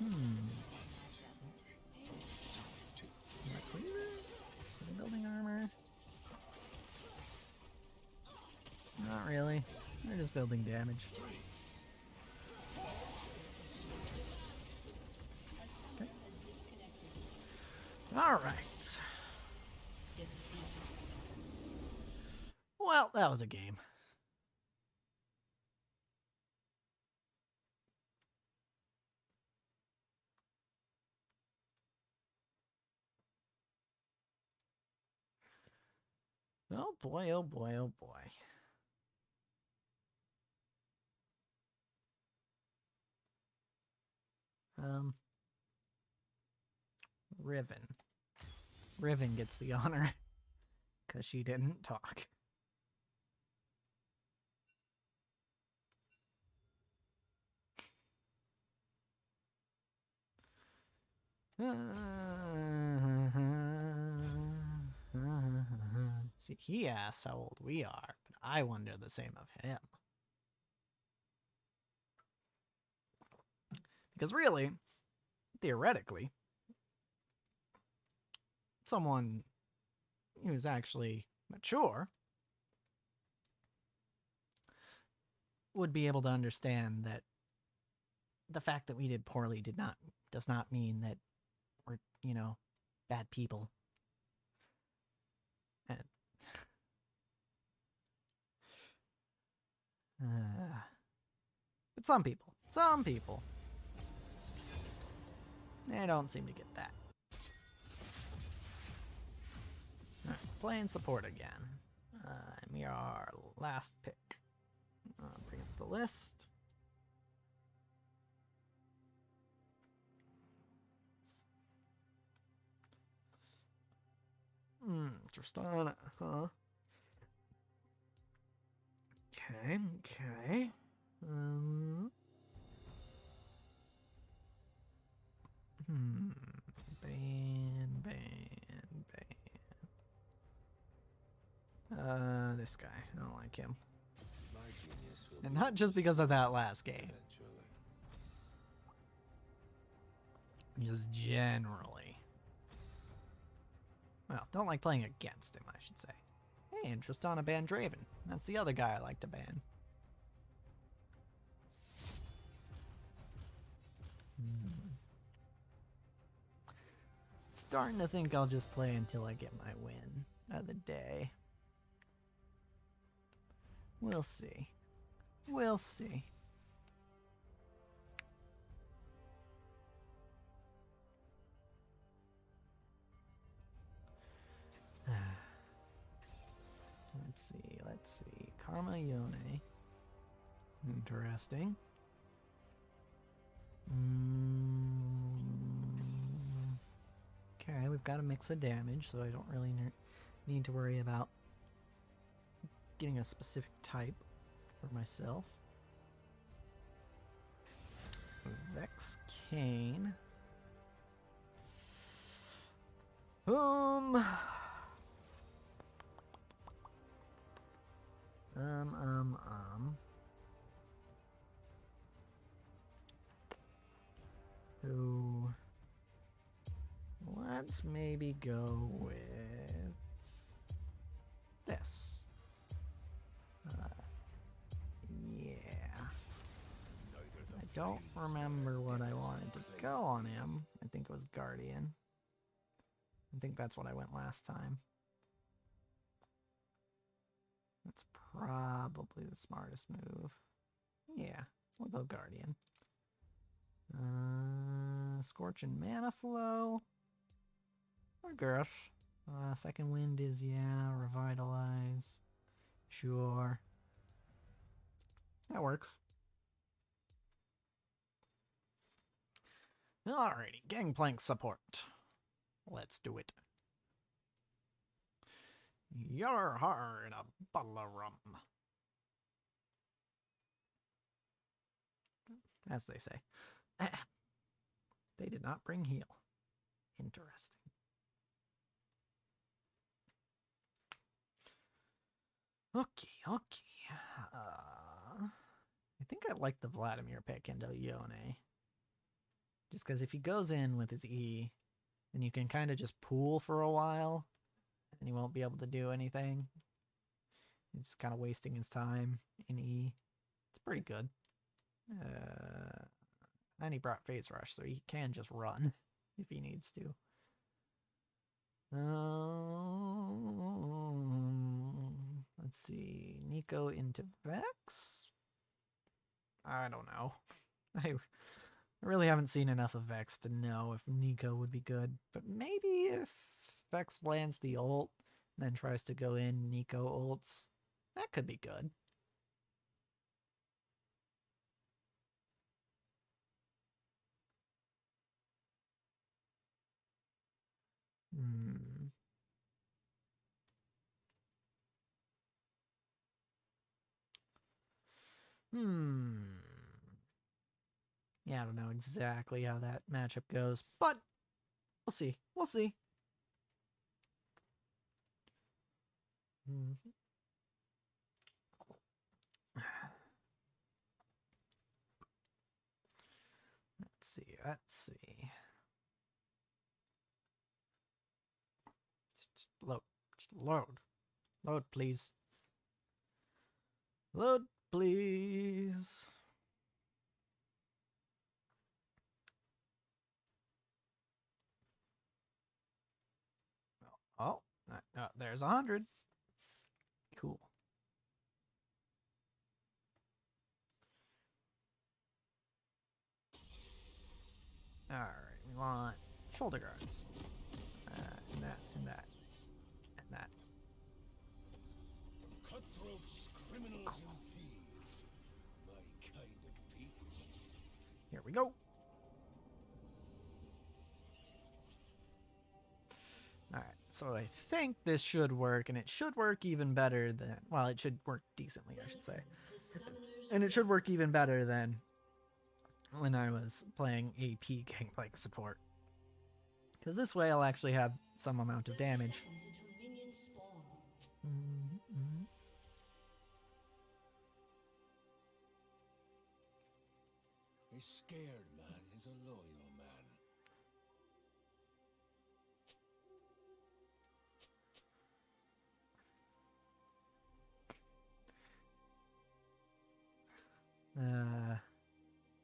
Am I clear? Am I building armor? Not really. They're just building damage. Okay. Alright. Well, that was a game. Oh boy, oh boy, oh boy. Riven. Riven gets the honor because she didn't talk. See, he asks how old we are, but I wonder the same of him. Because really, theoretically, someone who's actually mature would be able to understand that the fact that we did poorly does not mean that we're, you know, bad people. And but some people, they don't seem to get that. Alright, playing support again. And we are our last pick. Bring up the list. Tristana, huh? Okay, okay. Ban. This guy. I don't like him. My genius will And not just because of that last game. eventually. Just generally. Well, don't like playing against him, I should say. Hey, and Tristana banned Draven. That's the other guy I like to ban. Starting to think I'll just play until I get my win of the day. We'll see. We'll see. Let's see. Karma Yone. Interesting. Okay, we've got a mix of damage, so I don't really need to worry about getting a specific type for myself. Vex Kane. Um. So let's maybe go with this. Yeah. I don't remember what I wanted to go on him. I think it was Guardian. I think that's what I went last time. That's probably the smartest move. Yeah, we'll go Guardian. Scorch and Mana Flow. Or Girth. Second Wind is, yeah, Revitalize. Sure. That works. Alrighty, Gangplank support. Let's do it. You're hard in a bottle of rum. As they say. They did not bring heal. Interesting. Okay. I think I like the Vladimir pick into Yone. Just because if he goes in with his E, then you can kind of just pool for a while, and he won't be able to do anything. He's just kind of wasting his time in E. It's pretty good. And he brought Phase Rush, so he can just run if he needs to. Let's see. Nico into Vex? I don't know. I really haven't seen enough of Vex to know if Nico would be good. But maybe if Vex lands the ult, and then tries to go in Nico ults, that could be good. Yeah, I don't know exactly how that matchup goes, but we'll see. We'll see. Let's see. Just load. Just load. Load, please. Load, please. Oh, there's 100. Cool. Alright, we want shoulder guards. And that, and that, and that. Cutthroats, criminals, and thieves. My kind of people. Here we go. Alright, so I think this should work, and it should work even better than... Well, it should work decently, I should say. And it should work even better than when I was playing AP Gangplank support. Because this way I'll actually have some amount of damage. scared man is a loyal man.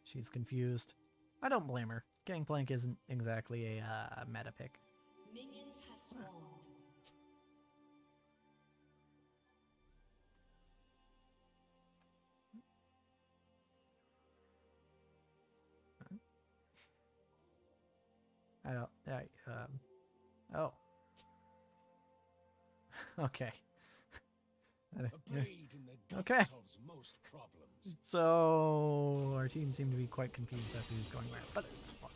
She's confused. I don't blame her. Gangplank isn't exactly a meta pick. Minions have spawned. I don't. Oh. Okay. A blade in the gut Okay. solves most problems. So our team seemed to be quite confused as to who's going where, but it's fun.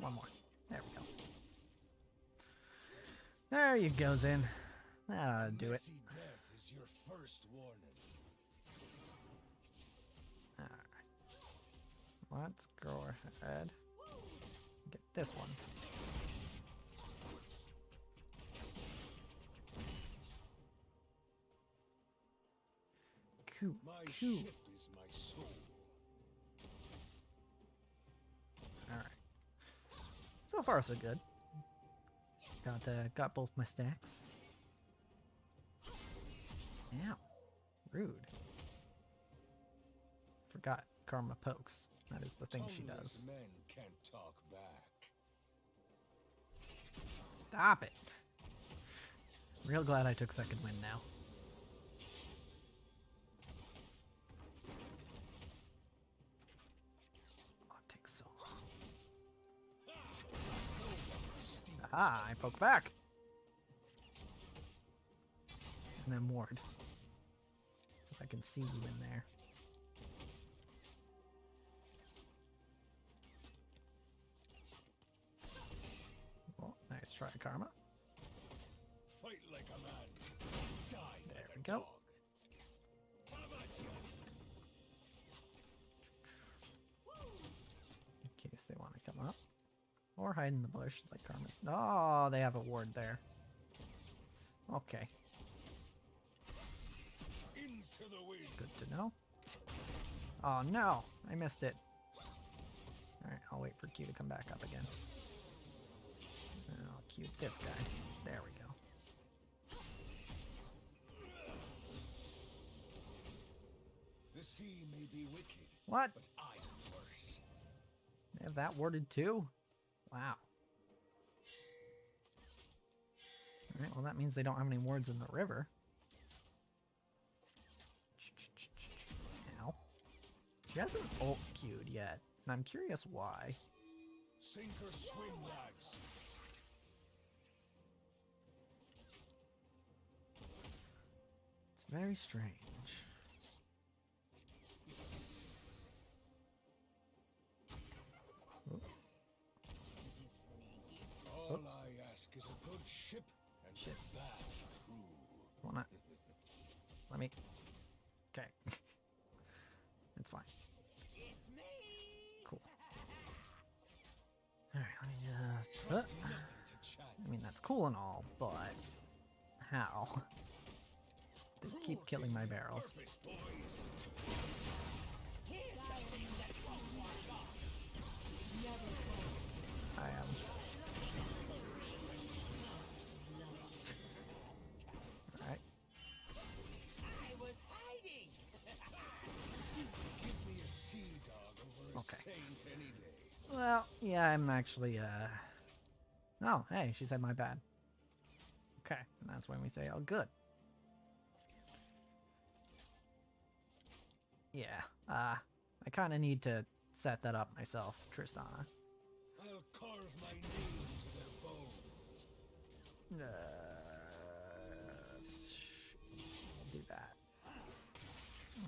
One more. There we go. There you go, Zin. That ought to do it. Messy death is your first warning. Alright. Let's go ahead. Get this one. Coo, My coo. ship is my soul. Alright. So far, so good. Got both my stacks. Ow. Rude. Forgot Karma pokes. That is the thing she Tongueless does. men can't talk back. Stop it. Real glad I took second win now. Oh, it takes so long. Aha, I poke back. And then ward. So if I can see you in there. Oh, nice try, Karma. Fight like a man. Die There like we a go. dog. Bavacia. In case they want to come up. Or hide in the bush like Karma's. Oh, they have a ward there. Okay, Into the wind. good to know. Oh no, I missed it. Alright, I'll wait for Q to come back up again. And I'll Q this guy. There we go. The sea may be wicked, What? but I am worse. They have that warded too? Wow. Alright, well that means they don't have any wards in the river. Ow. She hasn't ult queued yet, and I'm curious why. Sink or swim, lads. It's very strange. Oop. All Oops. I ask is a good ship and Shit. a bad crew. Wanna... Let me... Okay. It's fine. Cool. Alright, let me just... Trust nothing to chance. I mean, that's cool and all, but... How? They keep killing my barrels. Purpose, boys. I am... Alright. Give me a sea dog over a Okay. saint any day. Well, yeah, I'm actually, Oh, hey, she said my bad. Okay, and that's when we say, oh, good. Yeah, I kind of need to set that up myself, Tristana. I'll carve my nails to their bones. I'll do that.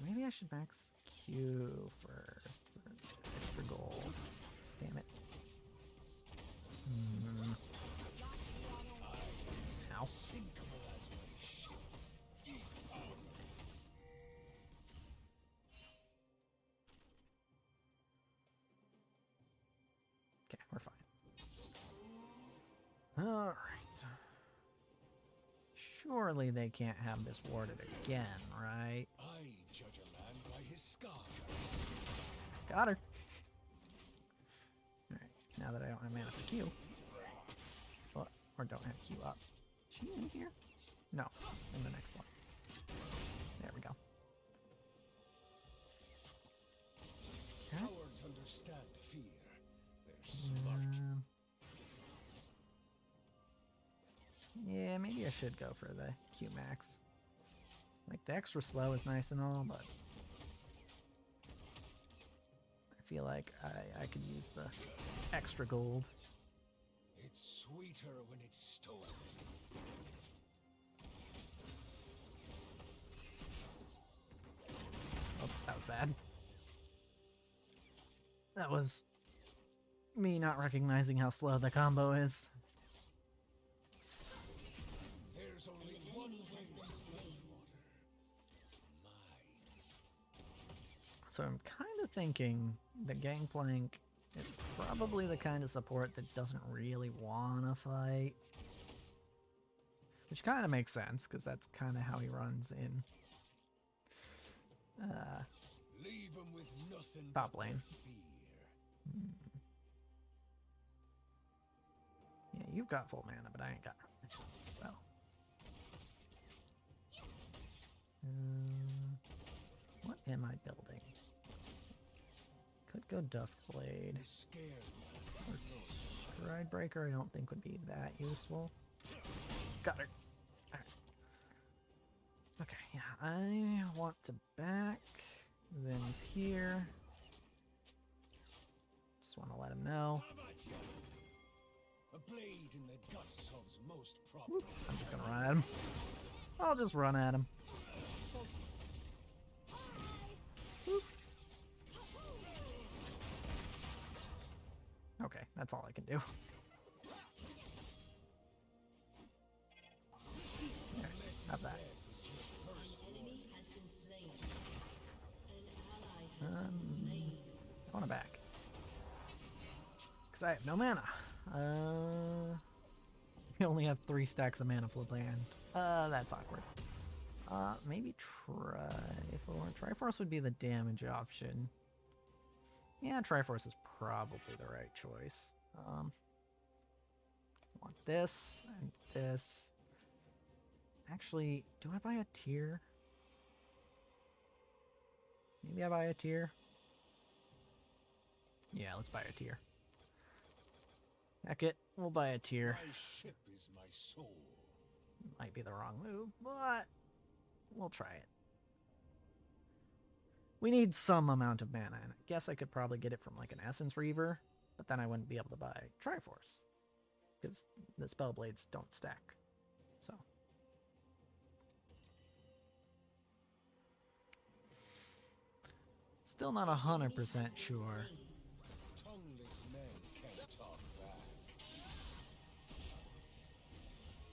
Maybe I should max Q first for extra gold. Damn it. Ow. Sinkable as my ship. Deep power. Okay, we're fine. Alright. Surely they can't have this warded again, right? I judge a man by his scars. Got her. Alright, now that I don't have mana for Q. What? Or don't have Q up. Is she in here? No, it's in the next one. There we go. Okay. Cowards understand fear. They're smart. Yeah, maybe I should go for the Q max. Like, the extra slow is nice and all, but I feel like I could use the extra gold. It's sweeter when it's stolen. Oh, that was bad. That was me not recognizing how slow the combo is. There's only one way to water. Mine. So I'm kind of thinking the Gangplank is probably the kind of support that doesn't really want to fight. Which kind of makes sense, because that's kind of how he runs in Leave him with nothing top but lane. fear. Yeah, you've got full mana, but I ain't got nothing. So. What am I building? Could go Duskblade. Scared Or Stridebreaker, I don't think would be that useful. Got her. Alright. Okay, yeah, I want to back. Zin's here. Just want to let him know. A blade in the gut solves most problems. I'm just gonna run at him. I'll just run at him. Whoop. Okay, that's all I can do. There, have that. Enemy has been slain. An ally has been slain. I want to back. Because I have no mana. We only have 3 stacks of mana flip land. That's awkward. Maybe Triforce would be the damage option. Yeah, Triforce is probably the right choice. Want this and this. Actually, do I buy a tier? Maybe I buy a tier. Yeah, let's buy a tier. Heck it, we'll buy a tier. My ship is my soul. Might be the wrong move, but we'll try it. We need some amount of mana, and I guess I could probably get it from like an Essence Reaver, but then I wouldn't be able to buy Triforce, because the Spellblades don't stack. So. Still not 100% sure. Tongueless men can't talk back.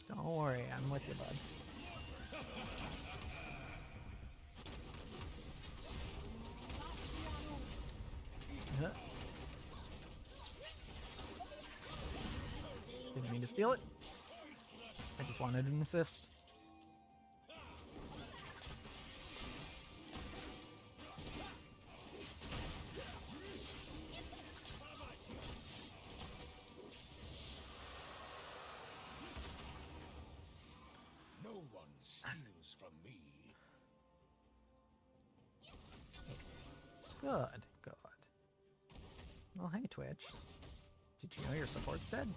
Don't worry, I'm with you, bud. Didn't mean to steal it. I just wanted an assist. No one steals from me. Good, good. Oh, hey, Twitch. Did you know your support's dead?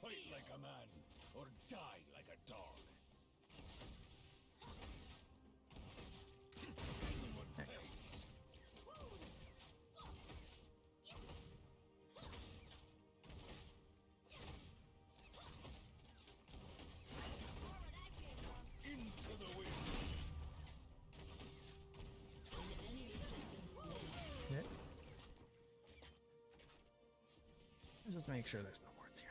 Fight like a man, or die like a dog. There you go. Into the wind. Okay. Just to make sure there's no wards here.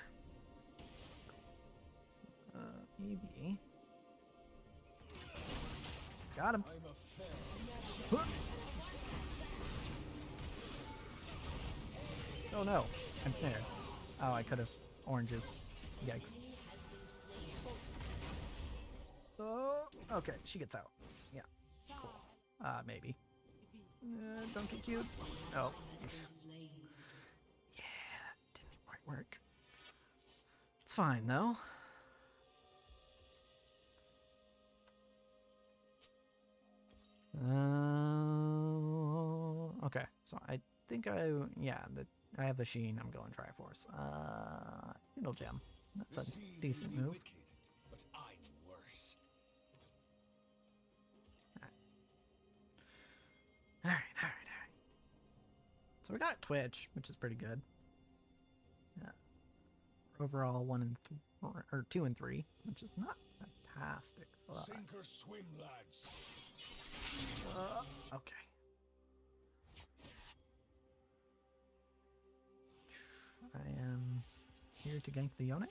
EV. Got him. I'm a fair. Oh no. I'm snared. Oh, I could have oranges. Yikes. Oh, okay, she gets out. Yeah, cool. Maybe. Don't get cute. Oh. Yeah, didn't quite work. It's fine, though. Okay, so I think I have the Sheen. I'm going Triforce. Needle Gem. That's a decent move. Wicked, but I'm worse. All right. So we got Twitch, which is pretty good. Yeah. Overall, 1 and 2 and 3, which is not fantastic. Sink or swim, lads. Okay. I am here to gank the Yone.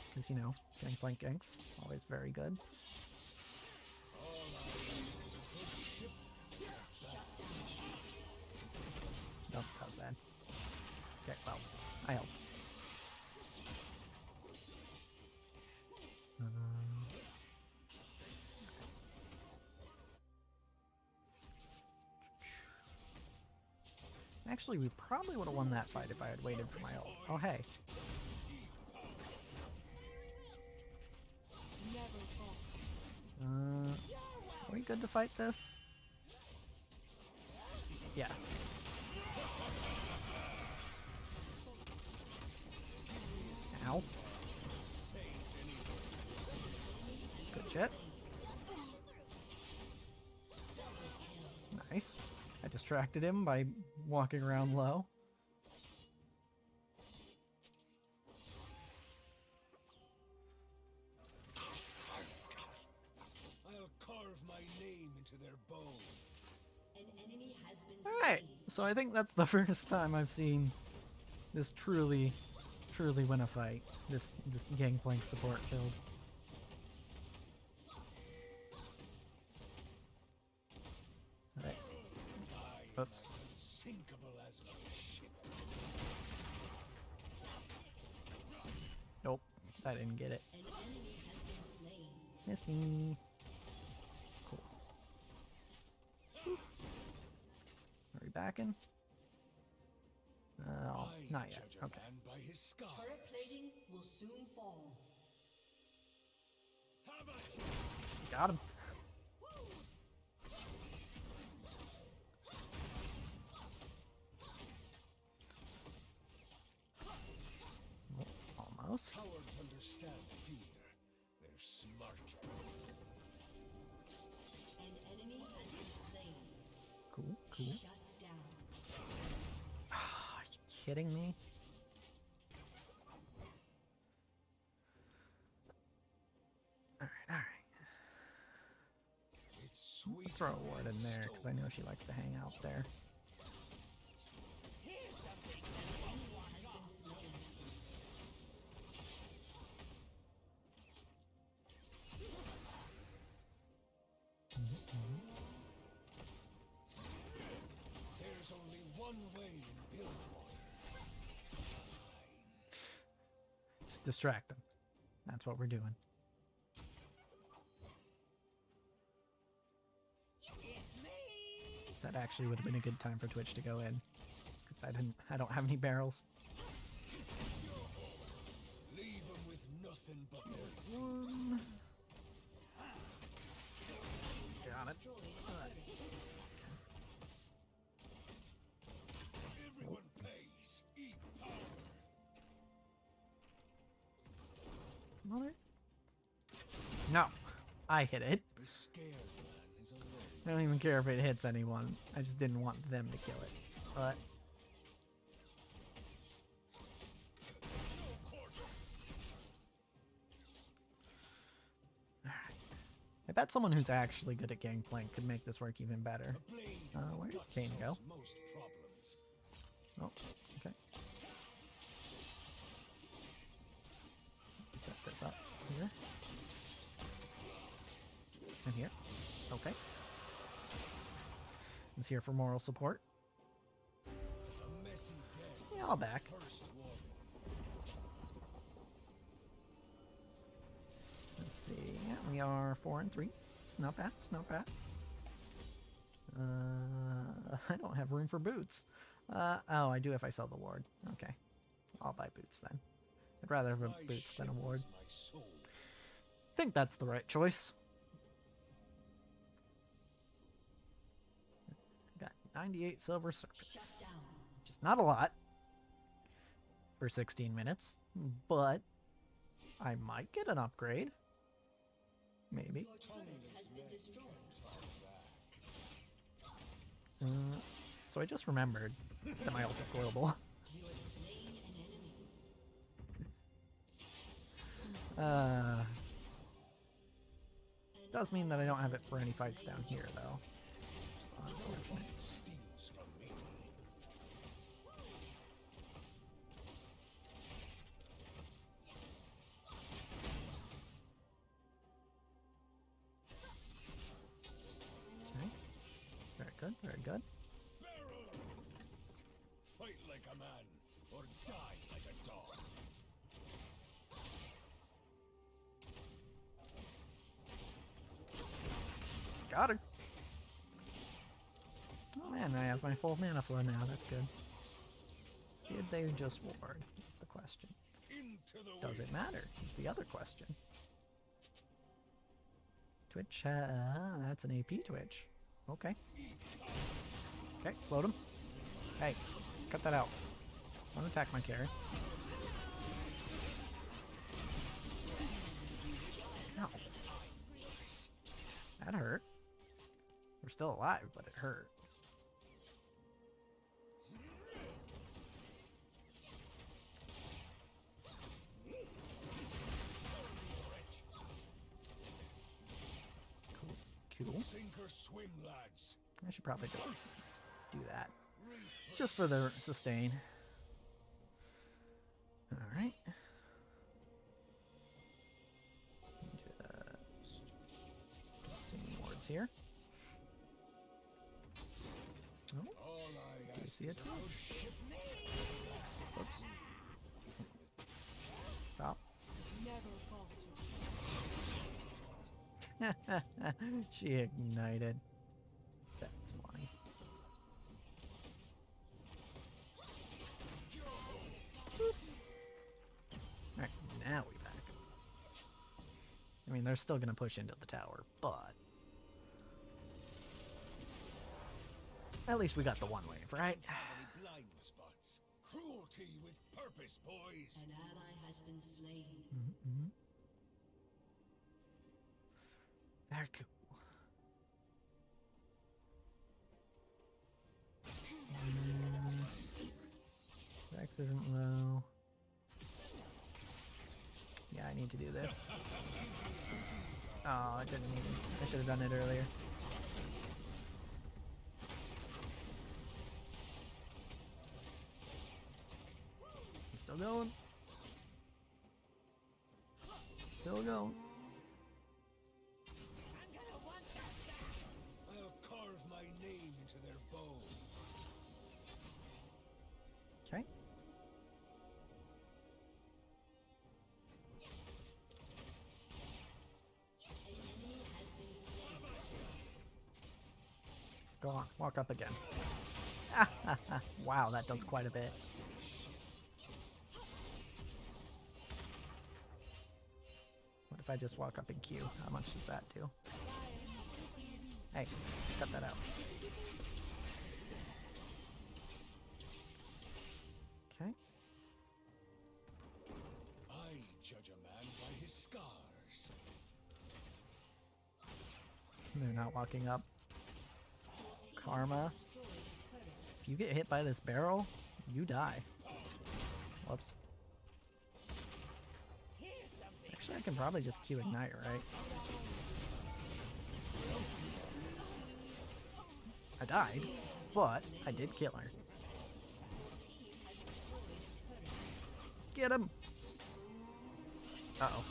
Because, you know, Gangplank ganks. Always very good. Nope, that was bad. Okay, well, I helped. Actually, we probably would have won that fight if I had waited for my ult. Oh, hey. Are we good to fight this? Yes. Ow. Good shit. Nice. I distracted him by walking around low. I'll carve my name into their bones. An enemy has been Alright, so I think that's the first time I've seen this truly win a fight. This Gangplank support build. Alright. Oops. Sinkable as my ship. Nope, I didn't get it. An enemy has been slain. Miss me. Cool. Are we backing? Oh, I not yet. judge a Okay. man by his scars. Turret plating will soon fall. Have at you. Got him. Almost. Cowards understand fear. They're smart. An enemy has been slain. Cool. Shut down. Are you kidding me? Alright. It's sweet. Throw a ward in there because I know she likes to hang out there. There's only one way in Bilgewater. Just distract them. That's what we're doing. That actually would have been a good time for Twitch to go in, because I don't have any barrels. Leave them with nothing but their One. Got it. everyone pays. Eat power. Mother? No, I hit it. The scared man is alone. I don't even care if it hits anyone. I just didn't want them to kill it. But I bet someone who's actually good at Gangplank could make this work even better. A blade Where did that Kane go? solves most problems. Oh, okay. Set this up here. And here. Okay. It's here for moral support. A messy I'll back. First one. Let's see. Yeah, we are 4 and 3. It's not bad. It's not bad. I don't have room for boots. Oh, I do if I sell the ward. Okay. I'll buy boots then. I'd rather have a My boots than a ship ward. is my soul. Think that's the right choice. Got 98 silver Shut circuits. down. Which is not a lot for 16 minutes, but I might get an upgrade. Maybe. Your turret has been destroyed. So I just remembered that my ult is global. You have slain an enemy. Does mean that I don't have it for any fights down here, though. Unfortunate. Steals from me. Okay. Very good, very good. Barrel! Fight like a man, or die like a dog. Got her. Oh man, I have my full mana flow now. That's good. Did they just ward? That's the question. Into the Does it wind. matter? Is the other question. Twitch, that's an AP Twitch. Okay. Okay, slowed him. Hey, cut that out. Don't attack my carry. Ow. That hurt. We're still alive, but it hurt. Cool. Cool. Sink or swim, lads. I should probably just do that. Just for the sustain. Alright. Just some wards here. Oh, All I do you ask see it? is a good ship. Oops. Stop. She ignited. That's why. Alright, now we back. I mean, they're still gonna push into the tower, but at least we got the one wave, right? Any blind spots. Cruelty with purpose, boys. An ally has been slain. Mm-hmm. Very cool. Rex isn't low. Yeah, I need to do this. Oh, I didn't need it. I should have done it earlier. I'm still going. Still going. I'll carve my name into their bones. Okay. Go on, walk up again. Wow, that does quite a bit. What if I just walk up in Q? How much does that do? Hey, cut that out. Okay. I judge a man by his scars. They're not walking up. Karma. If you get hit by this barrel, you die. Whoops. Actually, I can probably just Q Ignite, right? I died, but I did kill her. Get him! Uh-oh.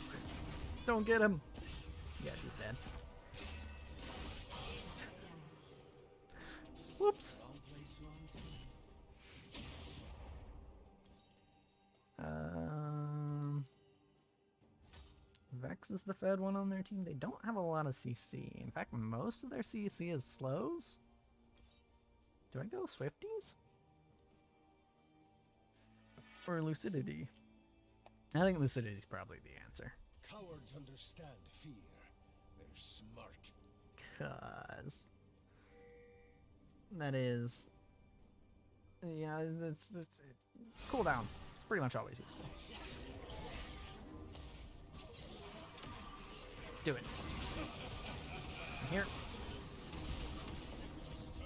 Don't get him! Yeah, she's dead. Whoops. Vex is the fed one on their team. They don't have a lot of CC. In fact, most of their CC is slows. Do I go Swifties? Or Lucidity? I think Lucidity is probably the answer. Cowards understand fear. They're smart. Cause that is, yeah, it's cooldown. It's pretty much always useful. Do it. I'm here.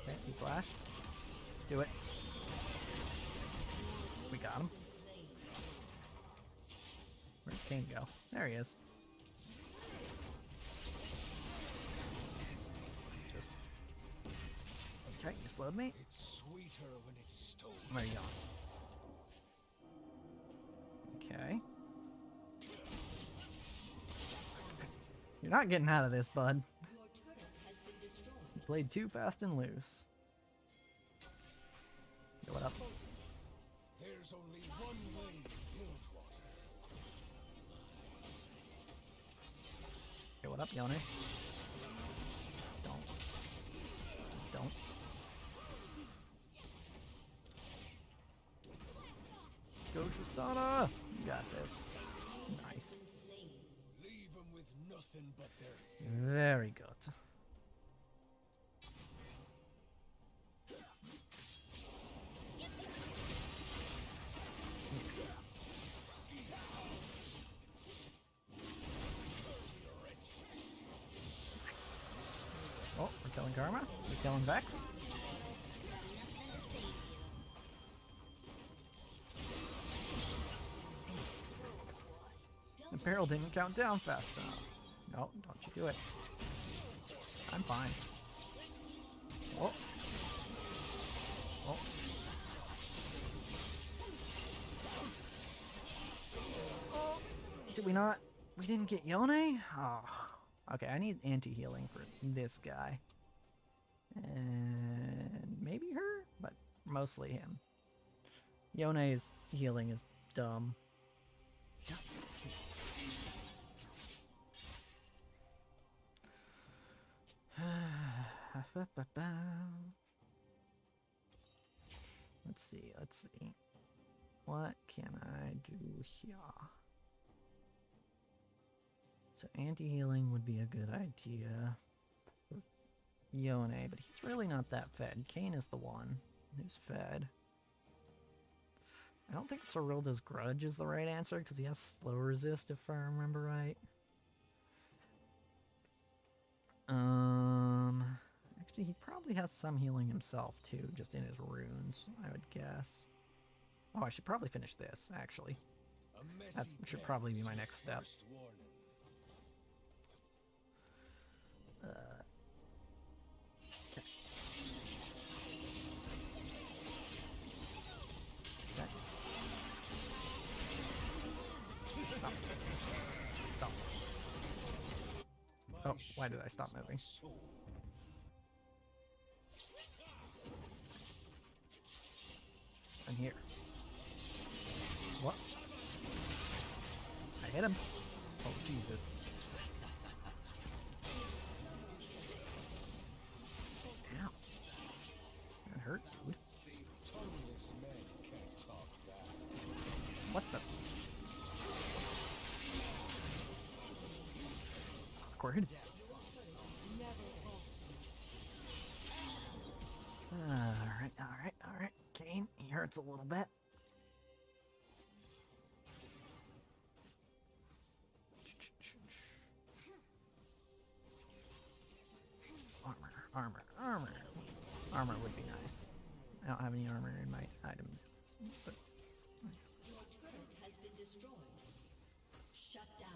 Okay, he flash. Do it. We got him. Where'd Kane go? There he is. Just. Okay, you slowed me. It's sweeter when it's stolen. Where are you going? Okay. You're not getting out of this, bud. Your turret has been destroyed. You played too fast and loose. Go it up. There's only one way to build water. Okay, what up, Yone? Don't. Just don't. Go, Tristana! You got this. Nice. Leave them with nothing but their Very good. Oh, we're killing Karma. We're killing Vex. The barrel didn't count down fast enough. No, don't you do it. I'm fine. Oh. Oh. Oh. Did we not? We didn't get Yone? Oh. Okay, I need anti-healing for this guy. And maybe her, but mostly him. Yone's healing is dumb. Let's see, let's see. What can I do here? So anti-healing would be a good idea for Yone, but he's really not that fed. Kane is the one who's fed. I don't think Cyrilda's Grudge is the right answer because he has slow resist, if I remember right. Actually, he probably has some healing himself too, just in his runes, I would guess. Oh, I should probably finish this, actually. That should probably be my next step. Okay. Okay. Stop. Stop. Oh, why did I stop moving? I'm here. What? I hit him. Oh, Jesus. Ow. That hurt, dude. Tongueless men can't talk back. What the? Awkward. Alright, alright, alright. Kane, he hurts a little bit. Armor. Armor would be nice. I don't have any armor in my item, but Your turret has been destroyed. Shut down.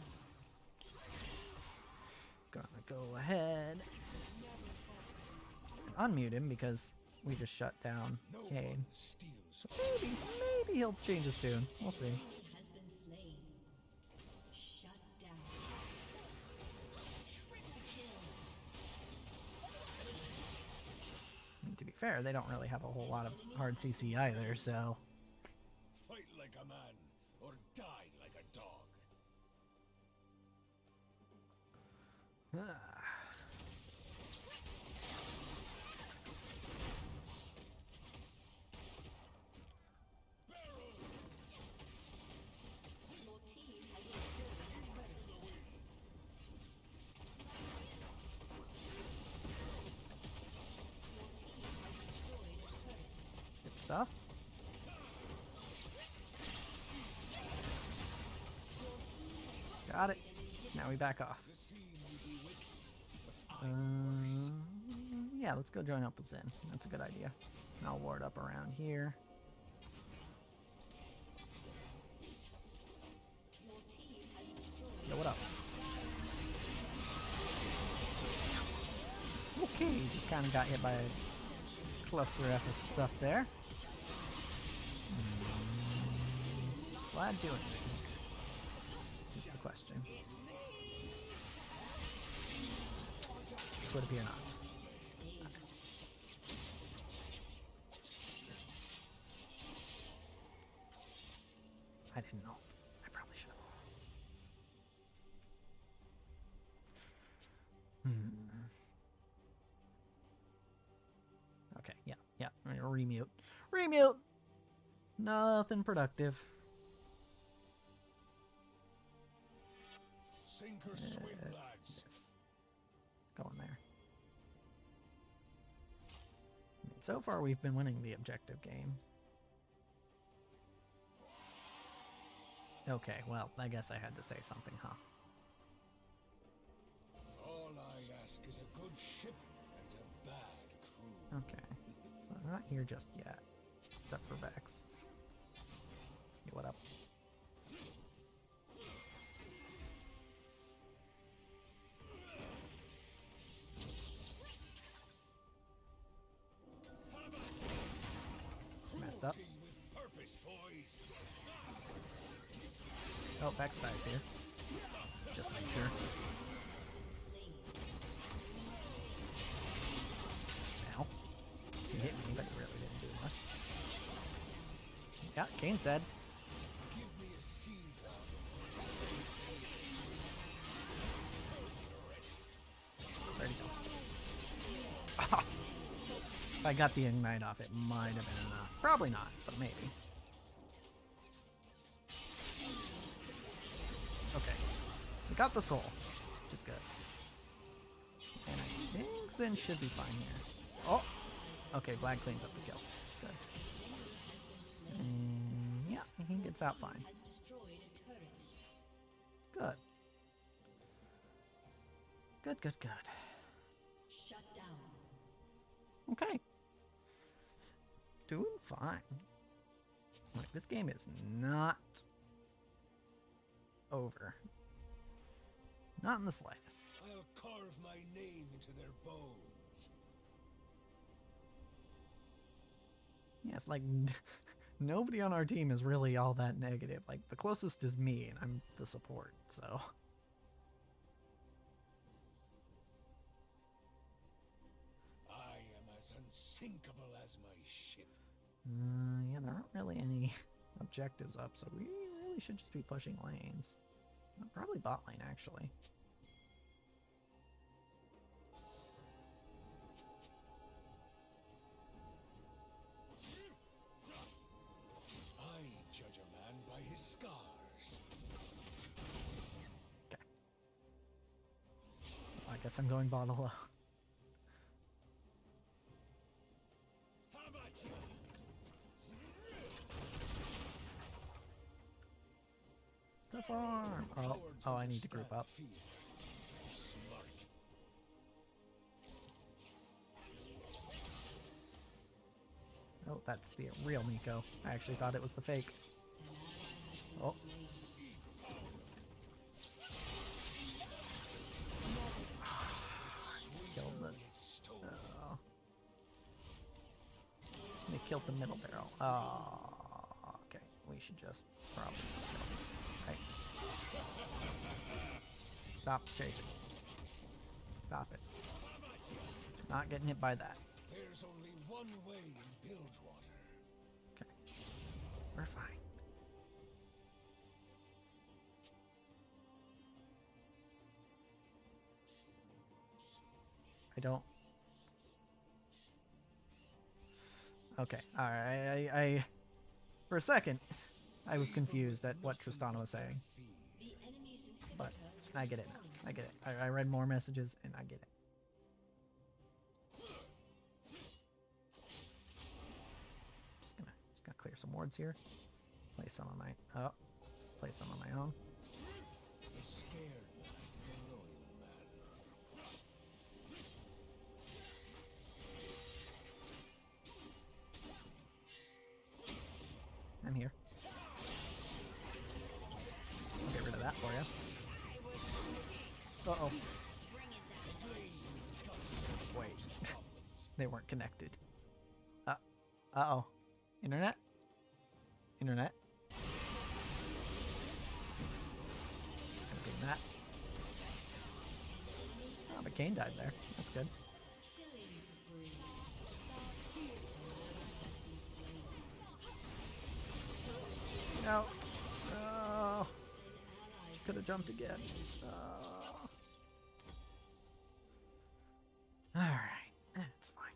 gonna go ahead and unmute him because we just shut down No Kane. one steals. So maybe he'll change his tune. We'll see. Enemy has been slain. Shut down. Triple kill. I mean, to be fair, they don't really have a whole lot of hard CC either, so Fight like a man or die like a dog. Your team has destroyed a turret. Your team has destroyed a turret. Good stuff. Got it. Now we back off. The scene you be wicked, but I Yeah, let's go join up with Zin. That's a good idea. And I'll ward up around here. Your team has destroyed. Yo, what up? Okay, just kind of got hit by a cluster F of stuff there. Glad doing it. Is the question. Would it be or not? I didn't know. I probably should have. Okay, yeah. I'm gonna remute. Remute! Nothing productive. sink or swim, lads. Yes. Go in there. I mean, so far, we've been winning the objective game. Okay, well, I guess I had to say something, huh? All I ask is a good ship and a bad crew. Okay. So I'm not here just yet. Except for Vex. Hey, what up? Messed up. Cruelty with purpose, boys. Oh, Vex dies here. Just to make sure. Ow. He hit me, but he really didn't do much. Yeah, Kane's dead. Give me a sea dog. Where'd he go? If I got the ignite off, it might have been enough. Probably not, but maybe. Okay. We got the soul, which is good. And I think Zin should be fine here. Oh! Okay, Vlad cleans up the kill. Good. Yeah, he gets out fine. Has destroyed a turret. Good. Good, good, good. Shut down. Okay. Doing fine. Like, this game is not over. Not in the slightest. I'll carve my name into their bones. Yeah, it's like nobody on our team is really all that negative. Like, the closest is me, and I'm the support, so. I am as unsinkable as my ship. Yeah, there aren't really any objectives up, so we really should just be pushing lanes. Probably bot lane, actually. I judge a man by his scars. Okay. Well, I guess I'm going bot alone. How about you? To farm! Oh, I need to group up. Fear. Smart. Oh, that's the real Miko. I actually thought it was the fake. Oh. Killed the... Oh. They killed the middle barrel. Oh, okay. We should just probably just kill them. Okay. Stop chasing. Stop it. Not getting hit by that. There's only one way in Bilgewater. Okay. We're fine. don't. Okay, alright, I for a second, I was confused at what Tristana was saying. The enemy's inhibitor But has I get it now. respawned. I get it. I read more messages and I get it. Just gonna clear some wards here. Play some on my play some on my own. The scared one is a loyal man. I'm here. I'll get rid of that for you. Uh oh. Wait. They weren't connected. Uh-oh. Internet? Internet? Just gonna do that. Oh, but Kane died there. That's good. Killing spree. No. Oh. An ally She could have jumped again. Oh. Alright. It's fine.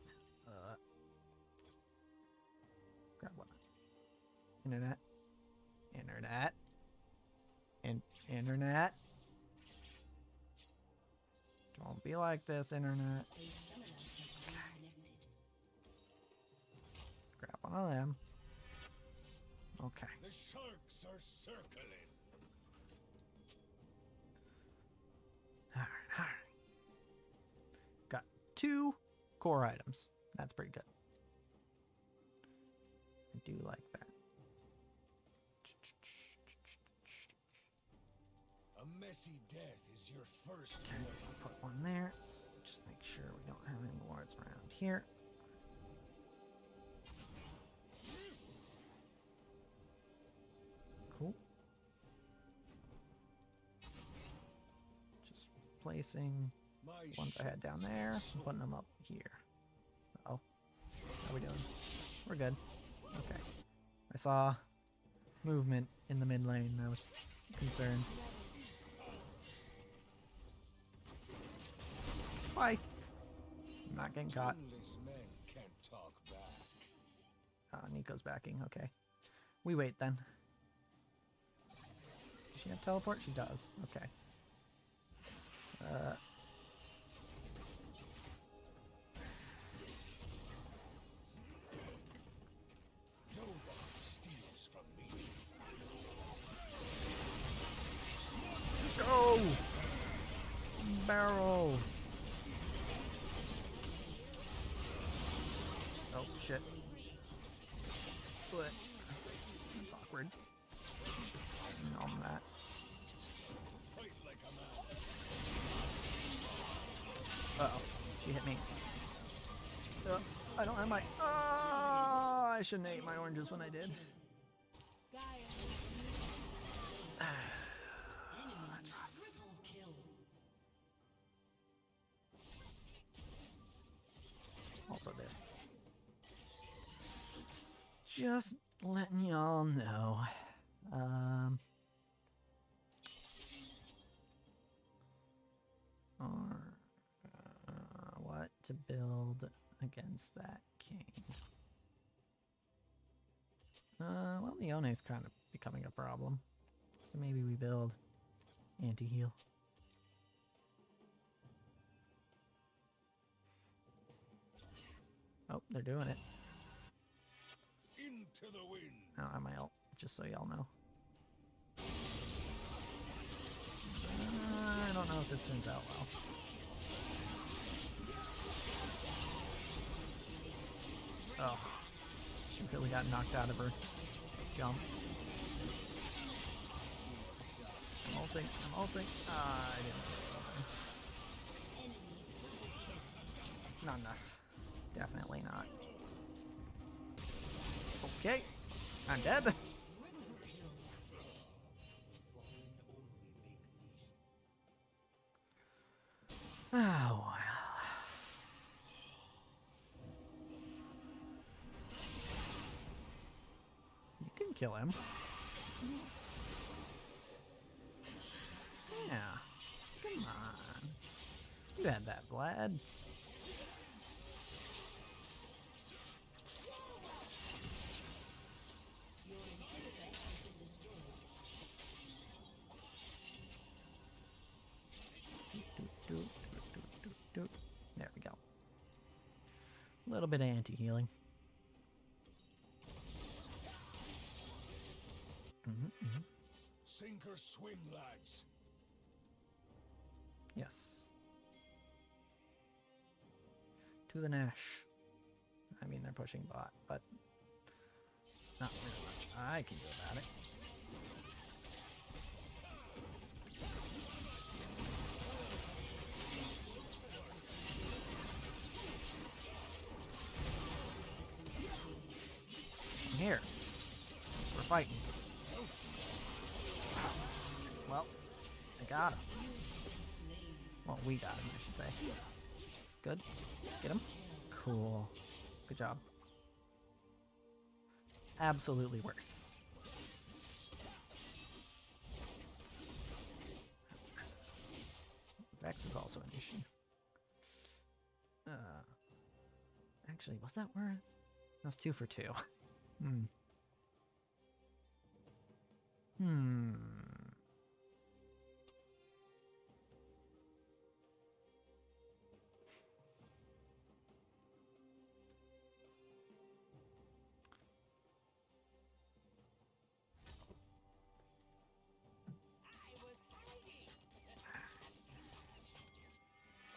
Grab what? Internet. Internet. Internet. Don't be like this, internet. a summoner has been connected. Grab one of them. Okay. The sharks are circling. Alright, alright. Got 2 core items. That's pretty good. I do like that. A messy death is your first Okay, blow. I'll put one there. Just make sure we don't have any wards around here. Cool. Just placing My ones I had down there and putting them up here. Uh-oh. How we doing? We're good. Okay. I saw movement in the mid lane and I was concerned. Bye. I'm not getting caught. tongueless men can't talk back. Nico's backing. Okay. We wait then. Does she have teleport? She does. Okay. Nobody steals from me. Go! Barrel! Oh, shit. What? That's awkward. Nom that. Fight like a man. Uh-oh. She hit me. I don't have my... Oh, I shouldn't have ate my oranges when I did. Triple kill. Also this. Just letting y'all know. Or what to build against that king? Well, Leone's kind of becoming a problem. So maybe we build anti-heal. Oh, they're doing it. Into the wind. I don't have my ult, just so y'all know. I don't know if this turns out well. Oh, she really got knocked out of her jump. I'm ulting, I'm ulting. I didn't really ult. Not enough. Definitely not. Okay, I'm dead. Oh well. You can kill him. Yeah. Come on. You had that, Vlad. A little bit of anti-healing. Sink or swim, lads. Yes. To the Nash. I mean, they're pushing bot, but not really much I can do about it. Here. We're fighting. Well, I got him. Well, we got him, I should say. Good. Get him. Cool. Good job. Absolutely worth. Vex is also an issue. Actually, was that worth? That was 2 for 2.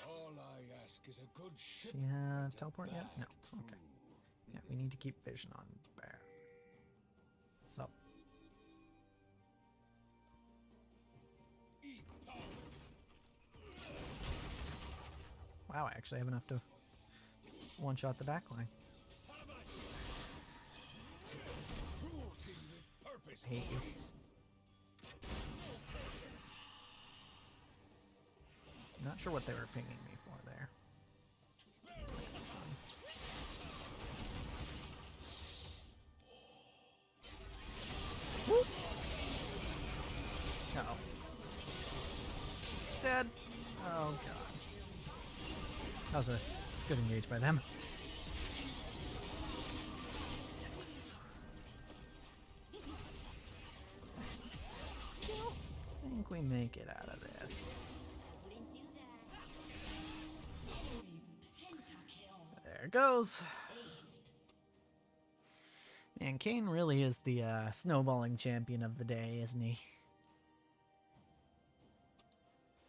All I ask is a good ship. She have and a teleport yet? bad No. Okay. crew. Yeah, we need to keep vision on Bear. So, Eat power. wow, I actually have enough to one-shot the backline. Cruelty with purpose. I hate you. boys. Not sure what they were pinging me for there. Whoop. Uh-oh. Dead. Oh god. That was a good engage by them. Yes. I think we make it out of this. Wouldn't do that. Pentakill. There it goes. Aced. And Kane really is the snowballing champion of the day, isn't he?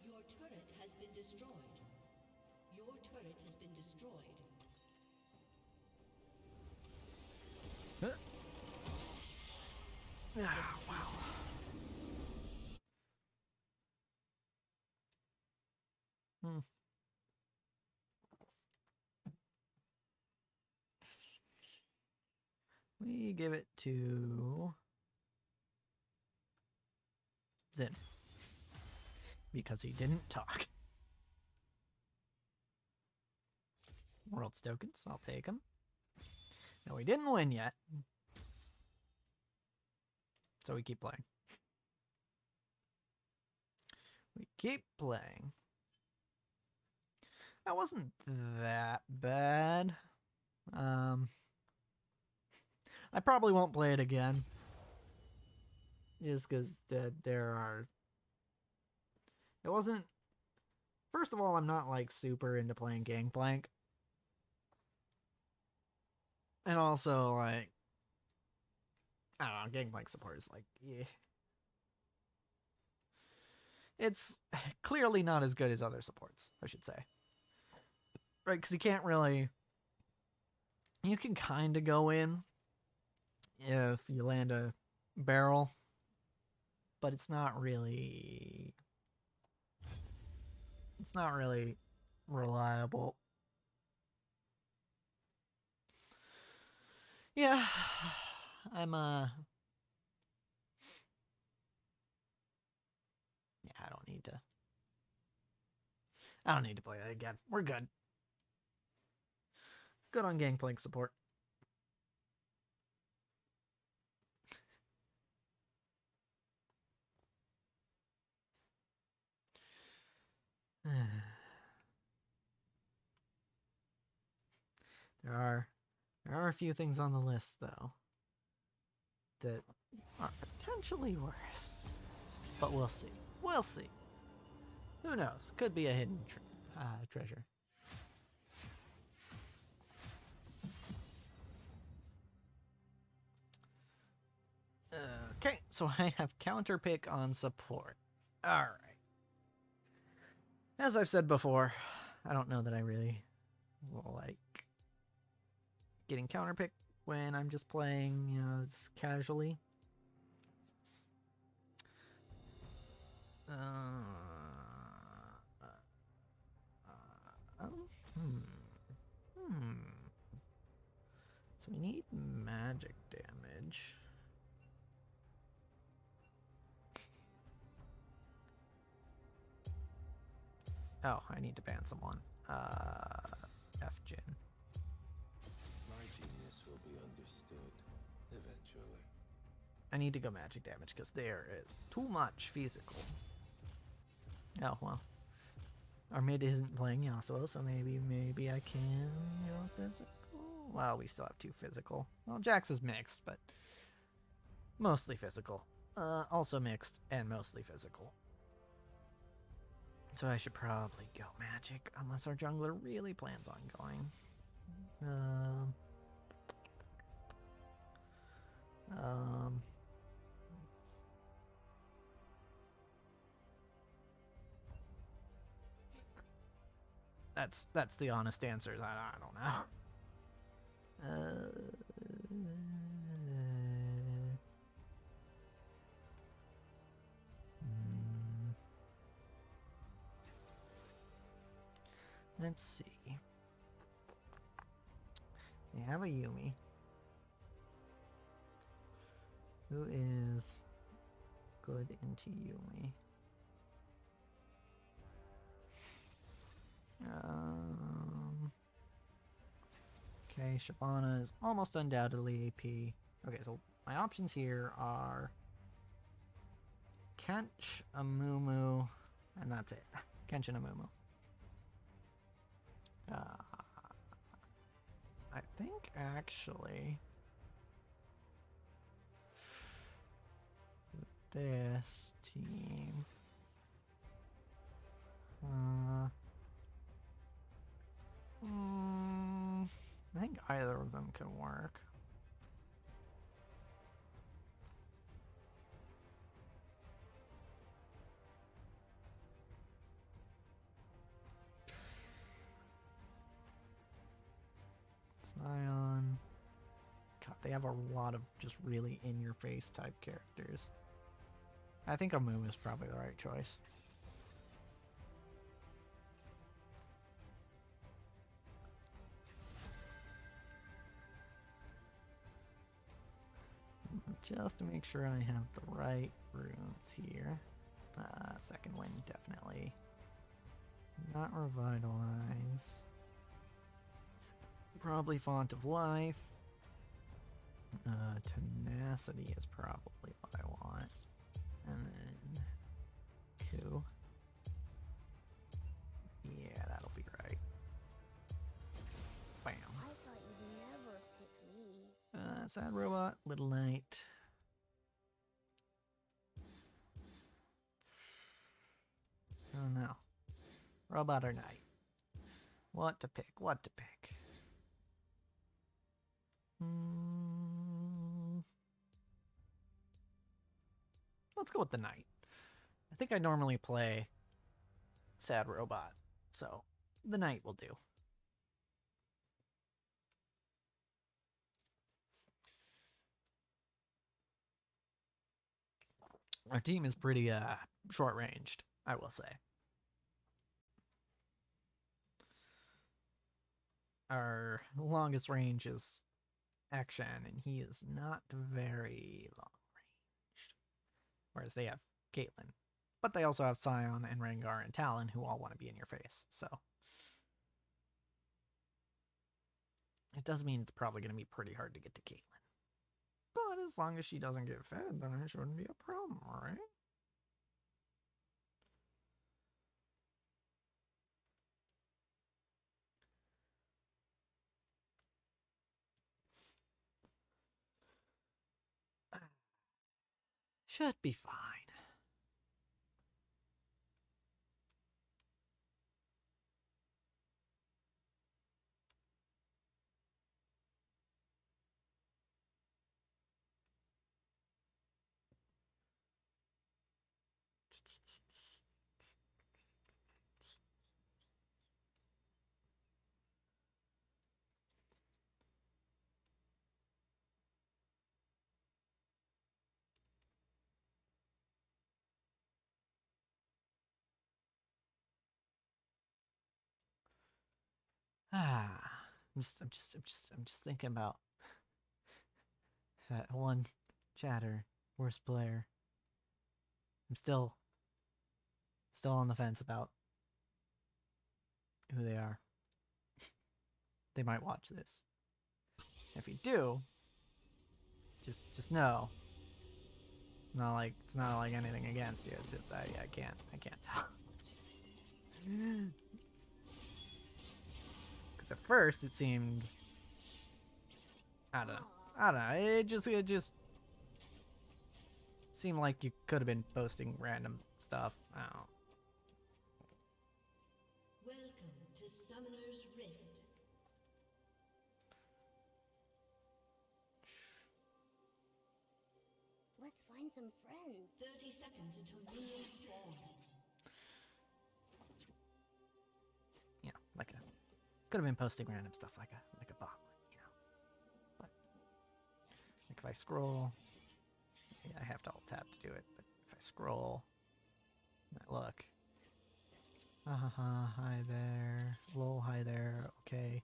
Your turret has been destroyed. Your turret has been destroyed. Ah, wow. We give it to Zin because he didn't talk. World's tokens, I'll take them. No, we didn't win yet, so we keep playing. We keep playing. That wasn't that bad. I probably won't play it again. Just because there are... It wasn't... First of all, I'm not, like, super into playing Gangplank. And also, like... I don't know, Gangplank support is, like, yeah. It's clearly not as good as other supports, I should say. Right, because you can't really... You can kind of go in if you land a barrel, but it's not really reliable. Yeah, I don't need to play that again. We're good. Good on Gangplank support. There are a few things on the list though that are potentially worse, but we'll see. We'll see. Who knows? Could be a hidden treasure. Okay, so I have counter pick on support. Alright. As I've said before, I don't know that I really like getting counter pick when I'm just playing, you know, just casually. So we need magic damage. Oh, I need to ban someone. F-Jin. My genius will be understood eventually. I need to go magic damage because there is too much physical. Oh, well. Our mid isn't playing Yasuo, so maybe I can go physical. Well, we still have 2 physical. Well, Jax is mixed, but mostly physical. Also mixed and mostly physical. So I should probably go magic, unless our jungler really plans on going. That's the honest answer. I don't know. Let's see. They have a Yuumi, who is good into Yuumi. Okay, Shyvana is almost undoubtedly AP. Okay, so my options here are Kench, Amumu, and that's it. Kench and Amumu. I think actually this team. I think either of them can work. Sion. God, they have a lot of just really in-your-face type characters. I think Amumu is probably the right choice. Just to make sure I have the right runes here. Second wind, definitely. Not revitalize. Probably Font of Life. Tenacity is probably what I want. And then Coup. Yeah, that'll be right. Bam. I thought you'd never pick me. Sad Robot, Little Knight. I don't know. Robot or Knight? What to pick? What to pick? Let's go with the Knight. I think I normally play Sad Robot, so the Knight will do. Our team is pretty short-ranged, I will say. Our longest range is Akshan, and he is not very long-ranged. Whereas they have Caitlyn. But they also have Sion and Rengar and Talon, who all want to be in your face, so... It does mean it's probably going to be pretty hard to get to Caitlyn. But as long as she doesn't get fed, then it shouldn't be a problem, right? Should be fine. I'm just thinking about that one chatter, worst player. I'm still on the fence about who they are. They might watch this. If you do, just know. Not like it's not like anything against you. It's just I can't tell. Because at first it seemed, I don't know. It just seemed like you could have been posting random stuff. I don't know. Welcome to Summoner's Rift. Let's find some friends. 30 seconds until minions spawn. You know, like a could have been posting random stuff like a bot, you know. But like if I scroll, yeah, I have to alt tab to do it. But if I scroll, and I look, hi there, lol, hi there, okay,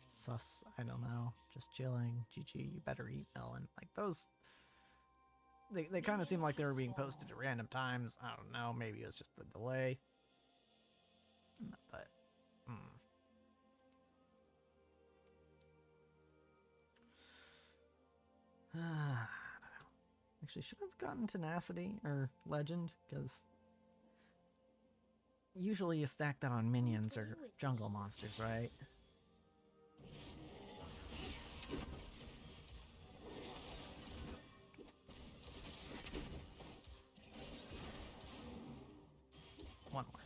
sus, I don't know, just chilling, GG, you better eat melon, like those. They kind of seem like they were being posted at random times. I don't know, maybe it was just the delay. But, I don't know. Actually, should have gotten Tenacity or Legend, because usually you stack that on minions or jungle monsters, right? One more.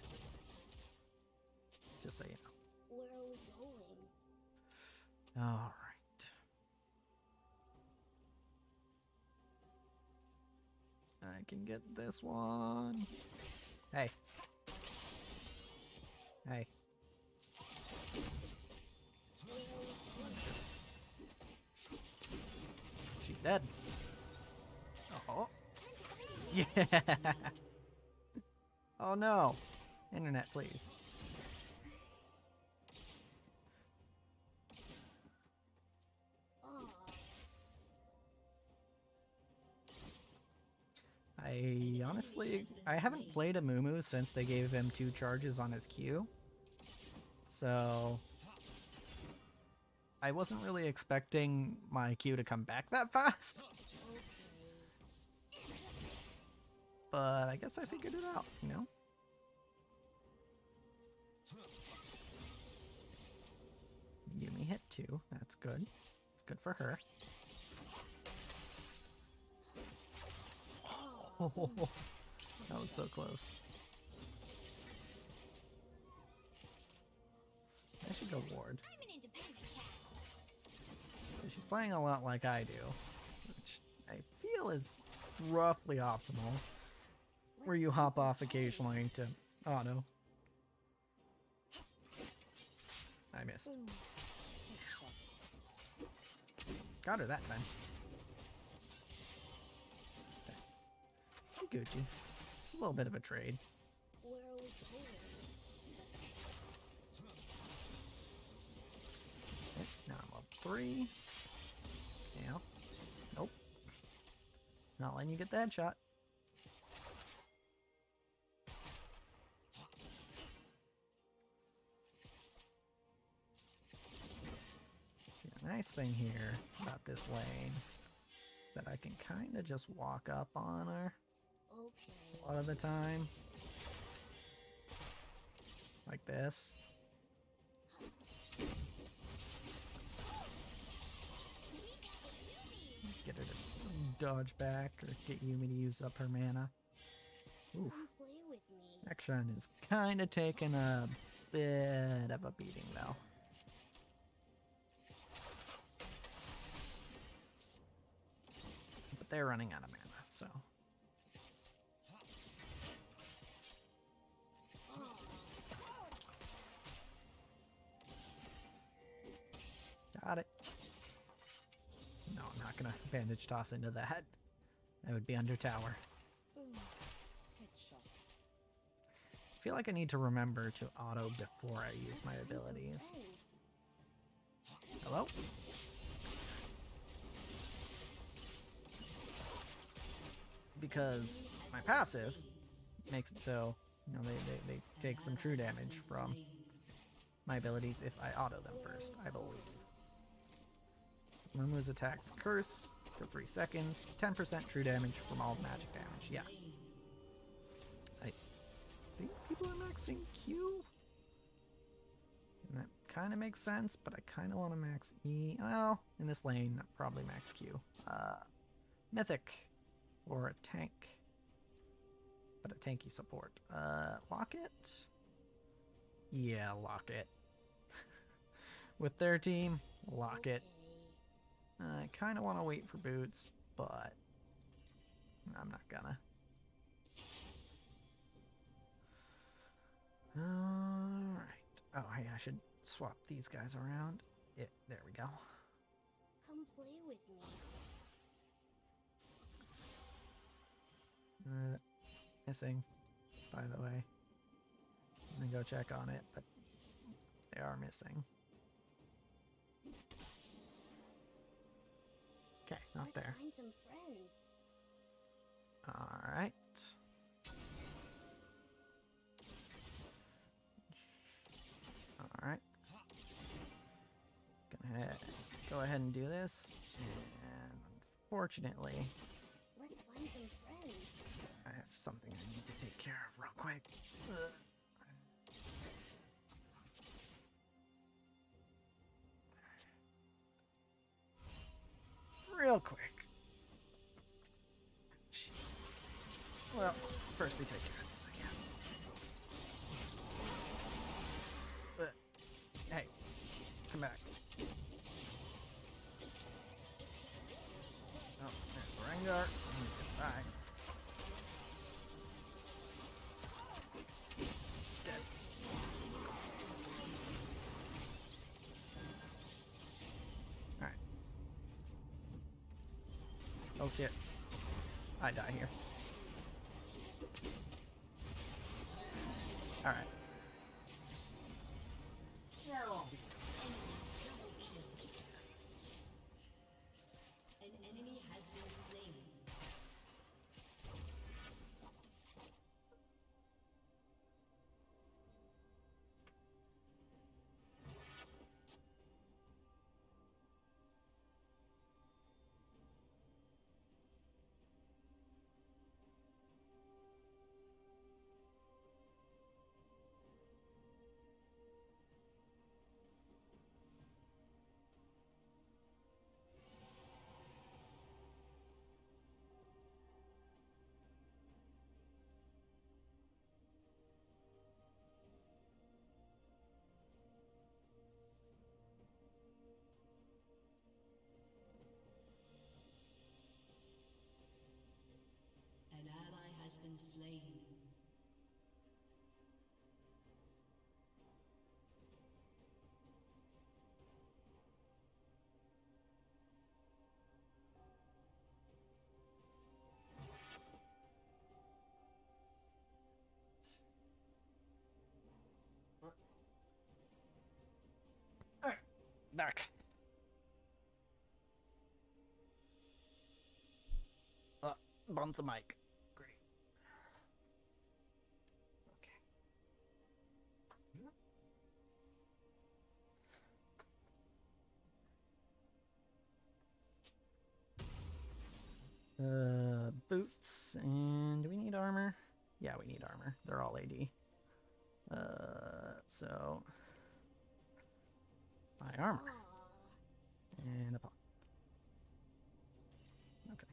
Just so you know. Where are we going? All right. I can get this one. Hey. Hey. She's dead. Oh. Yeah. Oh no. Internet, please. I haven't played a Mumu since they gave him 2 charges on his Q. So I wasn't really expecting my Q to come back that fast. But I guess I figured it out, you know? Yumi hit 2. That's good. It's good for her. Oh, that was so close. I should go ward. So she's playing a lot like I do, which I feel is roughly optimal. Where you hop off occasionally to auto. I missed. Got her that time. Okay. Gucci. Just a little bit of a trade. Where are we going? Okay, now I'm up 3. Yeah. Nope. Not letting you get that shot. See, the nice thing here about this lane is that I can kind of just walk up on her Okay. a lot of the time. Like this. Get her to dodge back or get Yumi to use up her mana. Oof. Come play with me. Action is kind of taking a bit of a beating though. But they're running out of mana, so. Got it. No, I'm not gonna bandage toss into that. That would be under tower. Headshot. I feel like I need to remember to auto before I use my abilities. Hello? Because my passive makes it so, you know, they take some true damage from my abilities if I auto them first, I believe. Lumu's attacks curse for 3 seconds, 10% true damage from all magic damage. Yeah. I think people are maxing Q. And that kind of makes sense, but I kind of want to max E. Well, in this lane, probably max Q. Mythic or a tank, but a tanky support. Locket? Yeah, Locket. With their team, Locket. I kind of want to wait for boots, but I'm not gonna. Alright. Oh, hey, I should swap these guys around. Yeah, there we go. Come play with me. Missing, by the way. I'm gonna go check on it, but they are missing. Okay, not Let's there. find some friends. Alright. Alright. Go ahead and do this. And unfortunately, Let's find some friends. I have something I need to take care of real quick. Real quick. Well, first we take care of this, I guess. But, hey, come back. Oh, there's the Rengar. He's gonna die. Dead. Alright. Oh shit. I die here. Alright. An enemy has been slain. An ally has been slain. Alright, back. Bump the mic. Great. Okay. Boots, and do we need armor? Yeah, we need armor. They're all AD. So my armor Aw. and a pop. Okay.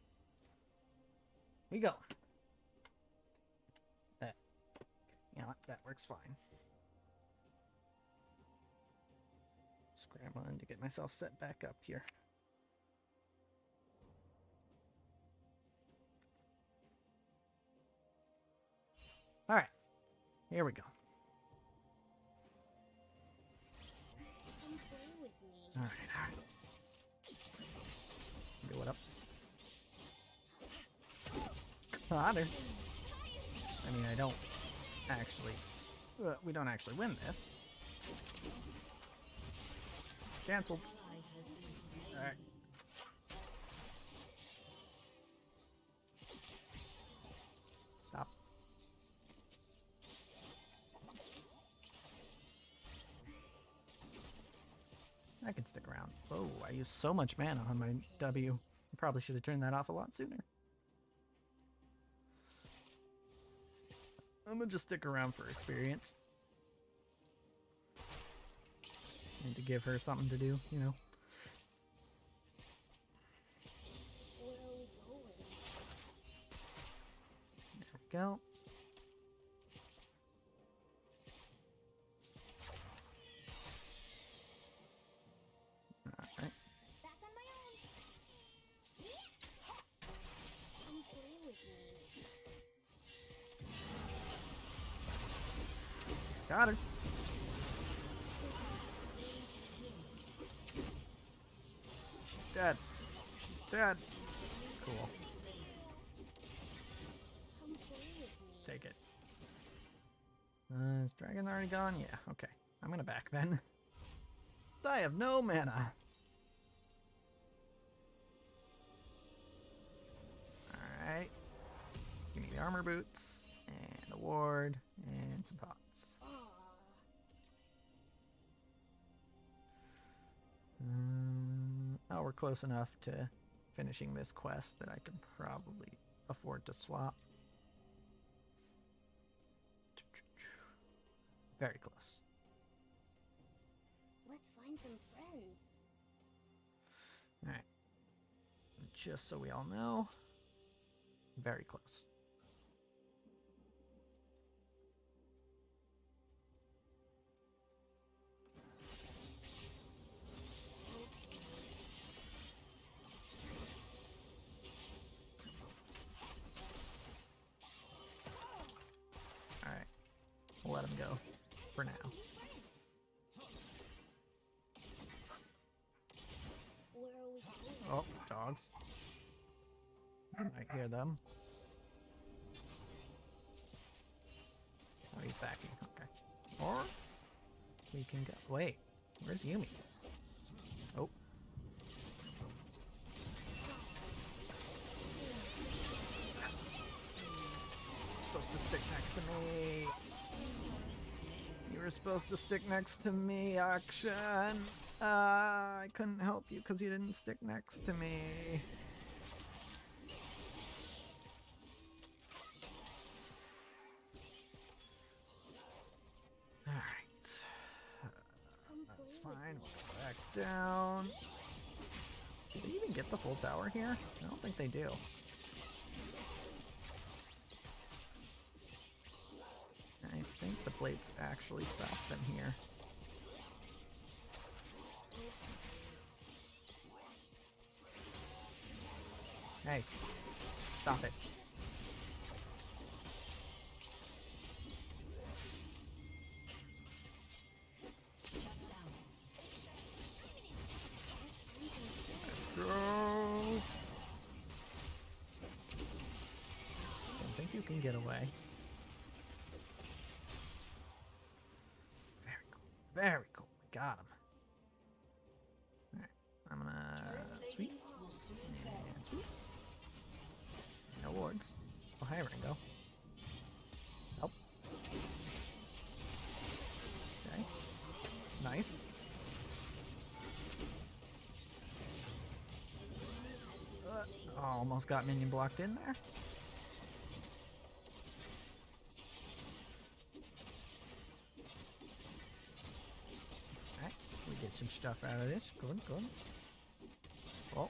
We go. That. You know what? That works fine. Scrambling to get myself set back up here. All right. Here we go. Come play with me. All right. Hotter. I mean, I don't actually... we don't actually win this. Cancelled. Alright. Stop. I can stick around. Oh, I used so much mana on my W. I probably should have turned that off a lot sooner. I'm gonna just stick around for experience. Need to give her something to do, you know. Where are we going? There we go. Alright. Back on my own. Come play with me. Got her. She's dead. She's dead. Cool. Come play with me. Take it. Is dragon already gone? Yeah, okay. I'm gonna back then. I have no mana. Alright. Give me the armor boots, and a ward, and some pots. Aw. Oh, we're close enough to finishing this quest that I can probably afford to swap. Very close. Let's find some friends. Alright. Just so we all know, very close. Alright. We'll let him go for now. Where are we going? Oh, dogs. I might hear them. Oh, he's backing. Okay. Or we can go. Wait, where's Yumi? Oh. Supposed to stick next to me. You were supposed to stick next to me, Akshan. I couldn't help you because you didn't stick next to me. Alright. Come play That's with fine. me. We'll go back down. Did they even get the full tower here? I don't think they do. I think the plates actually stop them here. Hey, stop it. Let's go. Don't think you can get away. Very cool. Very cool. We got him. Alright, I'm gonna sweep. And sweep. No wards. Oh, hi, Ringo. Help. Okay. Nice. Almost got minion blocked in there. Alright, we get some stuff out of this. Good, good. Oh.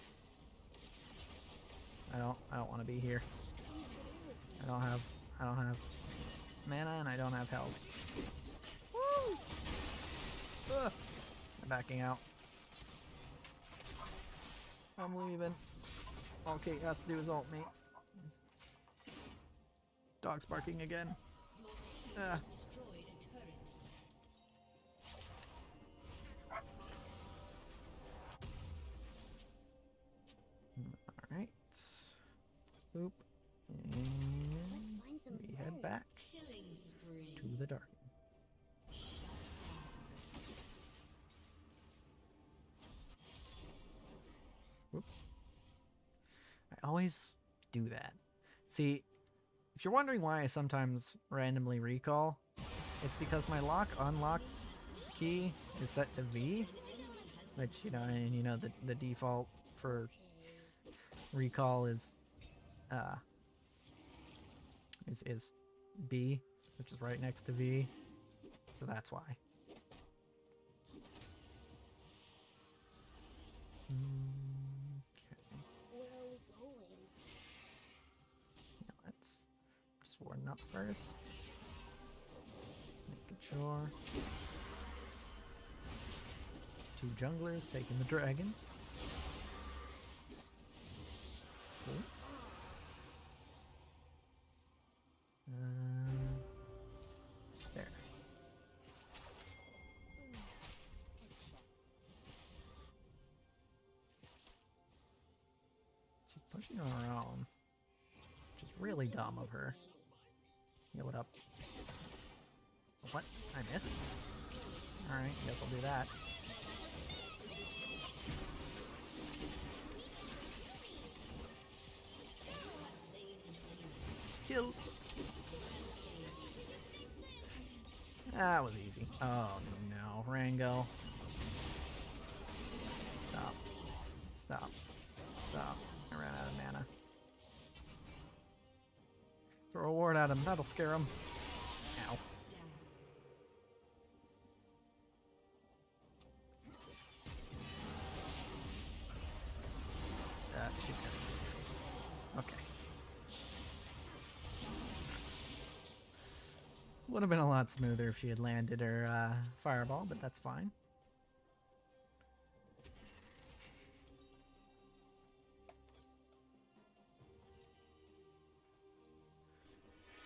I don't want to be here. I don't have mana and I don't have health. Woo! Ugh. I'm backing out. I'm leaving. All Kate has to do is ult me. Dog's barking again. Ah. Destroyed a turret. Alright. Boop. And the dark. Whoops. I always do that. See, if you're wondering why I sometimes randomly recall, it's because my lock-unlock key is set to V, which, you know, and you know, the default for recall is B, which is right next to V, so that's why. Okay. Where are we going? Yeah, let's just warden up first. Making sure. 2 junglers taking the dragon. Cool. There. She's pushing on her own, which is really dumb of her. Heal it up. What? I missed? Alright, guess I'll do that. Kill! That was easy. Oh no, Rango. Stop. Stop. Stop. I ran out of mana. Throw a ward at him, that'll scare him. Ow. She missed. Okay. Would have been a lot smoother if she had landed her fireball, but that's fine.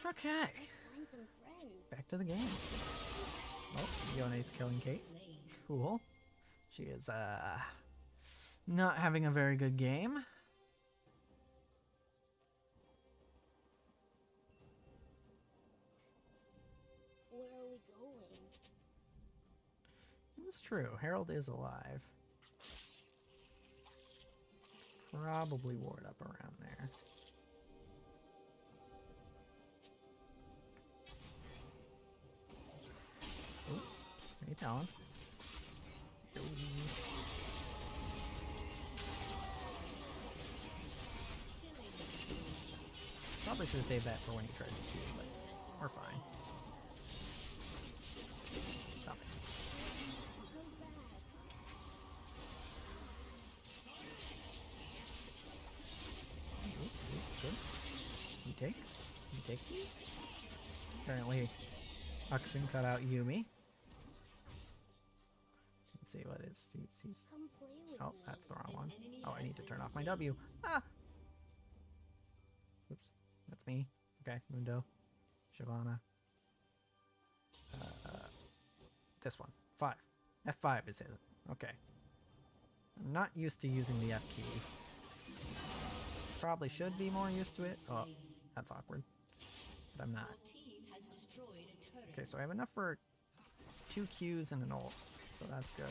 Okay, Find some friends. back to the game. Oh, Yone's killing Kate. Cool. She is not having a very good game. Where are we going? It's true. Harold is alive. Probably ward up around there. Oh, hey, Talon. Yo. Probably should have saved that for when he tried to shoot, but we're fine. Stop it. Good. You take these? Apparently, Akshin cut out Yumi. Let's see what it's. Come play with Oh, me. that's the wrong one. Oh, I need to turn off my W. Ah! Oops. That's me. Okay, Mundo. Shyvana. This one. 5. F5 is his. Okay. I'm not used to using the F keys. Probably should be more used to it. Oh, that's awkward. But I'm not. Okay, so I have enough for 2 Qs and an ult. So that's good.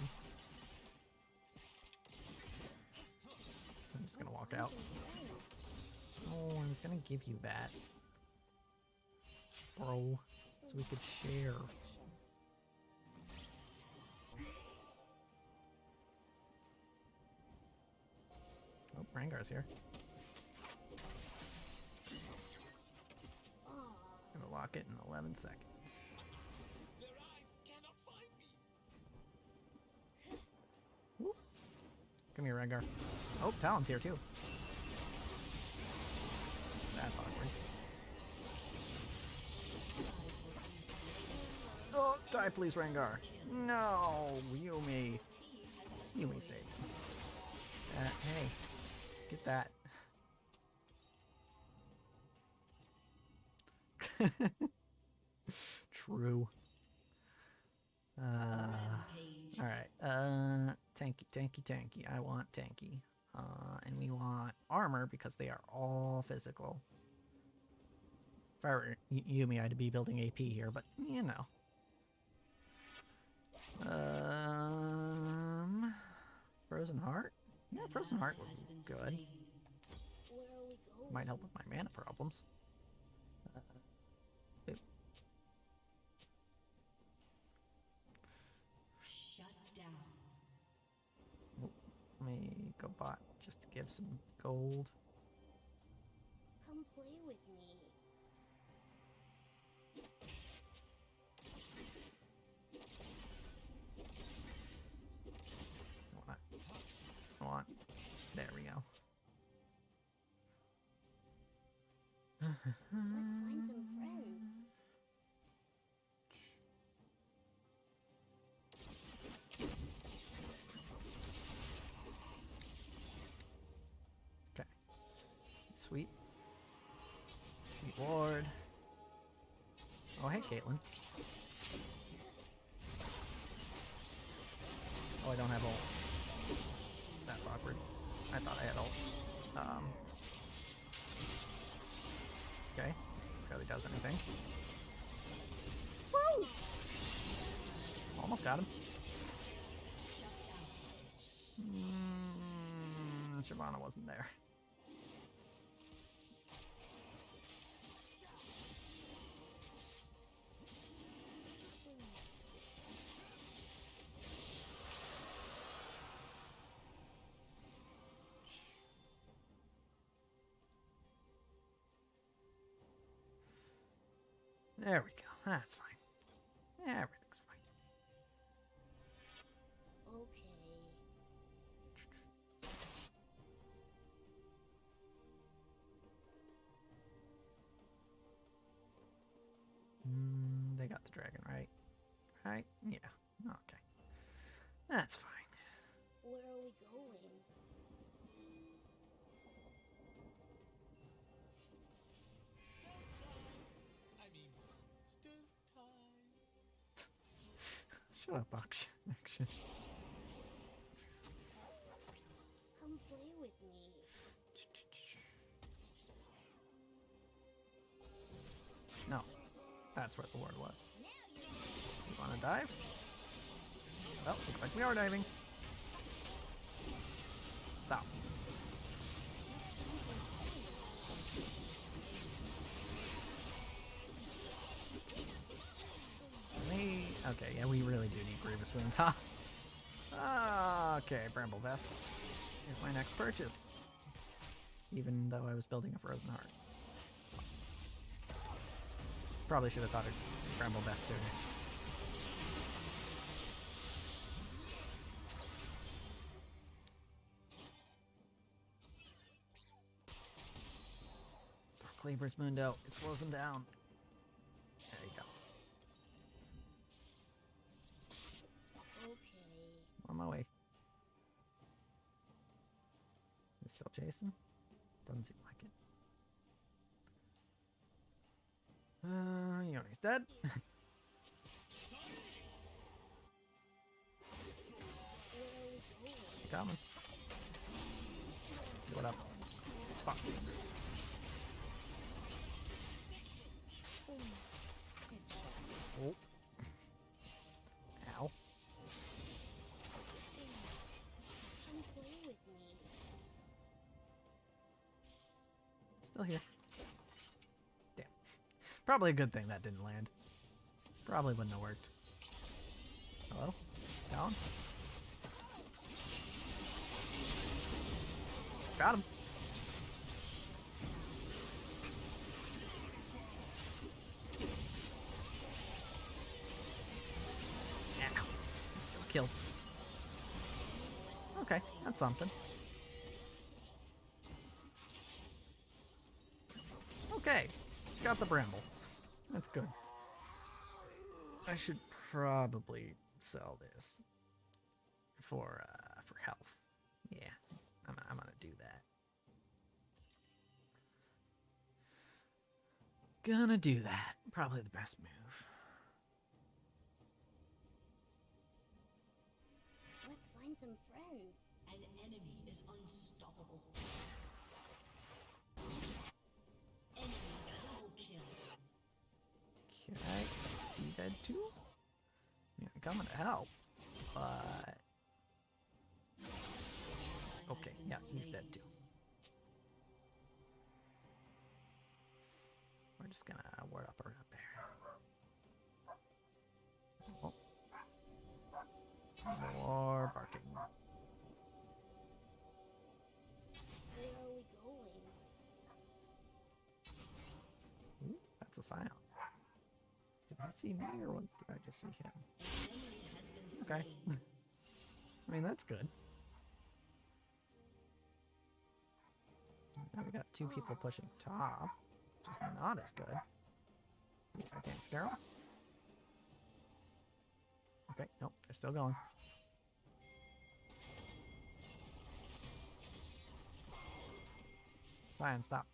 I'm just gonna walk out. Oh, I was gonna give you that. Bro. So we could share. Oh, Rangar's here. I'm gonna lock it in 11 seconds. Their eyes cannot find me. Whoop. Come here, Rengar. Oh, Talon's here too. That's awkward. Oh, die please, Rengar. No, Yumi. Yumi saved. Hey, get that. True. Alright. Tanky. I want tanky. And we want armor because they are all physical. If I were Yumi, I'd be building AP here, but you know. Frozen Heart? Yeah, Frozen Heart would be good. Where are we going? Might help with my mana problems. Oop. Shut down. Let me go bot just to give some gold. Come play with me. Come on. There we go. Let's find some friends. Okay. Sweet. Sweet ward. Oh, hey, Caitlyn. Oh, I don't have ult. That's awkward. I thought I had ult. Okay. Barely does anything. Woo! Almost got him. Shyvana wasn't there. There we go. That's fine. Everything's fine. Okay. They got the dragon, right? Right? Yeah. Okay. That's fine. Where are we going? Shut up, Action. Come play with me. No. That's where the ward was. You wanna dive? Well, looks like we are diving. Stop. Okay, yeah, we really do need Grievous Wounds, huh? Okay, Bramble Vest. Here's my next purchase. Even though I was building a Frozen Heart. Probably should have thought of Bramble Vest sooner. Cleaver's mooned out. It slows him down. There you go. Okay. On my way. He's still chasing? Doesn't seem like it. Yoni's dead. Coming. What up? Stop. Oh. Ow. Come play with me. Still here. Damn. Probably a good thing that didn't land. Probably wouldn't have worked. Hello? Down? Got him. Ow. Still killed. Okay, that's something. Okay, got the bramble. That's good. I should probably sell this for health. Yeah, I'm gonna do that. Gonna do that. Probably the best move. Let's find some friends. An enemy is unstoppable. Enemy double kill. dead too? Yeah, coming to help. But okay, yeah, he's dead too. We're just gonna ward up our bear. Oh. More barking. Where are we going? Ooh, that's a scion. Did he see me or what? Did I just see him? Okay. I mean, that's good. Now we got two people pushing top, which is not as good. I can't scare them. Okay, nope, they're still going. Scion, stop.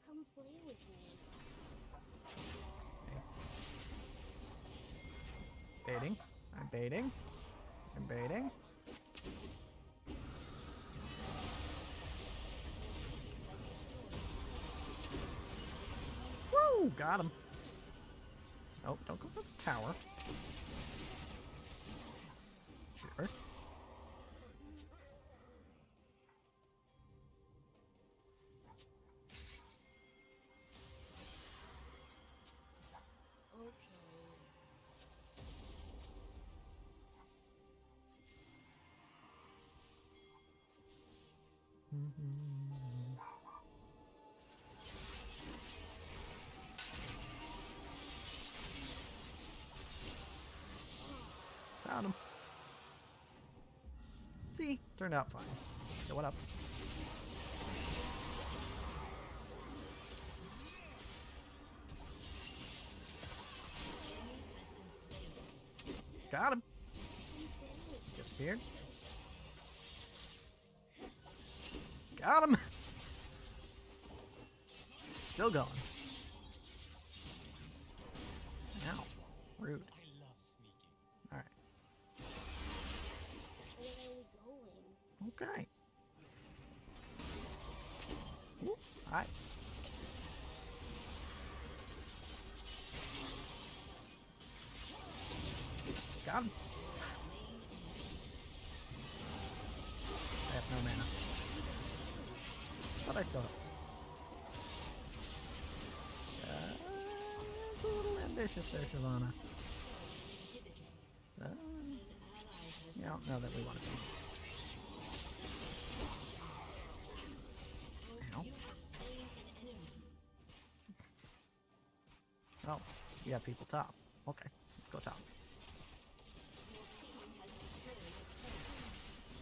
Come play with me. Baiting. I'm baiting. I'm baiting. Woo! Got him. Oh, don't go for the tower. Sure. Got him. See, turned out fine. So what up? Got him. Disappeared. Got him. Still going. Ow. Rude. I love sneaking. Alright. Where are we going? Okay. Ooh, hi. Got him. I have no mana. But I still have. It's a little ambitious there, Shyvana. Yeah, I don't know that we want to be. Ow. Oh, you got people top. Okay, let's go top.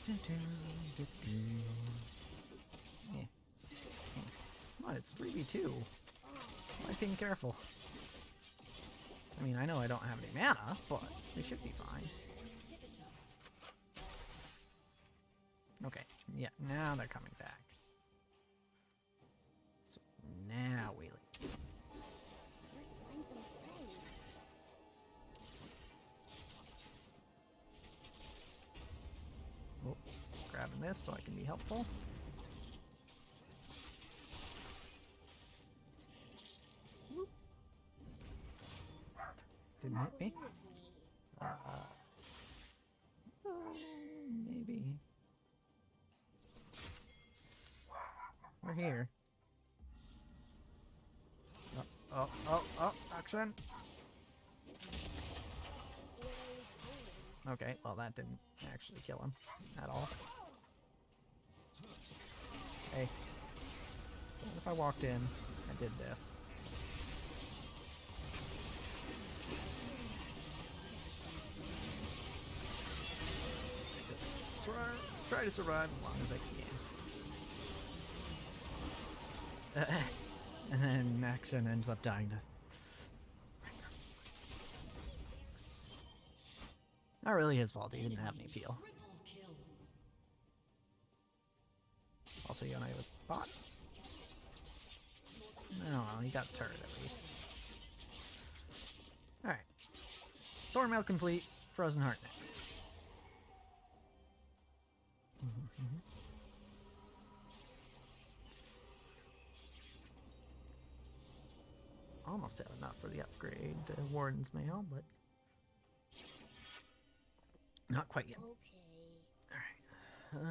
Yeah. Come on, it's 3v2. Why being careful? I mean, I know I don't have any mana, but we should be fine. Okay, yeah, now they're coming back. So now we leave. Let's find some friends. Oh, grabbing this so I can be helpful. Whoop. Didn't hit me. Play with me. Maybe. We're here. Oh, action! Okay, well that didn't actually kill him at all. Hey. What if I walked in and did this? Just try to survive as long as I can. And then action ends up dying to. Not really his fault, he didn't have any peel. Also, Yone was bot. No, he got turret at least. Alright. Thornmail complete. Frozen Heart next. almost have enough for the upgrade to Warden's Mail, but not quite yet. Okay. Alright.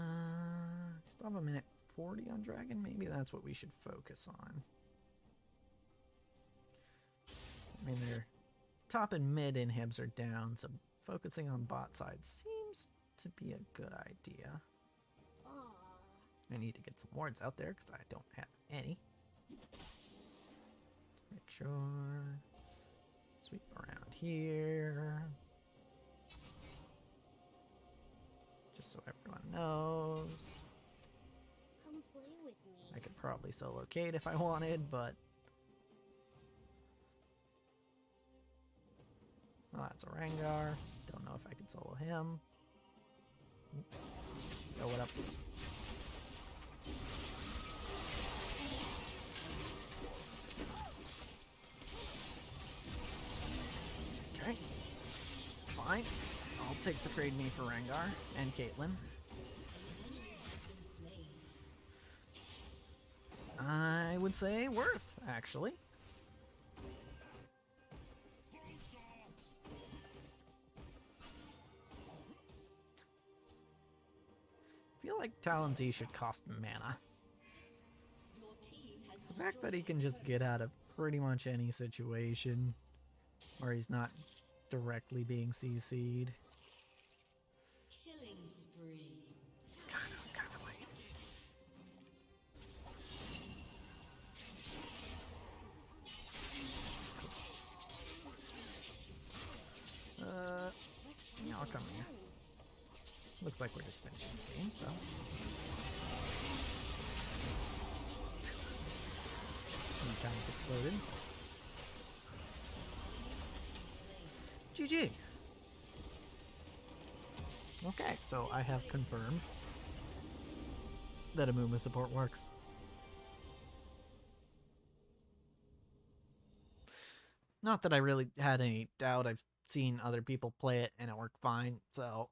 Still have a minute 40 on Dragon. Maybe that's what we should focus on. I mean, their top and mid inhibs are down, so focusing on bot side seems to be a good idea. Aw. I need to get some wards out there because I don't have any. Make sure. Sweep around here. Just so everyone knows. Come play with me. I could probably solo Kate if I wanted, but... Oh, that's a Rengar. Don't know if I can solo him. Yo, what up? Okay. Fine. I'll take the trade me for Rengar and Caitlyn. I would say worth, actually. I feel like Talon Z should cost mana. The fact that he can just get out of pretty much any situation where he's not directly being CC'd. Killing spree. It's kind of lame. Yeah, I'll come here. Looks like we're just finishing the game, so. Anytime it gets loaded. GG. Okay, so I have confirmed that Amumu support works. Not that I really had any doubt. I've seen other people play it and it worked fine, so.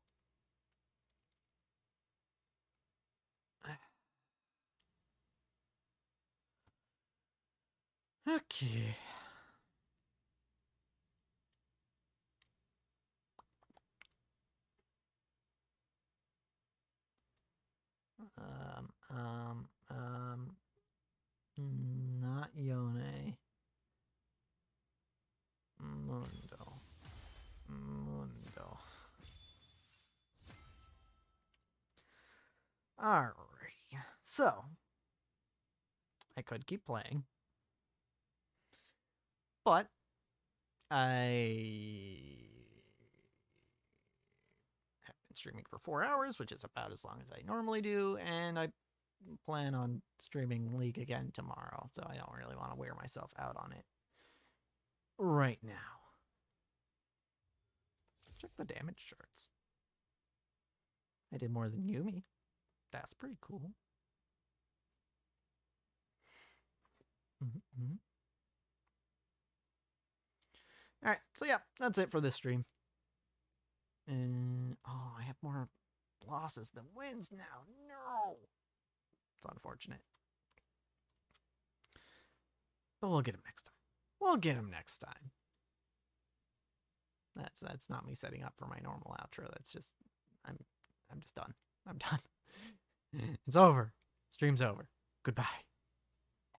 Okay. Not Yone. Mundo. Alrighty. So, I could keep playing. But, I have been streaming for 4 hours, which is about as long as I normally do, and I plan on streaming League again tomorrow, so I don't really want to wear myself out on it right now. Check the damage charts. I did more than Yuumi. That's pretty cool. Alright, so yeah, that's it for this stream. And, oh, I have more losses than wins now. No! It's unfortunate. But we'll get him next time. We'll get him next time. That's not me setting up for my normal outro. That's just, I'm just done. I'm done. It's over. Stream's over. Goodbye.